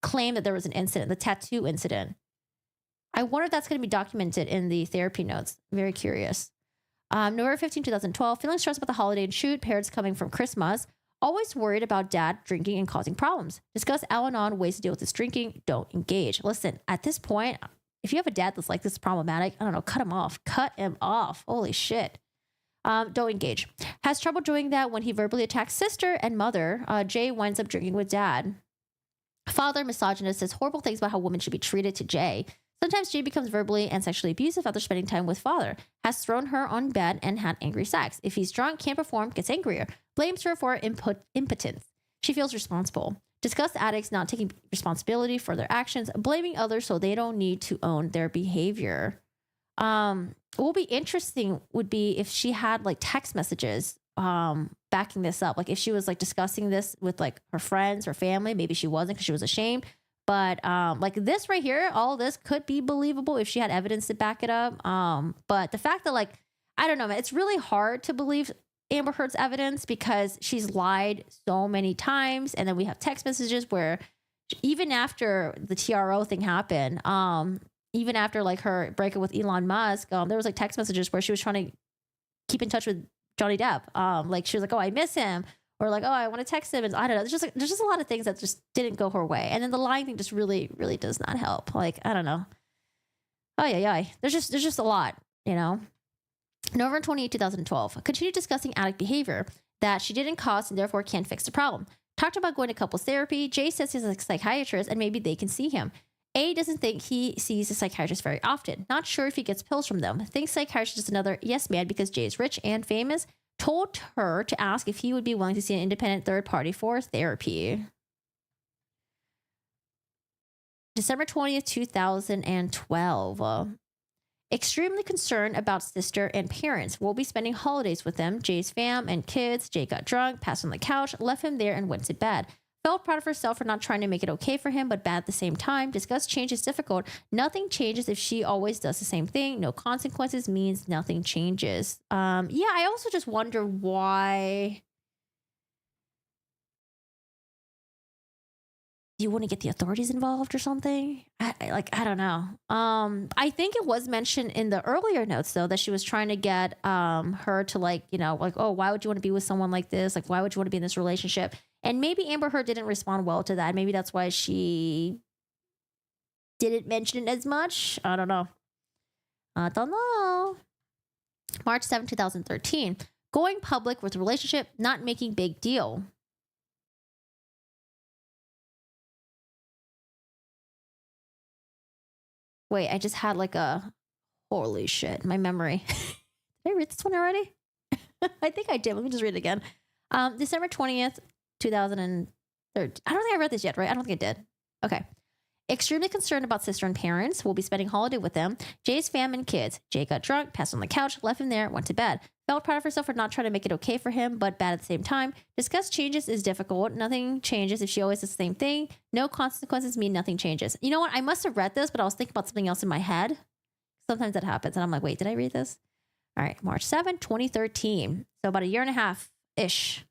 claimed that there was an incident, the tattoo incident. I wonder if that's going to be documented in the therapy notes. Very curious. November 15, 2012. Feeling stressed about the holiday and shoot. Parents coming from Christmas. Always worried about dad drinking and causing problems. Discuss Al-Anon ways to deal with his drinking. Don't engage. Listen, at this point, if you have a dad that's like this problematic, I don't know, cut him off. Cut him off. Holy shit. Don't engage. Has trouble doing that when he verbally attacks sister and mother. Jay winds up drinking with dad. Father, misogynist, says horrible things about how women should be treated to Jay. Sometimes Jay becomes verbally and sexually abusive after spending time with father. Has thrown her on bed and had angry sex. If he's drunk, can't perform, gets angrier. Blames her for impotence. She feels responsible. Discussed addicts not taking responsibility for their actions, blaming others so they don't need to own their behavior. What will be interesting would be if she had like text messages backing this up. Like if she was like discussing this with like her friends or family, maybe she wasn't because she was ashamed. But like this right here, all this could be believable if she had evidence to back it up. But the fact that like, I don't know, man, it's really hard to believe Amber Heard's evidence because she's lied so many times. And then we have text messages where even after the TRO thing happened, even after like her breakup with Elon Musk, there was like text messages where she was trying to keep in touch with Johnny Depp. Like she was like, oh, I miss him. Or like, oh, I want to text him. And I don't know. There's just a lot of things that just didn't go her way. And then the lying thing just really, really does not help. Like, I don't know. Oh, yeah. There's just a lot, you know. November 28, 2012. Continued discussing addict behavior that she didn't cause and therefore can't fix the problem. Talked about going to couples therapy. Jay says he's a psychiatrist and maybe they can see him. A doesn't think he sees a psychiatrist very often. Not sure if he gets pills from them. Thinks psychiatrist is another yes man because Jay is rich and famous. Told her to ask if he would be willing to see an independent third party for therapy. December 20th, 2012. Extremely concerned about sister and parents. Will be spending holidays with them. Jay's fam and kids. Jay got drunk, passed on the couch, left him there and went to bed. Felt proud of herself for not trying to make it okay for him, but bad at the same time. Discussed change is difficult. Nothing changes if she always does the same thing. No consequences means nothing changes. Yeah, I also just wonder why you want to get the authorities involved or something. I don't know. I think it was mentioned in the earlier notes though that she was trying to get her to like, you know, like, oh, why would you want to be with someone like this? Like, why would you want to be in this relationship? And maybe Amber Heard didn't respond well to that. Maybe that's why she didn't mention it as much. I don't know. March 7, 2013. Going public with relationship, not making big deal. Wait, I just had like a... Holy shit, my memory. Did I read this one already? I think I did. Let me just read it again. December 20th, 2013. I don't think I read this yet, right? I don't think I did. Okay. Extremely concerned about sister and parents. Will be spending holiday with them. Jay's fam and kids. Jay got drunk, passed on the couch, left him there, went to bed. Felt proud of herself for not trying to make it okay for him, but bad at the same time. Discuss changes is difficult. Nothing changes if she always does the same thing. No consequences mean nothing changes. You know what? I must have read this, but I was thinking about something else in my head. Sometimes that happens. And I'm like, wait, did I read this? All right. March 7, 2013. So about a year and a half-ish.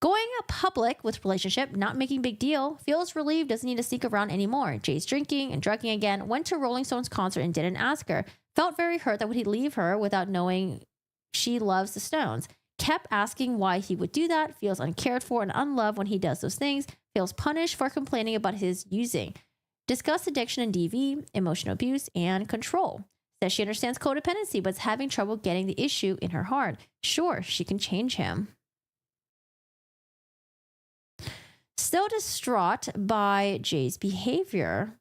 Going public with relationship, not making big deal. Feels relieved, doesn't need to sneak around anymore. Jay's drinking and drugging again. Went to Rolling Stones concert and didn't ask her. Felt very hurt that would he leave her without knowing she loves the Stones. Kept asking why he would do that. Feels uncared for and unloved when he does those things. Feels punished for complaining about his using. Discussed addiction and DV, emotional abuse, and control. Says she understands codependency, but is having trouble getting the issue in her heart. Sure, she can change him. Still distraught by Jay's behavior.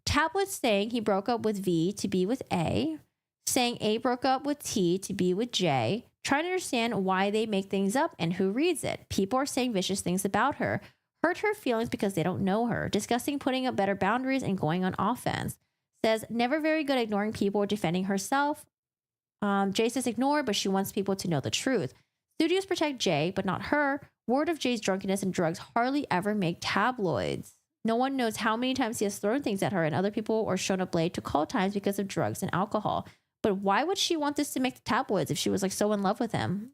Tablets saying he broke up with V to be with A. Saying A broke up with T to be with J. Trying to understand why they make things up and who reads it. People are saying vicious things about her. Hurt her feelings because they don't know her. Discussing putting up better boundaries and going on offense. Says never very good ignoring people or defending herself. Jay says ignore, but she wants people to know the truth. Studios protect Jay, but not her. Word of Jay's drunkenness and drugs hardly ever make tabloids. No one knows how many times he has thrown things at her and other people or shown up late to call times because of drugs and alcohol. But why would she want this to make the tabloids if she was like so in love with him?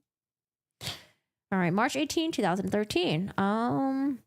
All right, March 18, 2013. Mom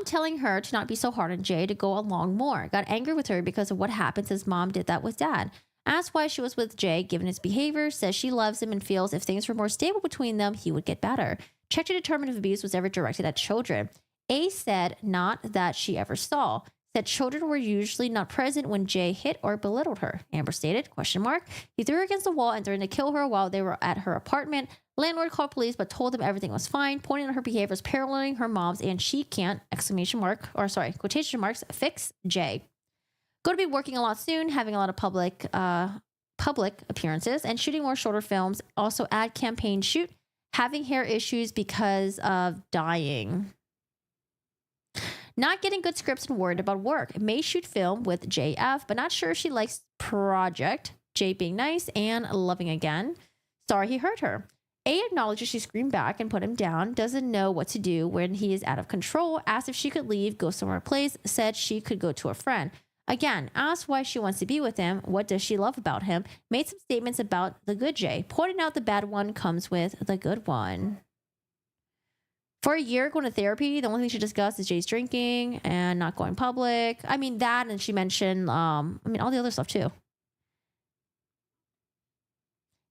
telling her to not be so hard on Jay, to go along more. Got angry with her because of what happened since mom did that with dad. Asked why she was with Jay given his behavior. Says she loves him and feels if things were more stable between them, he would get better. Checked to determine if abuse was ever directed at children. A said not that she ever saw. Said children were usually not present when Jay hit or belittled her. Amber stated, question mark. He threw her against the wall and threatened to kill her while they were at her apartment. Landlord called police but told them everything was fine, pointing out her behavior as paralleling her mom's and she can't, quotation marks, fix Jay. Going to be working a lot soon, having a lot of public appearances and shooting more shorter films. Also ad campaign shoot, having hair issues because of dying. Not getting good scripts and worried about work. May shoot film with JF, but not sure she likes project. J being nice and loving again. Sorry he hurt her. A acknowledges she screamed back and put him down, doesn't know what to do when he is out of control, asked if she could leave, go somewhere place, said she could go to a friend. Again, asked why she wants to be with him, what does she love about him, made some statements about the good J, pointing out the bad one comes with the good one. For a year going to therapy, the only thing she discussed is Jay's drinking and not going public. I mean, that, and she mentioned, all the other stuff too.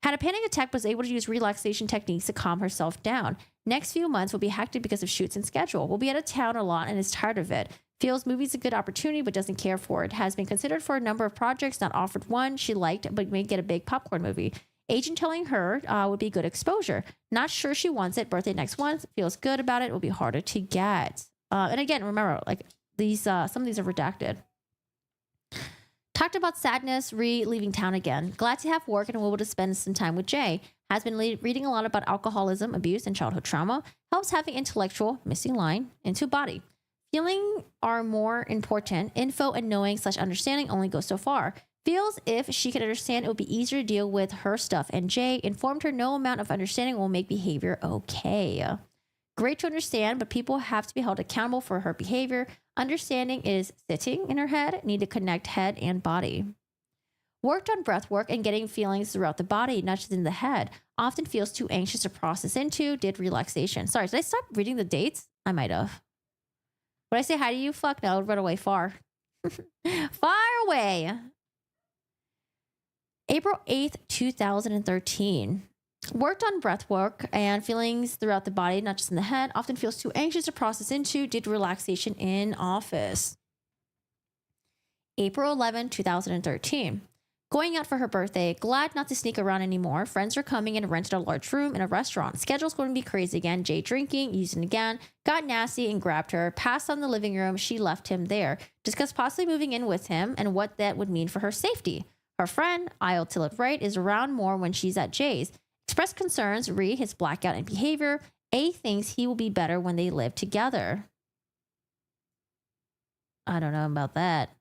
Had a panic attack, but was able to use relaxation techniques to calm herself down. Next few months will be hectic because of shoots and schedule. Will be out of town a lot and is tired of it. Feels movie's a good opportunity, but doesn't care for it. Has been considered for a number of projects, not offered one she liked, but may get a big popcorn movie. Agent telling her would be good exposure. Not sure she wants it. Birthday next month. Feels good about it. Will be harder to get. And again, remember, like these, some of these are redacted. Talked about sadness, leaving town again. Glad to have work and able to spend some time with Jay. Has been reading a lot about alcoholism, abuse, and childhood trauma. Helps having intellectual, missing line, into body. Feeling are more important. Info and knowing / understanding only goes so far. Feels if she could understand, it would be easier to deal with her stuff. And Jay informed her no amount of understanding will make behavior okay. Great to understand, but people have to be held accountable for her behavior. Understanding is sitting in her head, need to connect head and body. Worked on breath work and getting feelings throughout the body, not just in the head. Often feels too anxious to process into, did relaxation. Sorry, did I stop reading the dates? I might have. Would I say hi to you? Fuck no, I would run away far. Far away. April 8th, 2013. Worked on breath work and feelings throughout the body, not just in the head. Often feels too anxious to process into, did relaxation in office. April 11, 2013. Going out for her birthday. Glad not to sneak around anymore. Friends are coming and rented a large room in a restaurant. Schedule's going to be crazy again. Jay drinking, using again. Got nasty and grabbed her. Passed on the living room. She left him there. Discussed possibly moving in with him and what that would mean for her safety. Her friend, I'll till it right, is around more when she's at Jay's. Expressed concerns, his blackout and behavior. A thinks he will be better when they live together. I don't know about that.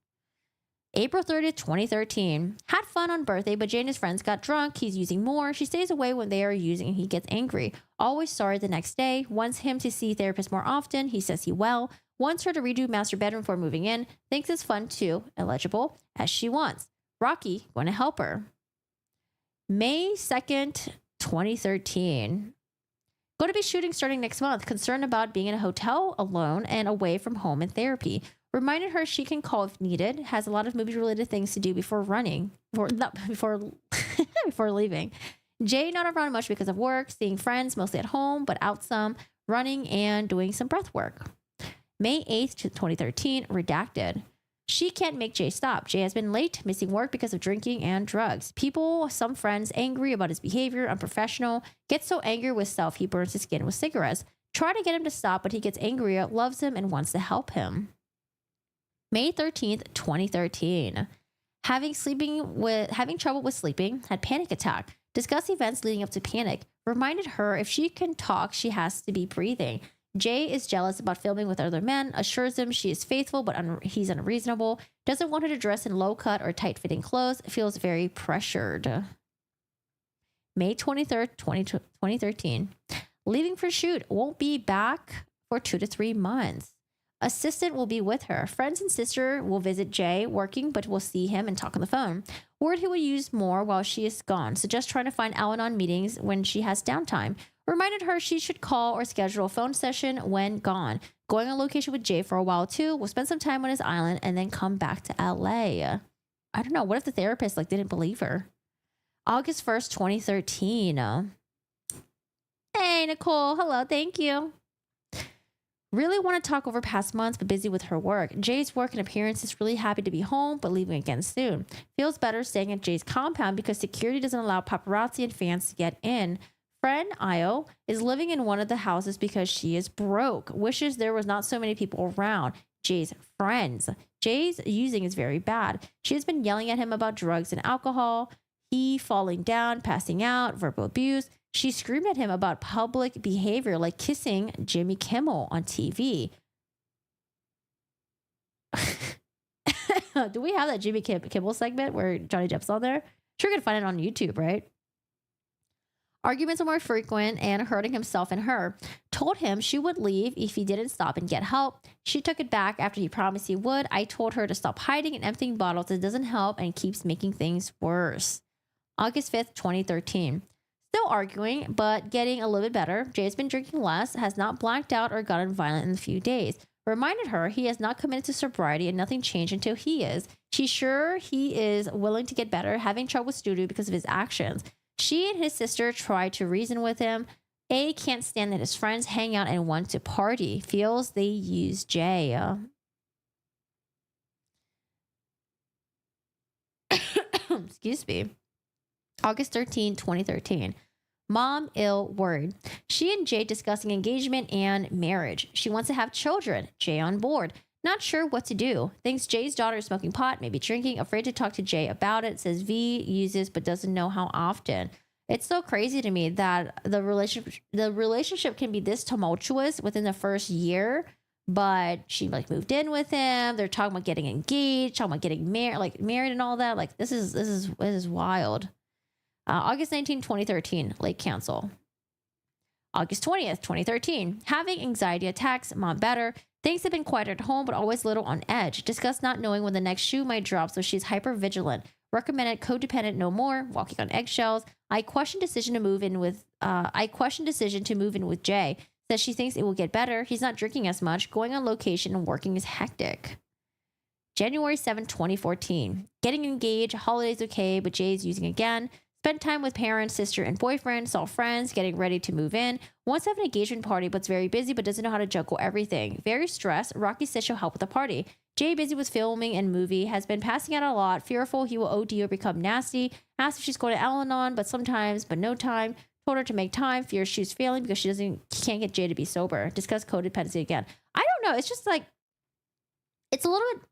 April 30th, 2013. Had fun on birthday, but Jay and his friends got drunk. He's using more. She stays away when they are using and he gets angry. Always sorry the next day. Wants him to see therapists more often. He says he will. Wants her to redo master bedroom before moving in. Thinks it's fun too. Eligible as she wants. Rocky, going to help her. May 2nd, 2013. Going to be shooting starting next month. Concerned about being in a hotel alone and away from home and therapy. Reminded her she can call if needed. Has a lot of movie-related things to do before leaving. Jay not around much because of work. Seeing friends, mostly at home, but out some. Running and doing some breath work. May 8th, 2013. Redacted. She can't make Jay stop. Jay has been late, missing work because of drinking and drugs. Some friends angry about his behavior, unprofessional. Gets so angry with self, he burns his skin with cigarettes. Try to get him to stop, but he gets angrier, loves him, and wants to help him. May 13th, 2013. Having trouble with sleeping, had panic attack. Discuss events leading up to panic. Reminded her if she can talk, she has to be breathing. Jay is jealous about filming with other men, assures him she is faithful, but he's unreasonable. Doesn't want her to dress in low-cut or tight-fitting clothes. Feels very pressured. May 23rd, 2013. Leaving for shoot. Won't be back for 2 to 3 months. Assistant will be with her. Friends and sister will visit Jay, working, but will see him and talk on the phone. Word he will use more while she is gone. Suggest trying to find Al-Anon meetings when she has downtime. Reminded her she should call or schedule a phone session when gone. Going on location with Jay for a while too. Will spend some time on his island and then come back to LA. I don't know. What if the therapist didn't believe her? August 1st, 2013. Hey, Nicole. Hello. Thank you. Really want to talk over past months, but busy with her work. Jay's work and appearances, really happy to be home, but leaving again soon. Feels better staying at Jay's compound because security doesn't allow paparazzi and fans to get in. Friend Io is living in one of the houses because she is broke. Wishes there was not so many people around. Jay's friends. Jay's using is very bad. She has been yelling at him about drugs and alcohol. He falling down, passing out, verbal abuse. She screamed at him about public behavior like kissing Jimmy Kimmel on TV. Do we have that Jimmy Kimmel segment where Johnny Depp's on there? Sure, you can find it on YouTube, right? Arguments are more frequent and hurting himself and her. Told him she would leave if he didn't stop and get help. She took it back after he promised he would. I told her to stop hiding and emptying bottles. It doesn't help and keeps making things worse. August 5th, 2013. Still arguing, but getting a little bit better. Jay's been drinking less, has not blacked out or gotten violent in a few days. Reminded her he has not committed to sobriety and nothing changed until he is. She's sure he is willing to get better, having trouble with studio because of his actions. She and his sister try to reason with him. A can't stand that his friends hang out and want to party. Feels they use Jay. Excuse me. August 13, 2013. Mom ill, worried. She and Jay discussing engagement and marriage. She wants to have children. Jay on board. Not sure what to do. Thinks Jay's daughter is smoking pot, maybe drinking. Afraid to talk to Jay about it. Says V uses but doesn't know how often. It's so crazy to me that the relationship can be this tumultuous within the first year, but she like moved in with him. They're talking about getting engaged, talking about getting married and all that. Like this is wild. August 19, 2013, late cancel. August 20th, 2013, having anxiety attacks, mom better. Things have been quiet at home, but always a little on edge. Discuss not knowing when the next shoe might drop, so she's hyper vigilant. Recommended codependent no more, walking on eggshells. I question decision to move in with Jay. Says she thinks it will get better. He's not drinking as much. Going on location and working is hectic. January 7, 2014. Getting engaged. Holidays okay, but Jay's using again. Spent time with parents, sister, and boyfriend. Saw friends. Getting ready to move in. Wants to have an engagement party, but's very busy, but doesn't know how to juggle everything. Very stressed. Rocky says she'll help with the party. Jay, busy with filming and movie, has been passing out a lot. Fearful he will OD or become nasty. Asked if she's going to Al-Anon, but no time. Told her to make time. Fears she's failing because she can't get Jay to be sober. Discuss codependency again. I don't know. It's just like, it's a little bit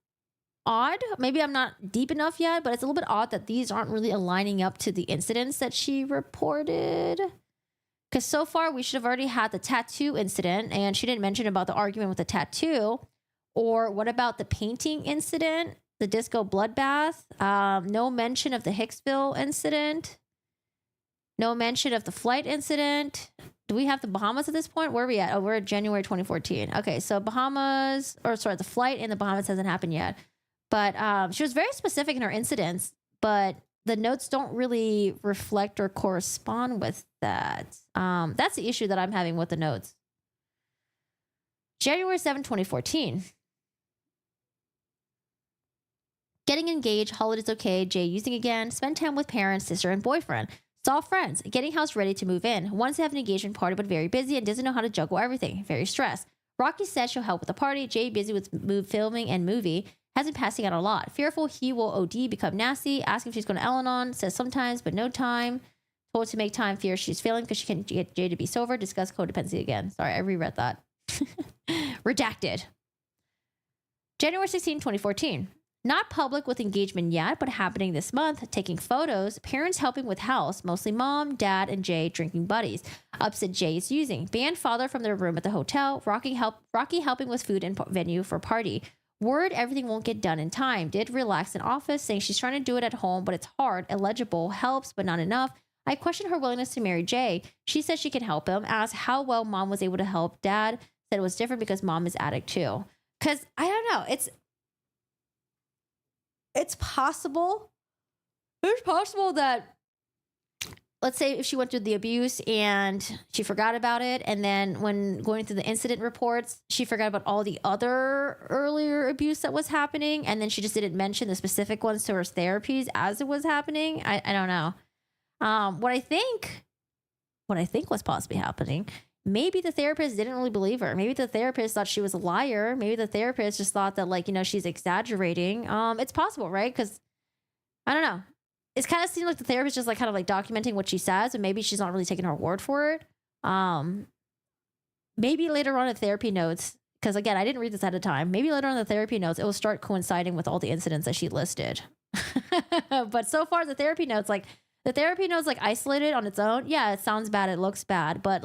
odd. Maybe I'm not deep enough yet, but it's a little bit odd that these aren't really aligning up to the incidents that she reported. Because so far, we should have already had the tattoo incident, and she didn't mention about the argument with the tattoo. Or what about the painting incident, the disco bloodbath? No mention of the Hicksville incident. No mention of the flight incident. Do we have the Bahamas at this point? Where are we at? Oh, we're at January 2014. Okay, so the flight in the Bahamas hasn't happened yet. But she was very specific in her incidents, but the notes don't really reflect or correspond with that. That's the issue that I'm having with the notes. January 7, 2014. Getting engaged, holidays okay, Jay using again, spend time with parents, sister, and boyfriend. Saw friends, getting house ready to move in. Wants to have an engagement party, but very busy and doesn't know how to juggle everything. Very stressed. Rocky says she'll help with the party. Jay busy with filming and movie. Has been passing out a lot. Fearful he will OD, become nasty. Asking if she's going to Al-Anon. Says sometimes, but no time. Told to make time. Fears she's failing because she can't get Jay to be sober. Discuss codependency again. Sorry, I reread that. Redacted. January 16, 2014. Not public with engagement yet, but happening this month. Taking photos. Parents helping with house. Mostly mom, dad, and Jay drinking buddies. Upset Jay is using. Banned father from their room at the hotel. Rocky helping with food and venue for party. Word everything won't get done in time. Did relax in office, saying she's trying to do it at home, but it's hard. Illegible. Helps, but not enough. I question her willingness to marry Jay. She says she can help him. Asked how well mom was able to help. Dad said it was different because mom is addict too. Because, I don't know. It's possible. It's possible that, let's say if she went through the abuse and she forgot about it, and then when going through the incident reports, she forgot about all the other earlier abuse that was happening, and then she just didn't mention the specific ones to her therapies as it was happening. I don't know. What I think was possibly happening, maybe the therapist didn't really believe her. Maybe the therapist thought she was a liar. Maybe the therapist just thought that, she's exaggerating. It's possible, right? Because I don't know. It's kind of seemed like the therapist just documenting what she says, and maybe she's not really taking her word for it. Maybe later on in therapy notes, because again, I didn't read this at a time. Maybe later on in the therapy notes, it will start coinciding with all the incidents that she listed. But so far, the therapy notes isolated on its own. Yeah, it sounds bad. It looks bad. But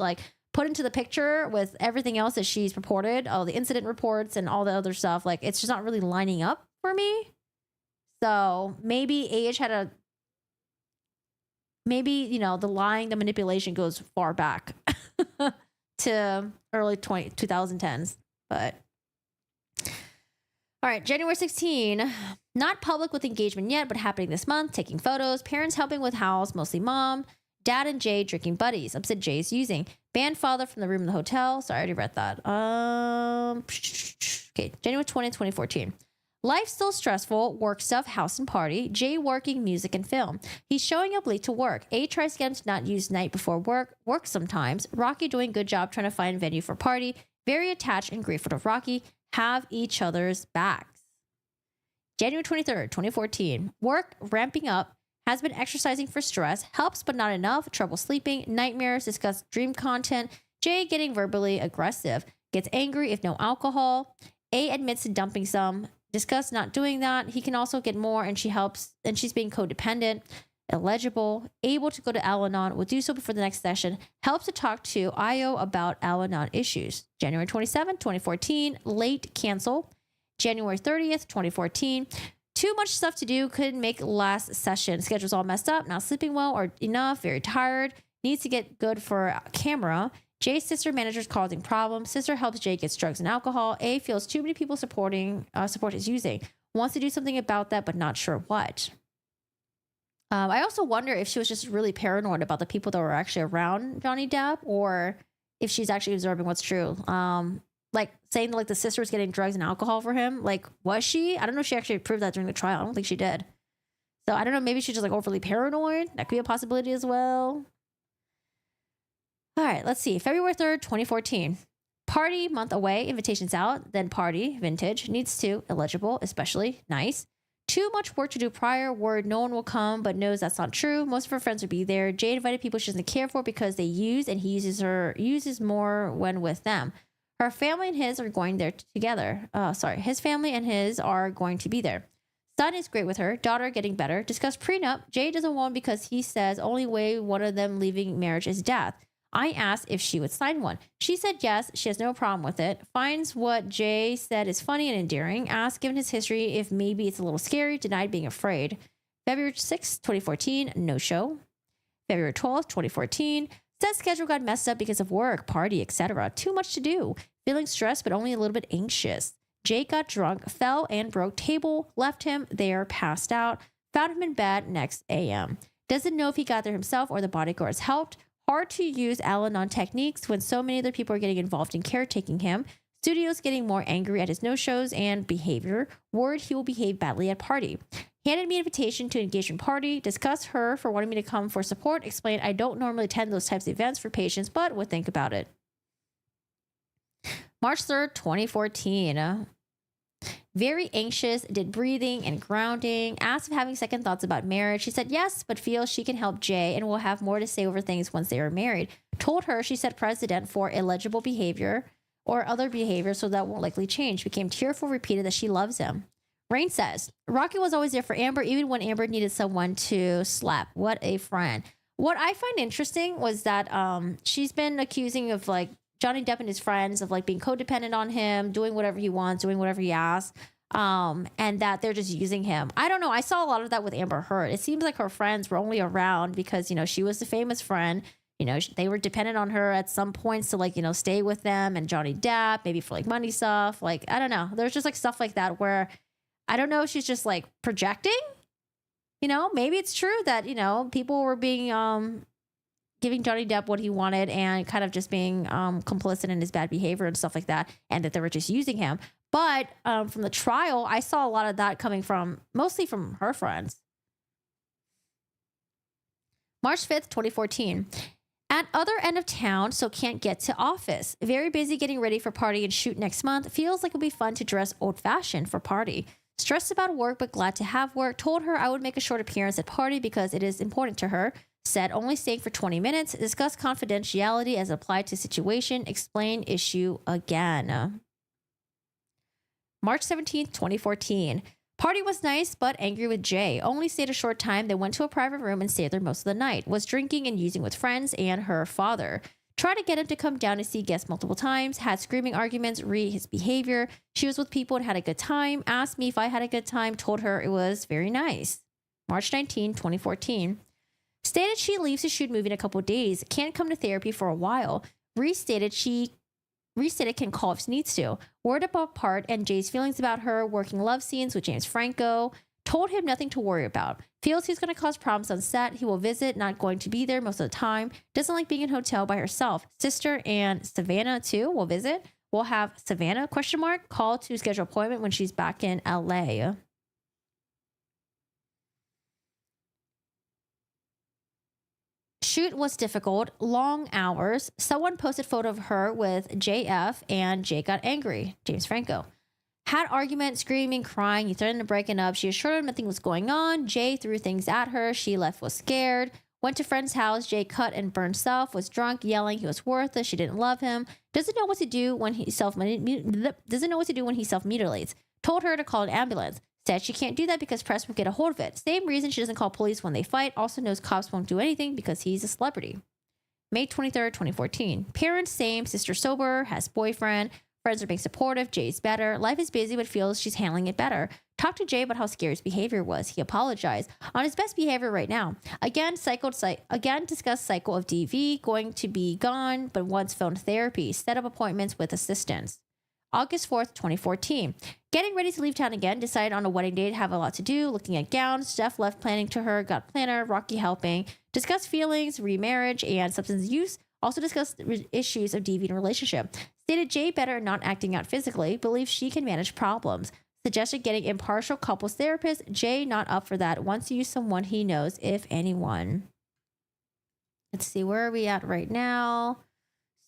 put into the picture with everything else that she's reported, all the incident reports and all the other stuff, it's just not really lining up for me. So maybe the lying, the manipulation goes far back to early 2010s. But all right, January 16, not public with engagement yet, but happening this month, taking photos, parents helping with house, mostly mom, dad and Jay drinking buddies, upset Jay's using, banned father from the room in the hotel. Sorry, I already read that. Okay, January 20, 2014. Life still stressful, work stuff, house and party, Jay working music and film. He's showing up late to work. A tries to get him to not use night before work sometimes. Rocky doing good job trying to find venue for party. Very attached and grateful to Rocky. Have each other's backs. January 23rd, 2014. Work ramping up. Has been exercising for stress. Helps but not enough. Trouble sleeping. Nightmares. Discuss dream content. Jay getting verbally aggressive. Gets angry if no alcohol. A admits to dumping some. Discuss not doing that. He can also get more and she helps and she's being codependent. Illegible. Able to go to Al-Anon. Will do so before the next session. Helps to talk to Io about Al-Anon issues. January 27th, 2014. Late cancel. January 30th, 2014. Too much stuff to do. Couldn't make last session. Schedule's all messed up. Not sleeping well or enough. Very tired. Needs to get good for camera. Jay's sister manager's causing problems. Sister helps Jay gets drugs and alcohol. A feels too many people support his using. Wants to do something about that, but not sure what. I also wonder if she was just really paranoid about the people that were actually around Johnny Depp, or if she's actually observing what's true. Like saying like the sister was getting drugs and alcohol for him. Like, was she? I don't know if she actually proved that during the trial. I don't think she did. So I don't know. Maybe she's just like overly paranoid. That could be a possibility as well. All right, let's see. February 3rd, 2014. Party, month away, invitations out, then party, vintage, needs to, illegible, especially, nice. Too much work to do prior, word no one will come, but knows that's not true. Most of her friends will be there. Jay invited people she doesn't care for because they use, and he uses more when with them. Her family and his are going there together. His family and his are going to be there. Son is great with her. Daughter getting better. Discuss prenup. Jay doesn't want because he says only way one of them leaving marriage is death. I asked if she would sign one. She said yes. She has no problem with it. Finds what Jay said is funny and endearing. Asked, given his history, if maybe it's a little scary. Denied being afraid. February 6th, 2014, no show. February 12th, 2014, said schedule got messed up because of work, party, etc. Too much to do. Feeling stressed, but only a little bit anxious. Jay got drunk, fell and broke table, left him there, passed out, found him in bed next AM. Doesn't know if he got there himself or the bodyguards helped. Hard to use Al-Anon techniques when so many other people are getting involved in caretaking him. Studios getting more angry at his no-shows and behavior. Word he will behave badly at party. Handed me an invitation to engagement party. Discussed her for wanting me to come for support. Explained I don't normally attend those types of events for patients, but would think about it. March 3rd, 2014. Very anxious, did breathing and grounding, asked if having second thoughts about marriage. She said yes, but feels she can help Jay and will have more to say over things once they are married. Told her she said president for illegible behavior or other behavior, so that won't likely change. Became tearful, repeated that she loves him. Rain says, Rocky was always there for Amber, even when Amber needed someone to slap. What a friend. What I find interesting was that she's been accusing of like Johnny Depp and his friends of like being codependent on him, doing whatever he wants, doing whatever he asks, and that they're just using him. I don't know. I saw a lot of that with Amber Heard. It seems like her friends were only around because, you know, she was the famous friend. You know, they were dependent on her at some points to like, you know, stay with them, and Johnny Depp, maybe for like money stuff. Like, I don't know. There's just like stuff like that where I don't know if she's just like projecting, you know, maybe it's true that, you know, people were being, giving Johnny Depp what he wanted and kind of just being complicit in his bad behavior and stuff like that, and that they were just using him. But from the trial, I saw a lot of that coming from, mostly from her friends. March 5th, 2014. At other end of town, so can't get to office. Very busy getting ready for party and shoot next month. Feels like it'll be fun to dress old-fashioned for party. Stressed about work, but glad to have work. Told her I would make a short appearance at party because it is important to her. Said only staying for 20 minutes. Discuss confidentiality as applied to situation. Explain issue again. March 17th, 2014. Party was nice, but angry with Jay. Only stayed a short time. They went to a private room and stayed there most of the night. Was drinking and using with friends and her father. Tried to get him to come down to see guests multiple times, had screaming arguments, read his behavior. She was with people and had a good time, asked me if I had a good time, told her it was very nice. March 19, 2014. Stated she leaves to shoot movie in a couple of days, can't come to therapy for a while. Restated can call if she needs to. Word apart and Jay's feelings about her, working love scenes with James Franco. Told him nothing to worry about. Feels he's going to cause problems on set. He will visit, not going to be there most of the time. Doesn't like being in a hotel by herself. Sister and Savannah too will visit. We'll have Savannah, ? Call to schedule appointment when she's back in LA. Shoot was difficult, long hours. Someone posted photo of her with JF and Jay got angry. James Franco. Had argument, screaming, crying. He threatened to breaking up. She assured him nothing was going on. Jay threw things at her. She left, was scared. Went to friend's house. Jay cut and burned self. Was drunk, yelling he was worthless. She didn't love him. Doesn't know what to do when he self mutilates. Told her to call an ambulance. Said she can't do that because press won't get a hold of it. Same reason she doesn't call police when they fight. Also knows cops won't do anything because he's a celebrity. May 23rd, 2014. Parents same. Sister sober. Has boyfriend. Friends are being supportive. Jay's better. Life is busy, but feels she's handling it better. Talked to Jay about how scary his behavior was. He apologized. On his best behavior right now. Again, discussed cycle of DV. Going to be gone, but once phoned therapy. Set up appointments with assistants. August 4th, 2014. Getting ready to leave town again. Decided on a wedding date. Have a lot to do. Looking at gowns. Jeff left planning to her. Got planner. Rocky helping. Discussed feelings, remarriage, and substance use. Also discussed issues of DV in a relationship. Stated Jay better at not acting out physically. Believes she can manage problems. Suggested getting impartial couples therapist. Jay not up for that. Wants to use someone he knows, if anyone. Let's see, where are we at right now?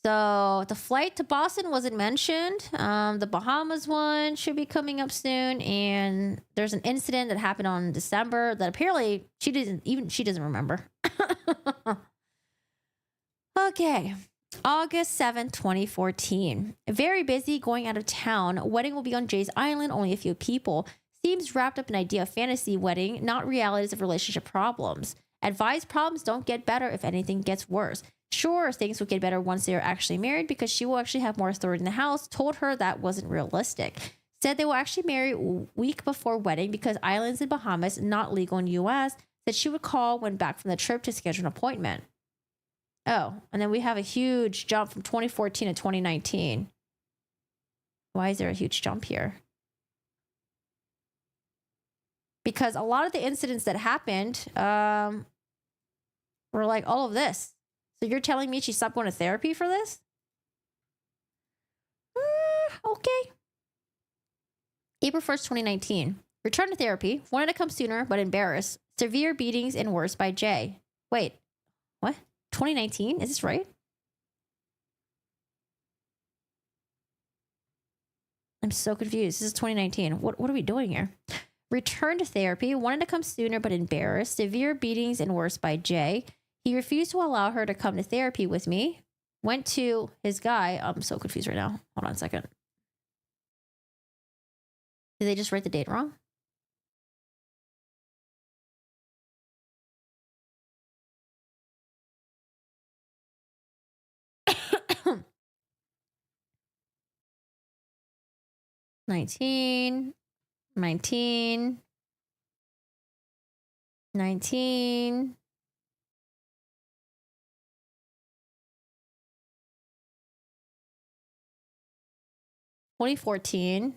So the flight to Boston wasn't mentioned. The Bahamas one should be coming up soon. And there's an incident that happened on December that apparently she doesn't remember. Okay. August 7th, 2014. Very busy, going out of town. Wedding will be on Jay's Island, only a few people. Seems wrapped up in idea of fantasy wedding, not realities of relationship problems. Advise problems don't get better if anything gets worse. Sure, things will get better once they are actually married because she will actually have more authority in the house. Told her that wasn't realistic. Said they will actually marry a week before wedding because islands in Bahamas not legal in U.S. Said she would call when back from the trip to schedule an appointment. Oh, and then we have a huge jump from 2014 to 2019. Why is there a huge jump here? Because a lot of the incidents that happened were like all of this. So you're telling me she stopped going to therapy for this? Okay. April 1st, 2019. Returned to therapy. Wanted to come sooner, but embarrassed. Severe beatings and worse by Jay. Wait, what? 2019? Is this right? I'm so confused. This is 2019. What are we doing here? Returned to therapy. Wanted to come sooner, but embarrassed. Severe beatings and worse by Jay. He refused to allow her to come to therapy with me. Went to his guy. I'm so confused right now. Hold on a second. Did they just write the date wrong? Nineteen. 2014.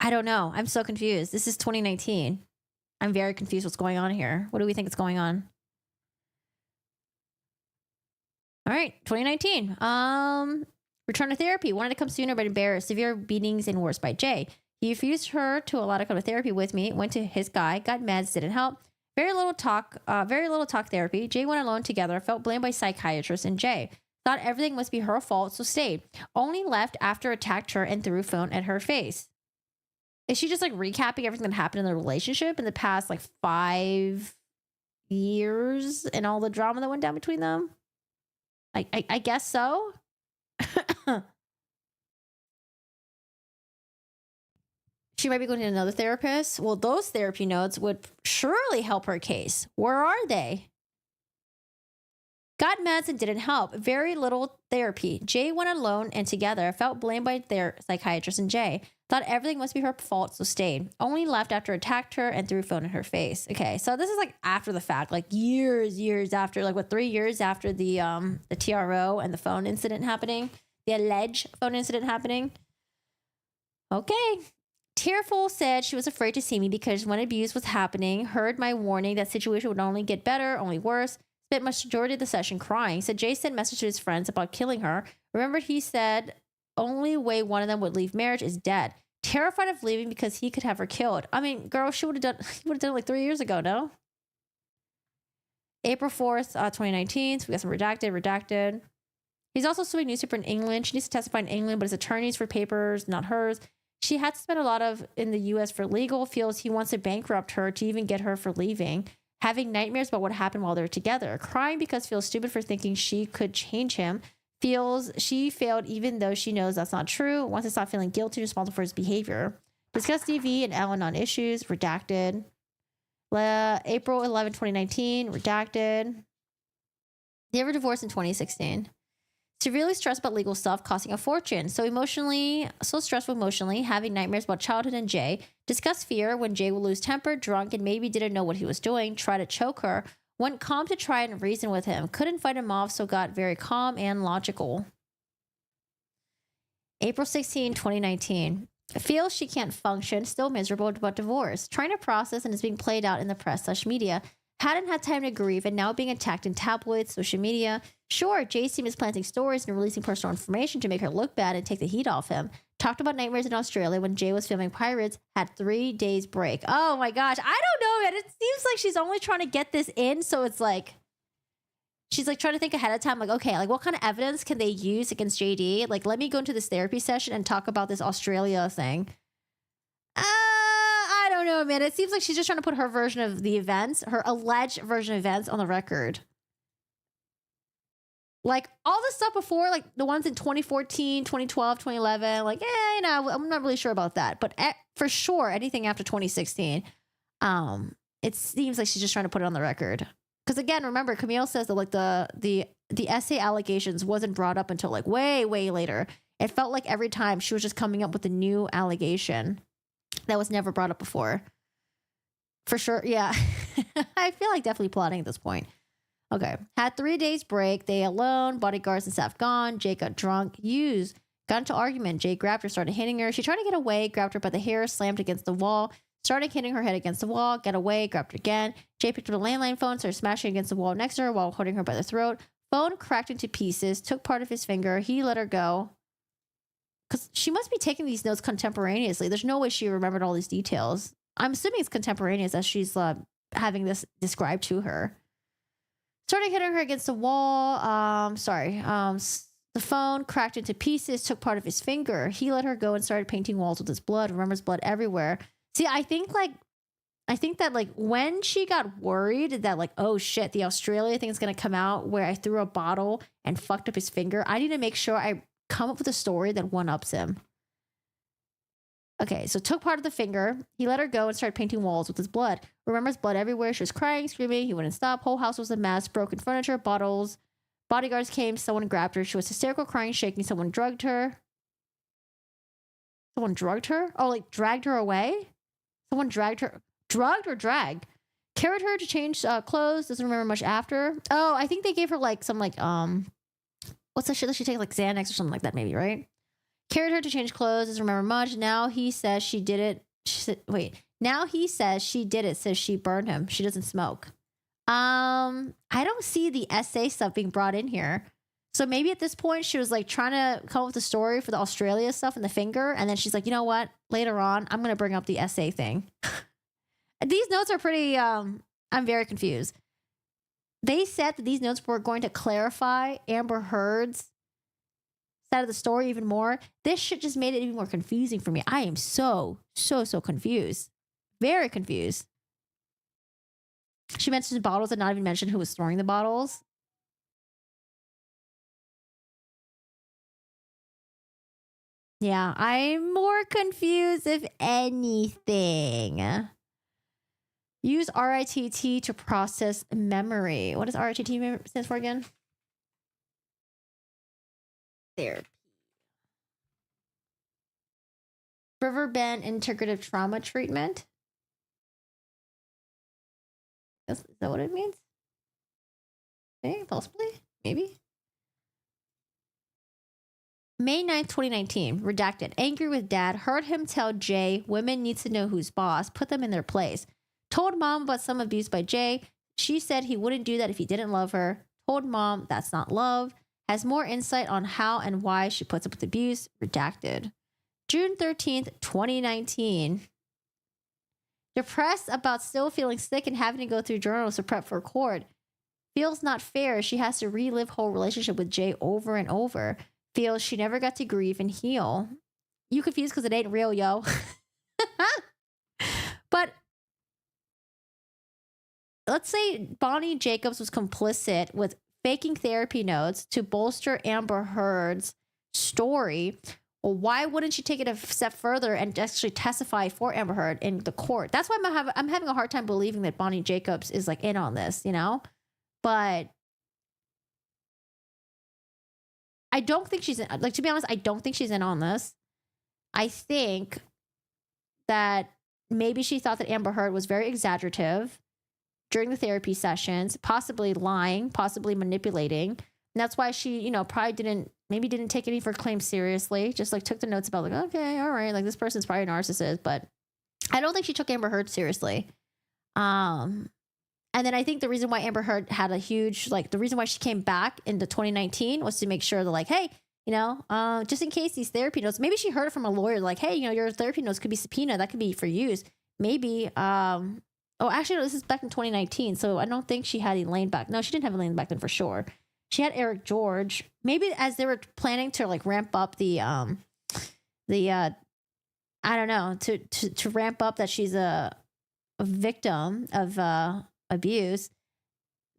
I don't know. I'm so confused. This is 2019. I'm very confused what's going on here. What do we think is going on? All right, 2019. Return to therapy. Wanted to come sooner, but embarrassed. Severe beatings and worse by Jay. He refused her to allow to come to therapy with me. Went to his guy. Got meds. Didn't help. Very little talk therapy. Jay went alone together. Felt blamed by psychiatrists and Jay. Thought everything must be her fault, so stayed. Only left after attacked her and threw a phone at her face. Is she just like recapping everything that happened in the relationship in the past like 5 years and all the drama that went down between them? I guess so. She might be going to another therapist. Well, those therapy notes would surely help her case. Where are they? Got meds and didn't help. Very little therapy. Jay went alone and together. Felt blamed by their psychiatrist and Jay. Thought everything must be her fault, so stayed. Only left after attacked her and threw a phone in her face. Okay, so this is like after the fact, like years after, like what, 3 years after the TRO and the phone incident happening, the alleged phone incident happening. Okay. Tearful said she was afraid to see me because when abuse was happening, heard my warning that situation would only get better, only worse. Spent majority of the session crying. Said Jay sent message to his friends about killing her. Remembered he said only way one of them would leave marriage is dead. Terrified of leaving because he could have her killed. I mean, girl, he would have done it like 3 years ago, no? April 4th, 2019. So we got some redacted. He's also suing newspaper in England. She needs to testify in England, but his attorneys for papers, not hers. She had to spend a lot of in the U.S. for legal. Feels he wants to bankrupt her to even get her for leaving. Having nightmares about what happened while they're together. Crying because feels stupid for thinking she could change him. Feels she failed even though she knows that's not true. Wants to stop feeling guilty and responsible for his behavior. Discuss DV and Ellen on issues. Redacted. April 11, 2019. Redacted. They were divorced in 2016. Severely stressed about legal stuff, costing a fortune. So stressful emotionally, having nightmares about childhood and Jay. Discussed fear when Jay will lose temper, drunk, and maybe didn't know what he was doing. Try to choke her. Went calm to try and reason with him. Couldn't fight him off, so got very calm and logical. April 16, 2019. Feels she can't function, still miserable about divorce. Trying to process and is being played out in the press/media. Hadn't had time to grieve and now being attacked in tabloids, social media. Sure, Jay seems planting stories and releasing personal information to make her look bad and take the heat off him. Talked about nightmares in Australia when Jay was filming Pirates. Had 3 days break. Oh my gosh. I don't know, man. It seems like she's only trying to get this in. So it's like, she's like trying to think ahead of time. Like, okay, like what kind of evidence can they use against JD? Like, let me go into this therapy session and talk about this Australia thing. I don't know, man. It seems like she's just trying to put her version of the events, her alleged version of events on the record. Like all the stuff before, like the ones in 2014, 2012, 2011, like, I'm not really sure about that. But for sure, anything after 2016, it seems like she's just trying to put it on the record. Because again, remember, Camille says that like the essay allegations wasn't brought up until like way later. It felt like every time she was just coming up with a new allegation that was never brought up before. For sure, yeah. I feel like definitely plotting at this point. Okay. Had 3 days break. They alone. Bodyguards and staff gone. Jay got drunk. Got into argument. Jay grabbed her, started hitting her. She tried to get away, grabbed her by the hair, slammed against the wall, started hitting her head against the wall, get away, grabbed her again. Jay picked up a landline phone, started smashing against the wall next to her while holding her by the throat. Phone cracked into pieces, took part of his finger. He let her go. Because she must be taking these notes contemporaneously. There's no way she remembered all these details. I'm assuming it's contemporaneous as she's having this described to her. Started hitting her against the wall. The phone cracked into pieces, took part of his finger. He let her go and started painting walls with his blood. Remembers blood everywhere. See, I think that when she got worried that like, oh shit, the Australia thing is going to come out where I threw a bottle and fucked up his finger. I need to make sure I come up with a story that one-ups him. Okay, so took part of the finger. He let her go and started painting walls with his blood. Remembers blood everywhere. She was crying, screaming. He wouldn't stop. Whole house was a mess. Broken furniture, bottles. Bodyguards came. Someone grabbed her. She was hysterical, crying, shaking. Someone drugged her. Someone drugged her? Oh, like dragged her away? Someone dragged her. Drugged or dragged? Carried her to change clothes. Doesn't remember much after. Oh, I think they gave her like some what's that shit that she takes, like Xanax or something like that maybe, right? Carried her to change clothes, doesn't remember much. Now he says she did it. Now he says she did it, says she burned him. She doesn't smoke. I don't see the essay stuff being brought in here. So maybe at this point she was like trying to come up with a story for the Australia stuff and the finger. And then she's like, you know what? Later on, I'm going to bring up the essay thing. These notes are pretty, I'm very confused. They said that these notes were going to clarify Amber Heard's side of the story even more. This shit just made it even more confusing for me. I am so confused. Very confused. She mentions bottles and not even mentioned who was storing the bottles. Yeah, I'm more confused if anything. Use RITT to process memory. What does RITT stand for again? Therapy. Riverbend Integrative Trauma Treatment. Is that what it means? Okay, possibly. Maybe. May 9th, 2019. Redacted. Angry with dad. Heard him tell Jay women need to know who's boss. Put them in their place. Told mom about some abuse by Jay. She said he wouldn't do that if he didn't love her. Told mom that's not love. Has more insight on how and why she puts up with abuse. Redacted. June 13th, 2019. Depressed about still feeling sick and having to go through journals to prep for court. Feels not fair. She has to relive whole relationship with Jay over and over. Feels she never got to grieve and heal. You confused because it ain't real, yo. But let's say Bonnie Jacobs was complicit with faking therapy notes to bolster Amber Heard's story. Well, why wouldn't she take it a step further and actually testify for Amber Heard in the court? That's why I'm having a hard time believing that Bonnie Jacobs is like in on this, you know? But I don't think she's in, like, to be honest, I don't think she's in on this. I think that maybe she thought that Amber Heard was very exaggerative during the therapy sessions, possibly lying, possibly manipulating. And that's why she, you know, probably didn't take any of her claims seriously. Just like took the notes about like, okay, all right, like this person's probably a narcissist, but I don't think she took Amber Heard seriously. And then I think the reason why Amber Heard had a huge, like the reason why she came back into 2019 was to make sure that like, hey, you know, just in case these therapy notes, maybe she heard it from a lawyer, like, hey, you know, your therapy notes could be subpoenaed, that could be for use. Maybe, oh, actually, no, this is back in 2019. So I don't think she had Elaine back. No, she didn't have Elaine back then for sure. She had Eric George. Maybe as they were planning to like ramp up the I don't know, to ramp up that she's a victim of abuse,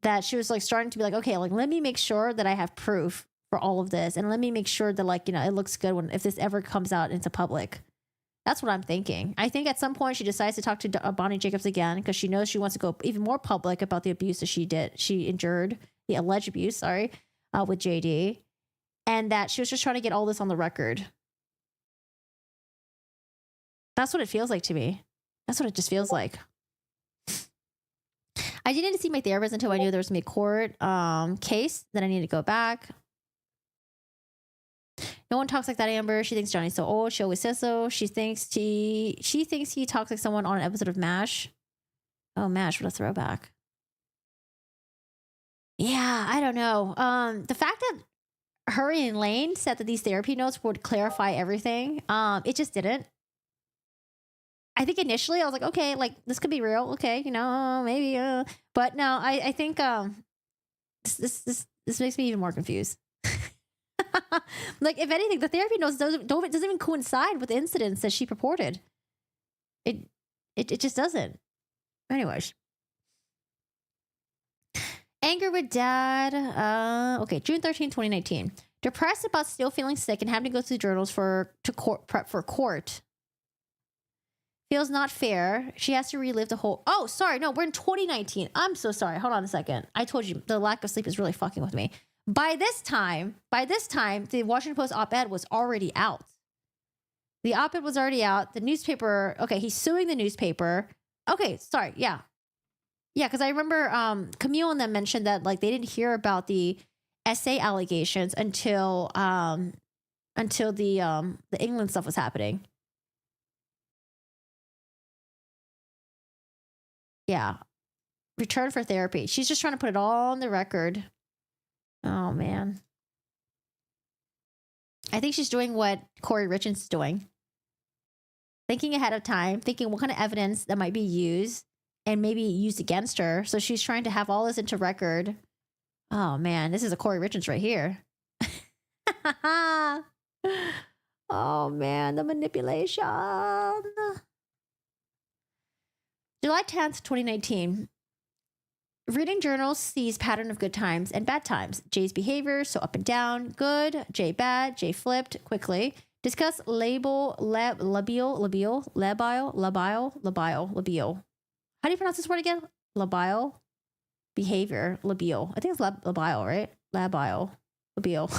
that she was like starting to be like, okay, like let me make sure that I have proof for all of this, and let me make sure that like, you know, it looks good when if this ever comes out into public. That's what I'm thinking. I think at some point she decides to talk to Bonnie Jacobs again because she knows she wants to go even more public about the abuse that she endured, the alleged abuse, with JD, and that she was just trying to get all this on the record. That's what it feels like to me. That's what it just feels like. I didn't see my therapist until I knew there was going to be a court case. Then I needed to go back. No one talks like that, Amber. She thinks Johnny's so old. She always says so. She thinks he talks like someone on an episode of MASH. Oh, MASH, what a throwback. Yeah, I don't know. The fact that Hurry and Lane said that these therapy notes would clarify everything, it just didn't. I think initially I was like, okay, like this could be real. Okay, you know, maybe. But no, I think this makes me even more confused. Like, if anything, the therapy notes doesn't even coincide with the incidents that she purported. It just doesn't. Anyways. Anger with dad. Okay, June 13, 2019. Depressed about still feeling sick and having to go through journals to prep for court. Feels not fair. She has to relive the whole... Oh, sorry. No, we're in 2019. I'm so sorry. Hold on a second. I told you the lack of sleep is really fucking with me. By this time, the Washington Post op-ed was already out. The op-ed was already out. The newspaper... Okay, he's suing the newspaper. Okay, sorry. Yeah. Yeah, because I remember Camille and them mentioned that like they didn't hear about the essay allegations until the England stuff was happening. Yeah. Return for therapy. She's just trying to put it all on the record. Oh, man. I think she's doing what Kouri Richins is doing. Thinking ahead of time, thinking what kind of evidence that might be used and maybe used against her. So she's trying to have all this into record. Oh, man. This is a Kouri Richins right here. Oh, man. The manipulation. July 10th, 2019. Reading journals sees pattern of good times and bad times. Jay's behavior, so up and down, good. Jay bad. Jay flipped quickly. Discuss labile. How do you pronounce this word again? Labile behavior. Labile. I think it's labile, right? Labile. Labile.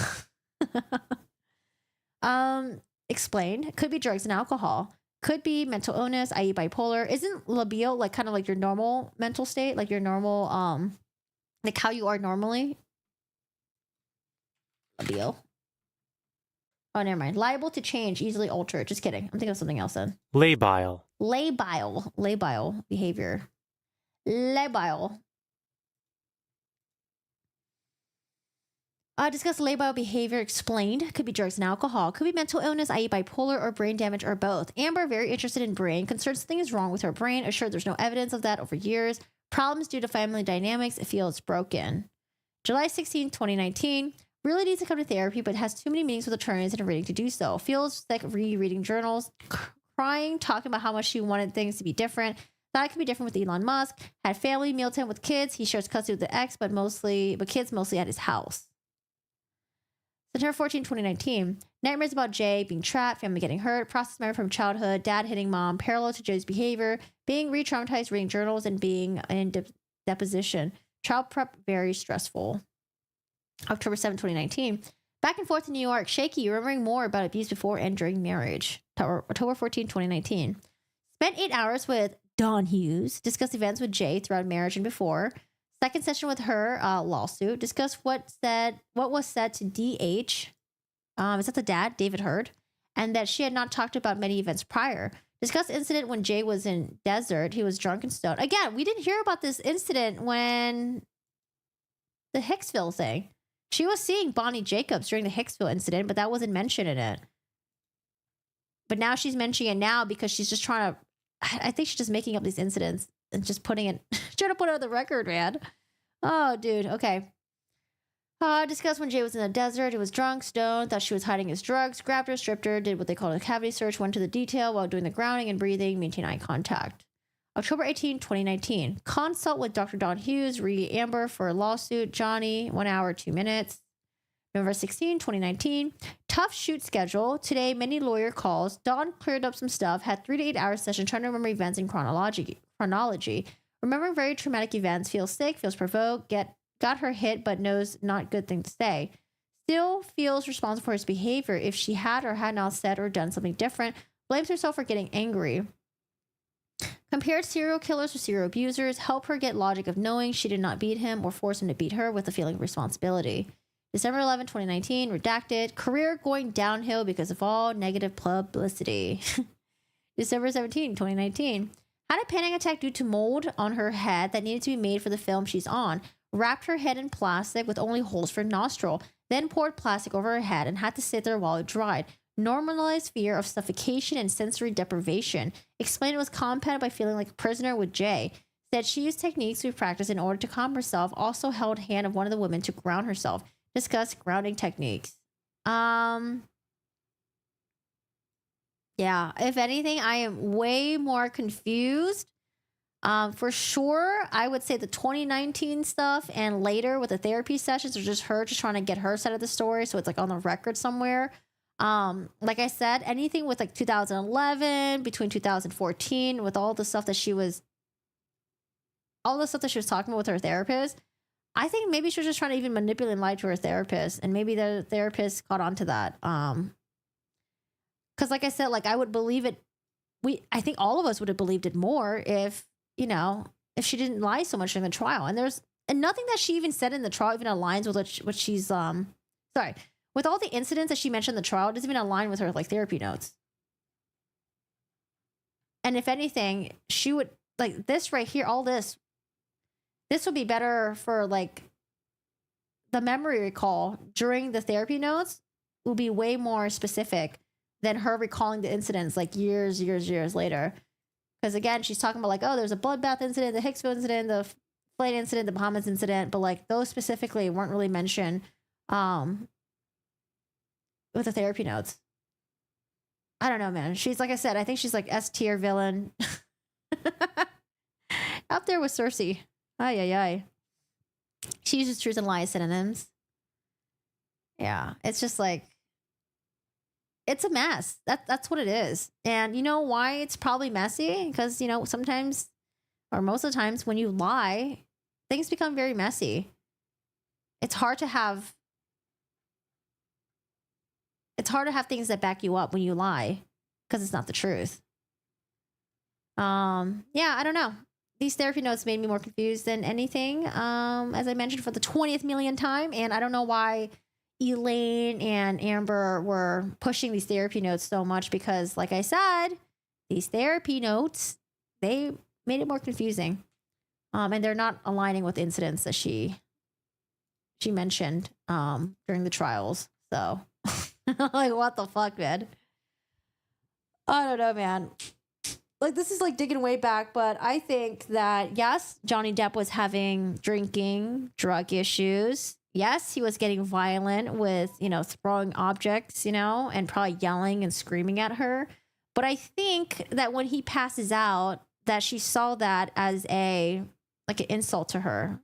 Explained. Could be drugs and alcohol. Could be mental illness, i.e. bipolar. Isn't labile like kind of like your normal mental state? Like your normal, like how you are normally? Labile. Oh, never mind. Liable to change, easily altered. Just kidding. I'm thinking of something else then. Labile. Labile behavior. Labile. Discuss labile behavior explained. Could be drugs and alcohol. Could be mental illness, i.e. bipolar or brain damage or both. Amber, very interested in brain. Concerned something is wrong with her brain. Assured there's no evidence of that over years. Problems due to family dynamics. Feels broken. July 16, 2019. Really needs to come to therapy, but has too many meetings with attorneys and reading to do so. Feels like rereading journals. Crying, talking about how much she wanted things to be different. Thought it could be different with Elon Musk. Had family, mealtime with kids. He shares custody with the ex, but kids mostly at his house. September 14, 2019. Nightmares about Jay being trapped, family getting hurt, process memory from childhood, dad hitting mom, parallel to Jay's behavior, being re-traumatized, reading journals, and being in deposition. Child prep, very stressful. October 7, 2019. Back and forth in New York, shaky, remembering more about abuse before and during marriage. October 14, 2019. Spent 8 hours with Dawn Hughes, discussed events with Jay throughout marriage and before. Second session with her, lawsuit. Discussed what was said to DH. Is that the dad, David Heard? And that she had not talked about many events prior. Discussed incident when Jay was in desert. He was drunk and stoned. Again, we didn't hear about this incident when the Hicksville thing. She was seeing Bonnie Jacobs during the Hicksville incident, but that wasn't mentioned in it. But now she's mentioning it now because she's just trying to, I think she's just making up these incidents and just trying to put it on the record, man. Oh, dude. Okay. Discussed when Jay was in the desert. He was drunk, stoned, thought she was hiding his drugs, grabbed her, stripped her, did what they called a cavity search, went to the detail while doing the grounding and breathing, maintain eye contact. October 18, 2019. Consult with Dr. Dawn Hughes, Amber for a lawsuit. Johnny, 1 hour, 2 minutes. November 16, 2019. Tough shoot schedule. Today, many lawyer calls. Dawn cleared up some stuff. Had 3 to 8 hour session trying to remember events in chronology. Remembering very traumatic events. Feels sick. Feels provoked. Got her hit, but knows not good thing to say. Still feels responsible for his behavior if she had or had not said or done something different. Blames herself for getting angry. Compared serial killers with serial abusers. Help her get logic of knowing she did not beat him or force him to beat her with a feeling of responsibility. December 11, 2019, redacted. Career going downhill because of all negative publicity. December 17, 2019. Had a panic attack due to mold on her head that needed to be made for the film she's on. Wrapped her head in plastic with only holes for nostril. Then poured plastic over her head and had to sit there while it dried. Normalized fear of suffocation and sensory deprivation. Explained it was compounded by feeling like a prisoner with Jay. Said she used techniques we practiced in order to calm herself. Also held hand of one of the women to ground herself. Discussed grounding techniques. Yeah, if anything, I am way more confused. For sure, I would say the 2019 stuff and later with the therapy sessions are just her just trying to get her side of the story. So it's like on the record somewhere. Like I said, anything with like 2011, between 2014, with all the stuff that she was talking about with her therapist, I think maybe she was just trying to even manipulate and lie to her therapist, and maybe the therapist caught on to that. Because like I said, like I would believe it. I think all of us would have believed it more if she didn't lie so much in the trial. And nothing that she even said in the trial even aligns with what she's with all the incidents that she mentioned in the trial, it doesn't even align with her like therapy notes. And if anything, she would like this right here, all this would be better for like the memory recall during the therapy notes will be way more specific than her recalling the incidents like years later. Because again, she's talking about like, oh, there's a bloodbath incident, the Hicksville incident, the flight incident, the Bahamas incident, but like those specifically weren't really mentioned with the therapy notes. I don't know, man. She's like I said, I think she's like S tier villain. Up there with Cersei. Ay. She uses truth and lies synonyms. Yeah, it's just like it's a mess. That's what it is. And you know why it's probably messy? Because, you know, sometimes or most of the times when you lie, things become very messy. It's hard to have things that back you up when you lie because it's not the truth. Yeah, I don't know. These therapy notes made me more confused than anything, as I mentioned, for the 20th millionth time. And I don't know why Elaine and Amber were pushing these therapy notes so much because, like I said, these therapy notes, they made it more confusing. And they're not aligning with incidents that she mentioned during the trials. So, like, what the fuck, man? I don't know, man. Like, this is like digging way back, but I think that, yes, Johnny Depp was having drinking, drug issues. Yes, he was getting violent with, you know, throwing objects, you know, and probably yelling and screaming at her. But I think that when he passes out, that she saw that as an insult to her.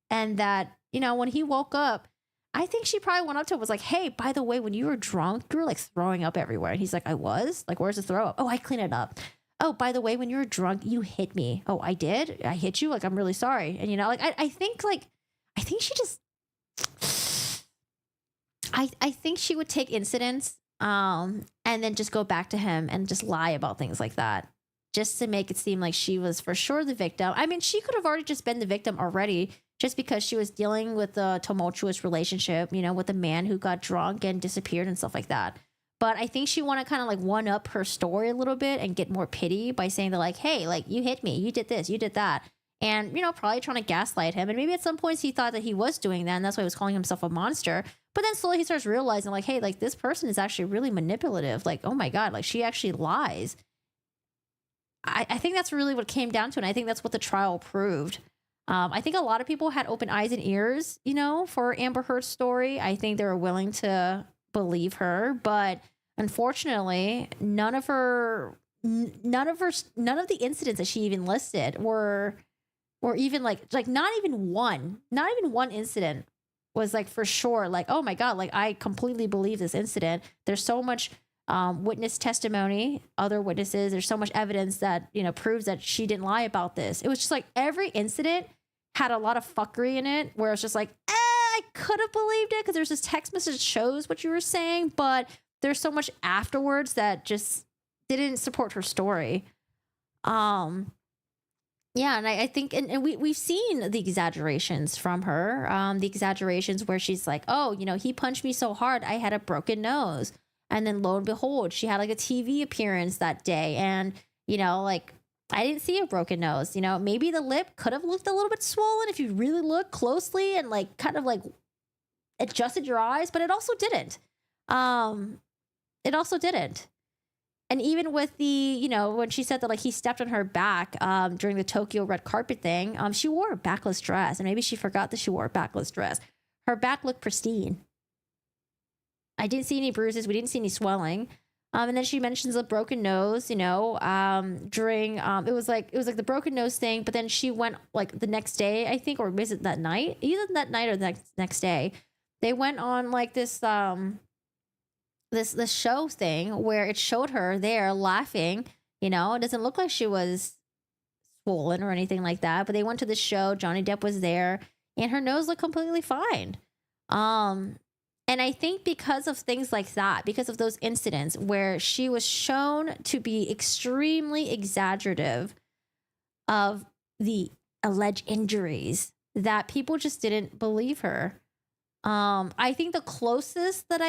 And that, you know, when he woke up, I think she probably went up to him and was like, hey, by the way, when you were drunk, you were like throwing up everywhere. And he's like, I was? Like, where's the throw up? Oh, I clean it up. Oh, by the way, when you were drunk, you hit me. Oh, I did? I hit you? Like, I'm really sorry. And, you know, like, I think she just, I think she would take incidents and then just go back to him and just lie about things like that, just to make it seem like she was for sure the victim. I mean, she could have already just been the victim already, just because she was dealing with a tumultuous relationship, you know, with a man who got drunk and disappeared and stuff like that. But I think she want to kind of like one up her story a little bit and get more pity by saying that, like, hey, like, you hit me, you did this, you did that. And, you know, probably trying to gaslight him. And maybe at some points he thought that he was doing that, and that's why he was calling himself a monster. But then slowly he starts realizing, like, hey, like, this person is actually really manipulative. Like, oh my God, like, she actually lies. I think that's really what it came down to. And I think that's what the trial proved. I think a lot of people had open eyes and ears, you know, for Amber Heard's story. I think they were willing to believe her, but unfortunately, none of the incidents that she even listed were even like not even one incident was like for sure, like, oh my God, like, I completely believe this incident. There's so much witness testimony, other witnesses. There's so much evidence that, you know, proves that she didn't lie about this. It was just like every incident had a lot of fuckery in it, where it's just like, I could have believed it because there's this text message that shows what you were saying, but there's so much afterwards that just didn't support her story. Yeah, and I think, and we've seen the exaggerations from her, the exaggerations where she's like, oh, you know, he punched me so hard, I had a broken nose. And then lo and behold, she had like a TV appearance that day. And, you know, like, I didn't see a broken nose. You know, maybe the lip could have looked a little bit swollen if you really look closely and like kind of like adjusted your eyes, but it also didn't. It also didn't. And even with the, you know, when she said that like he stepped on her back during the Tokyo red carpet thing, she wore a backless dress, and maybe she forgot that she wore a backless dress. Her back looked pristine. I didn't see any bruises. We didn't see any swelling. And then she mentions a broken nose, you know, during, it was like the broken nose thing, but then she went like the next day, I think, or was it that night? Either that night or the next day. They went on like this, this show thing where it showed her there laughing, you know. It doesn't look like she was swollen or anything like that, but they went to the show. Johnny Depp was there, and her nose looked completely fine. And I think because of things like that, because of those incidents where she was shown to be extremely exaggerative of the alleged injuries, that people just didn't believe her. I think the closest that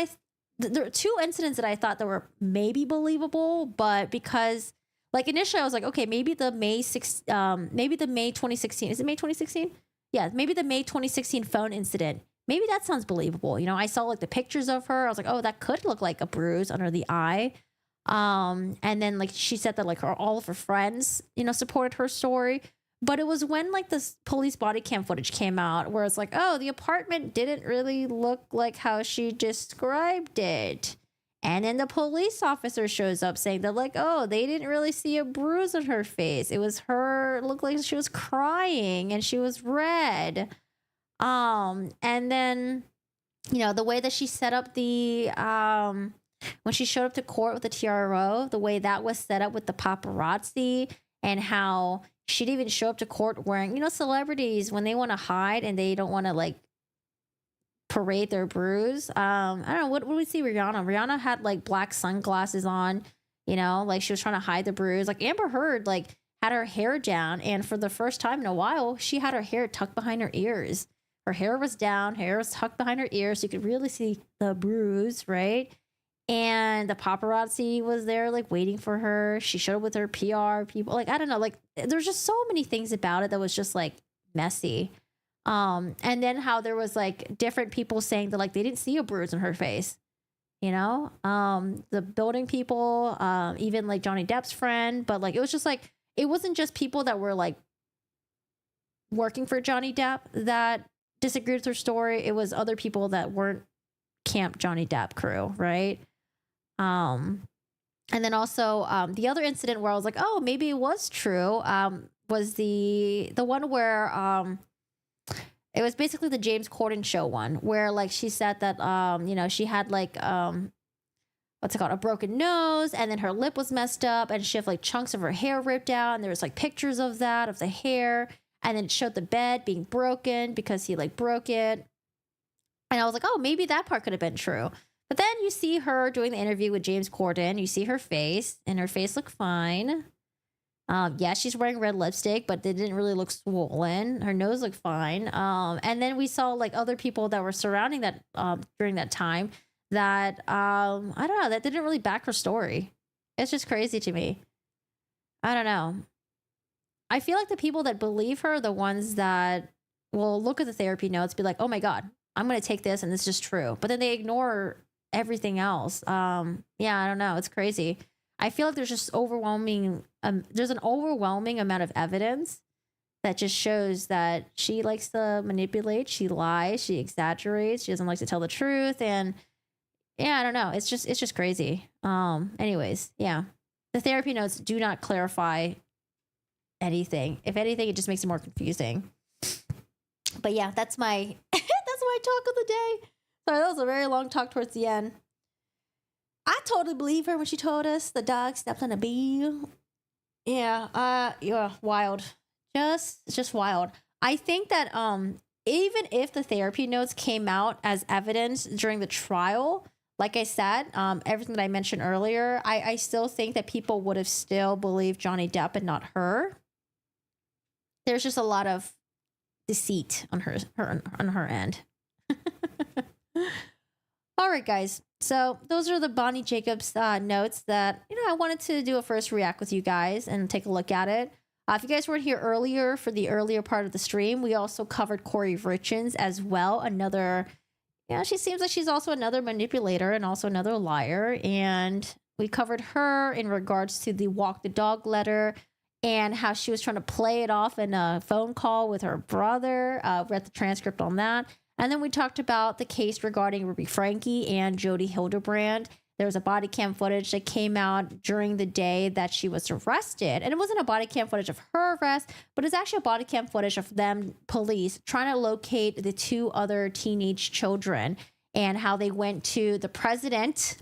there are two incidents that I thought that were maybe believable, but because like initially I was like, okay, maybe the May 2016, is it May 2016? Yeah, maybe the May 2016 phone incident. Maybe that sounds believable. You know, I saw like the pictures of her. I was like, oh, that could look like a bruise under the eye. And then like she said that like all of her friends, you know, supported her story. But it was when like this police body cam footage came out where it's like, oh, the apartment didn't really look like how she described it. And then the police officer shows up saying that like, oh, they didn't really see a bruise on her face. It was her, it looked like she was crying and she was red. And then, you know, the way that she set up the when she showed up to court with the TRO, the way that was set up with the paparazzi, and how she didn't even show up to court wearing, you know, celebrities when they want to hide and they don't want to like parade their bruise. I don't know, what we see Rihanna had like black sunglasses on, you know, like she was trying to hide the bruise. Like Amber Heard like had her hair down, and for the first time in a while she had her hair tucked behind her ears. Her hair was down, hair was tucked behind her ears, so you could really see the bruise, right? And the paparazzi was there like waiting for her. She showed up with her PR people. Like, I don't know, like there's just so many things about it that was just like messy. And then how there was like different people saying that like they didn't see a bruise on her face, you know? The building people, even like Johnny Depp's friend, but like it was just like, it wasn't just people that were like working for Johnny Depp that disagreed with her story. It was other people that weren't Camp Johnny Depp crew, right? And then also the other incident where I was like, oh, maybe it was true, was the one where it was basically the James Corden show one, where like she said that you know, she had like what's it called, a broken nose, and then her lip was messed up, and she had like chunks of her hair ripped out, and there was like pictures of that, of the hair, and then it showed the bed being broken because he like broke it. And I was like, oh, maybe that part could have been true. But then you see her doing the interview with James Corden. You see her face, and her face looked fine. Yeah, she's wearing red lipstick, but it didn't really look swollen. Her nose looked fine. And then we saw like other people that were surrounding that during that time that, I don't know, that didn't really back her story. It's just crazy to me. I don't know. I feel like the people that believe her are the ones that will look at the therapy notes, be like, oh my God, I'm going to take this and this is true. But then they ignore everything else. Yeah, I don't know. It's crazy. I feel like there's just there's an overwhelming amount of evidence that just shows that she likes to manipulate. She lies. She exaggerates. She doesn't like to tell the truth. And yeah, I don't know. It's just crazy. Anyways, yeah. The therapy notes do not clarify anything. If anything, it just makes it more confusing. But yeah, that's my talk of the day. Sorry, that was a very long talk towards the end. I totally believe her when she told us the dog stepped on a bee. Yeah, wild. It's just wild. I think that even if the therapy notes came out as evidence during the trial, like I said, everything that I mentioned earlier, I still think that people would have still believed Johnny Depp and not her. There's just a lot of deceit on her end. All right, guys. So those are the Bonnie Jacobs notes that, you know, I wanted to do a first react with you guys and take a look at it. If you guys weren't here earlier for the earlier part of the stream, we also covered Kouri Richins as well. Another, she seems like she's also another manipulator and also another liar. And we covered her in regards to the walk the dog letter and how she was trying to play it off in a phone call with her brother. Read the transcript on that. And then we talked about the case regarding Ruby Franke and Jodi Hildebrand. There was a body cam footage that came out during the day that she was arrested. And it wasn't a body cam footage of her arrest, but it's actually a body cam footage of them, police, trying to locate the two other teenage children and how they went to the president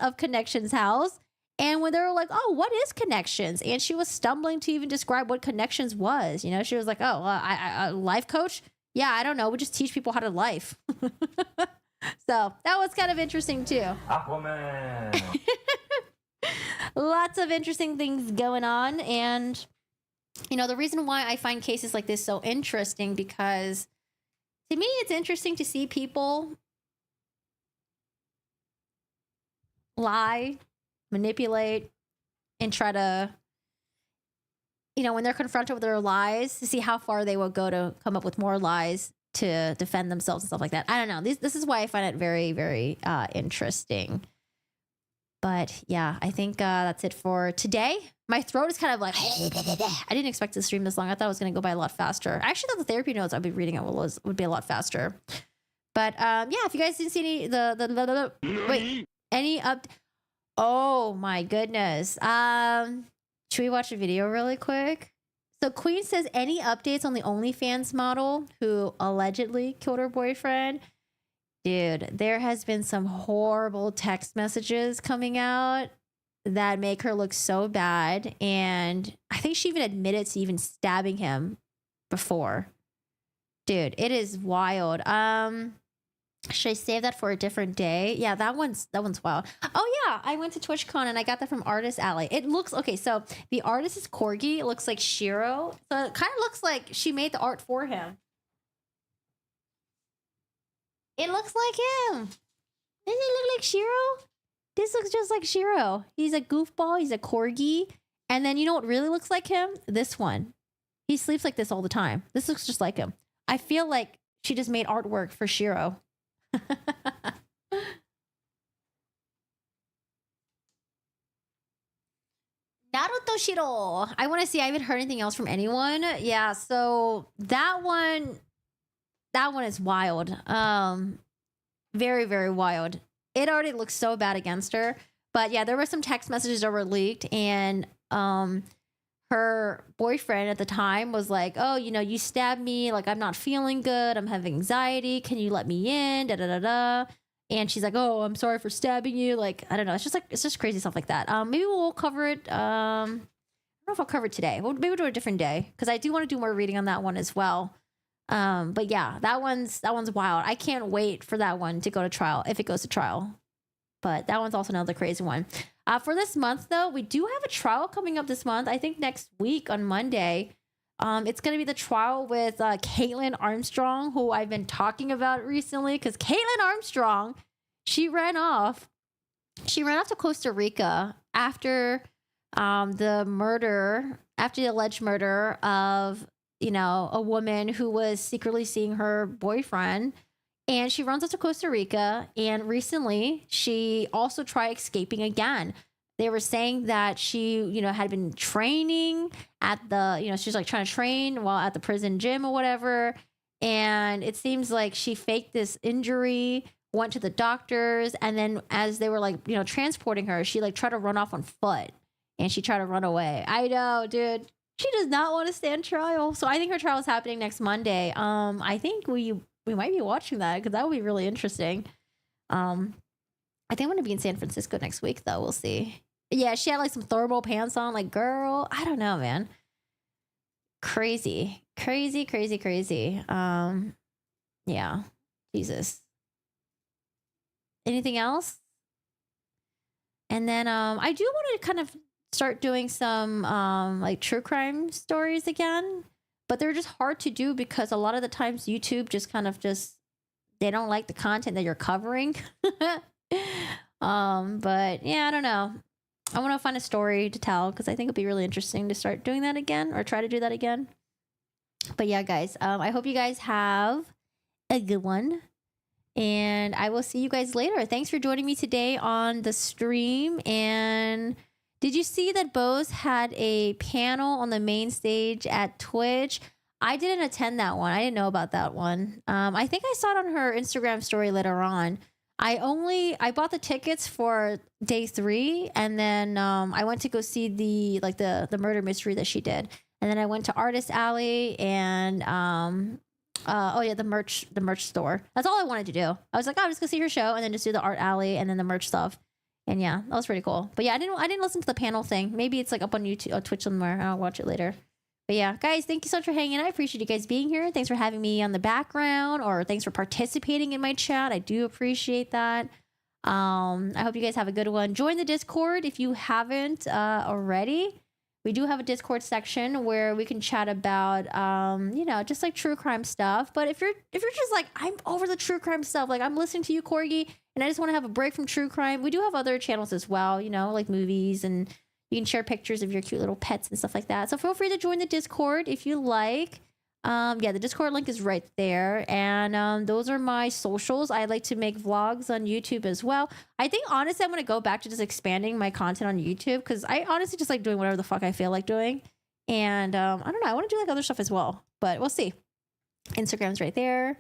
of Connections' house. And when they were like, oh, what is Connections? And she was stumbling to even describe what Connections was. You know, she was like, oh, a life coach? Yeah, I don't know. We just teach people how to life. So that was kind of interesting too. Aquaman. Lots of interesting things going on. And, you know, the reason why I find cases like this so interesting, because to me, it's interesting to see people lie, manipulate, and try to, you know, when they're confronted with their lies, to see how far they will go to come up with more lies to defend themselves and stuff like that. I don't know. This is why I find it very, very interesting. But yeah, I think that's it for today. My throat is kind of like, I didn't expect to stream this long. I thought it was going to go by a lot faster. I actually thought the therapy notes I'd be reading it would be a lot faster. But yeah, if you guys didn't see any oh my goodness. Should we watch a video really quick? So Queen says, any updates on the OnlyFans model who allegedly killed her boyfriend? Dude, there has been some horrible text messages coming out that make her look so bad. And I think she even admitted to even stabbing him before. Dude, it is wild. Should I save that for a different day? Yeah, that one's wild. Oh yeah, I went to TwitchCon and I got that from Artist Alley. It looks okay. So the artist is Corgi. It looks like Shiro. So it kind of looks like she made the art for him. It looks like him. Doesn't it look like Shiro? This looks just like Shiro. He's a goofball. He's a corgi. And then you know what really looks like him? This one. He sleeps like this all the time. This looks just like him. I feel like she just made artwork for Shiro. Naruto Shiro. I want to see. I haven't heard anything else from anyone. Yeah, so that one is wild. Very, very wild. It already looks so bad against her. But yeah, there were some text messages that were leaked, and her boyfriend at the time was like, oh, you know, you stabbed me, like I'm not feeling good, I'm having anxiety, can you let me in, da da da da. And she's like, oh, I'm sorry for stabbing you. Like, I don't know, it's just crazy stuff like that. Maybe we'll cover it. I don't know if I'll cover it today. Maybe we'll do a different day, because I do want to do more reading on that one as well. But yeah, that one's wild. I can't wait for that one to go to trial, if it goes to trial. But that one's also another crazy one. For this month, though, we do have a trial coming up this month. I think next week on Monday. It's going to be the trial with Caitlin Armstrong, who I've been talking about recently. Because Caitlin Armstrong, she ran off to Costa Rica after the alleged murder of, you know, a woman who was secretly seeing her boyfriend. And she runs off to Costa Rica, and recently she also tried escaping again. They were saying that she, you know, had been training at the, you know, she's like trying to train while at the prison gym or whatever. And it seems like she faked this injury, went to the doctors, and then as they were like, you know, transporting her, she like tried to run off on foot, and she tried to run away. I know, dude. She does not want to stand trial. So I think her trial is happening next Monday. I think we might be watching that, because that would be really interesting. I think I'm going to be in San Francisco next week, though. We'll see. Yeah, she had like some thermal pants on. Like, girl, I don't know, man. Crazy. Yeah. Jesus. Anything else? And then I do want to kind of start doing some like true crime stories again. But they're just hard to do because a lot of the times YouTube just they don't like the content that you're covering. But yeah, I don't know. I want to find a story to tell, because I think it'd be really interesting to start doing that again, or try to do that again. But yeah, guys, I hope you guys have a good one, and I will see you guys later. Thanks for joining me today on the stream. And did you see that Bose had a panel on the main stage at Twitch? I didn't attend that one. I didn't know about that one. I think I saw it on her Instagram story later on. I bought the tickets for day 3, and then I went to go see the murder mystery that she did. And then I went to Artist Alley and the merch store. That's all I wanted to do. I was like, oh, I'm just gonna see her show and then just do the Art Alley and then the merch stuff. And yeah, that was pretty cool. But yeah, I didn't listen to the panel thing. Maybe it's like up on YouTube or Twitch somewhere. I'll watch it later. But yeah, guys, thank you so much for hanging out. I appreciate you guys being here. Thanks for having me on the background, or thanks for participating in my chat. I do appreciate that. I hope you guys have a good one. Join the Discord if you haven't already. We do have a Discord section where we can chat about, just like true crime stuff. But if you're just like, I'm over the true crime stuff, like I'm listening to you, Corgi, and I just want to have a break from true crime, we do have other channels as well, like movies, and you can share pictures of your cute little pets and stuff like that. So feel free to join the Discord if you like. The Discord link is right there. And those are my socials. I like to make vlogs on YouTube as well. I think, honestly, I'm going to go back to just expanding my content on YouTube, because I honestly just like doing whatever the fuck I feel like doing. And I don't know. I want to do like other stuff as well. But we'll see. Instagram's right there.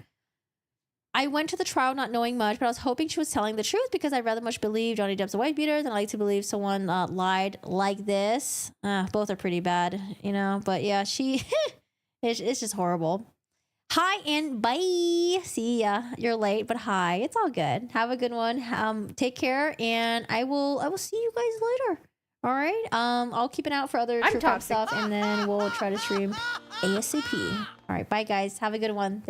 I went to the trial not knowing much, but I was hoping she was telling the truth, because I rather much believe Johnny Depp's a white beater than I like to believe someone lied like this. Both are pretty bad, But yeah, it's just horrible. Hi and bye. See ya. You're late, but hi. It's all good. Have a good one. Take care, and I will see you guys later. All right. I'll keep an eye out for other true crime stuff, and then we'll try to stream ASAP. All right. Bye, guys. Have a good one. Thanks.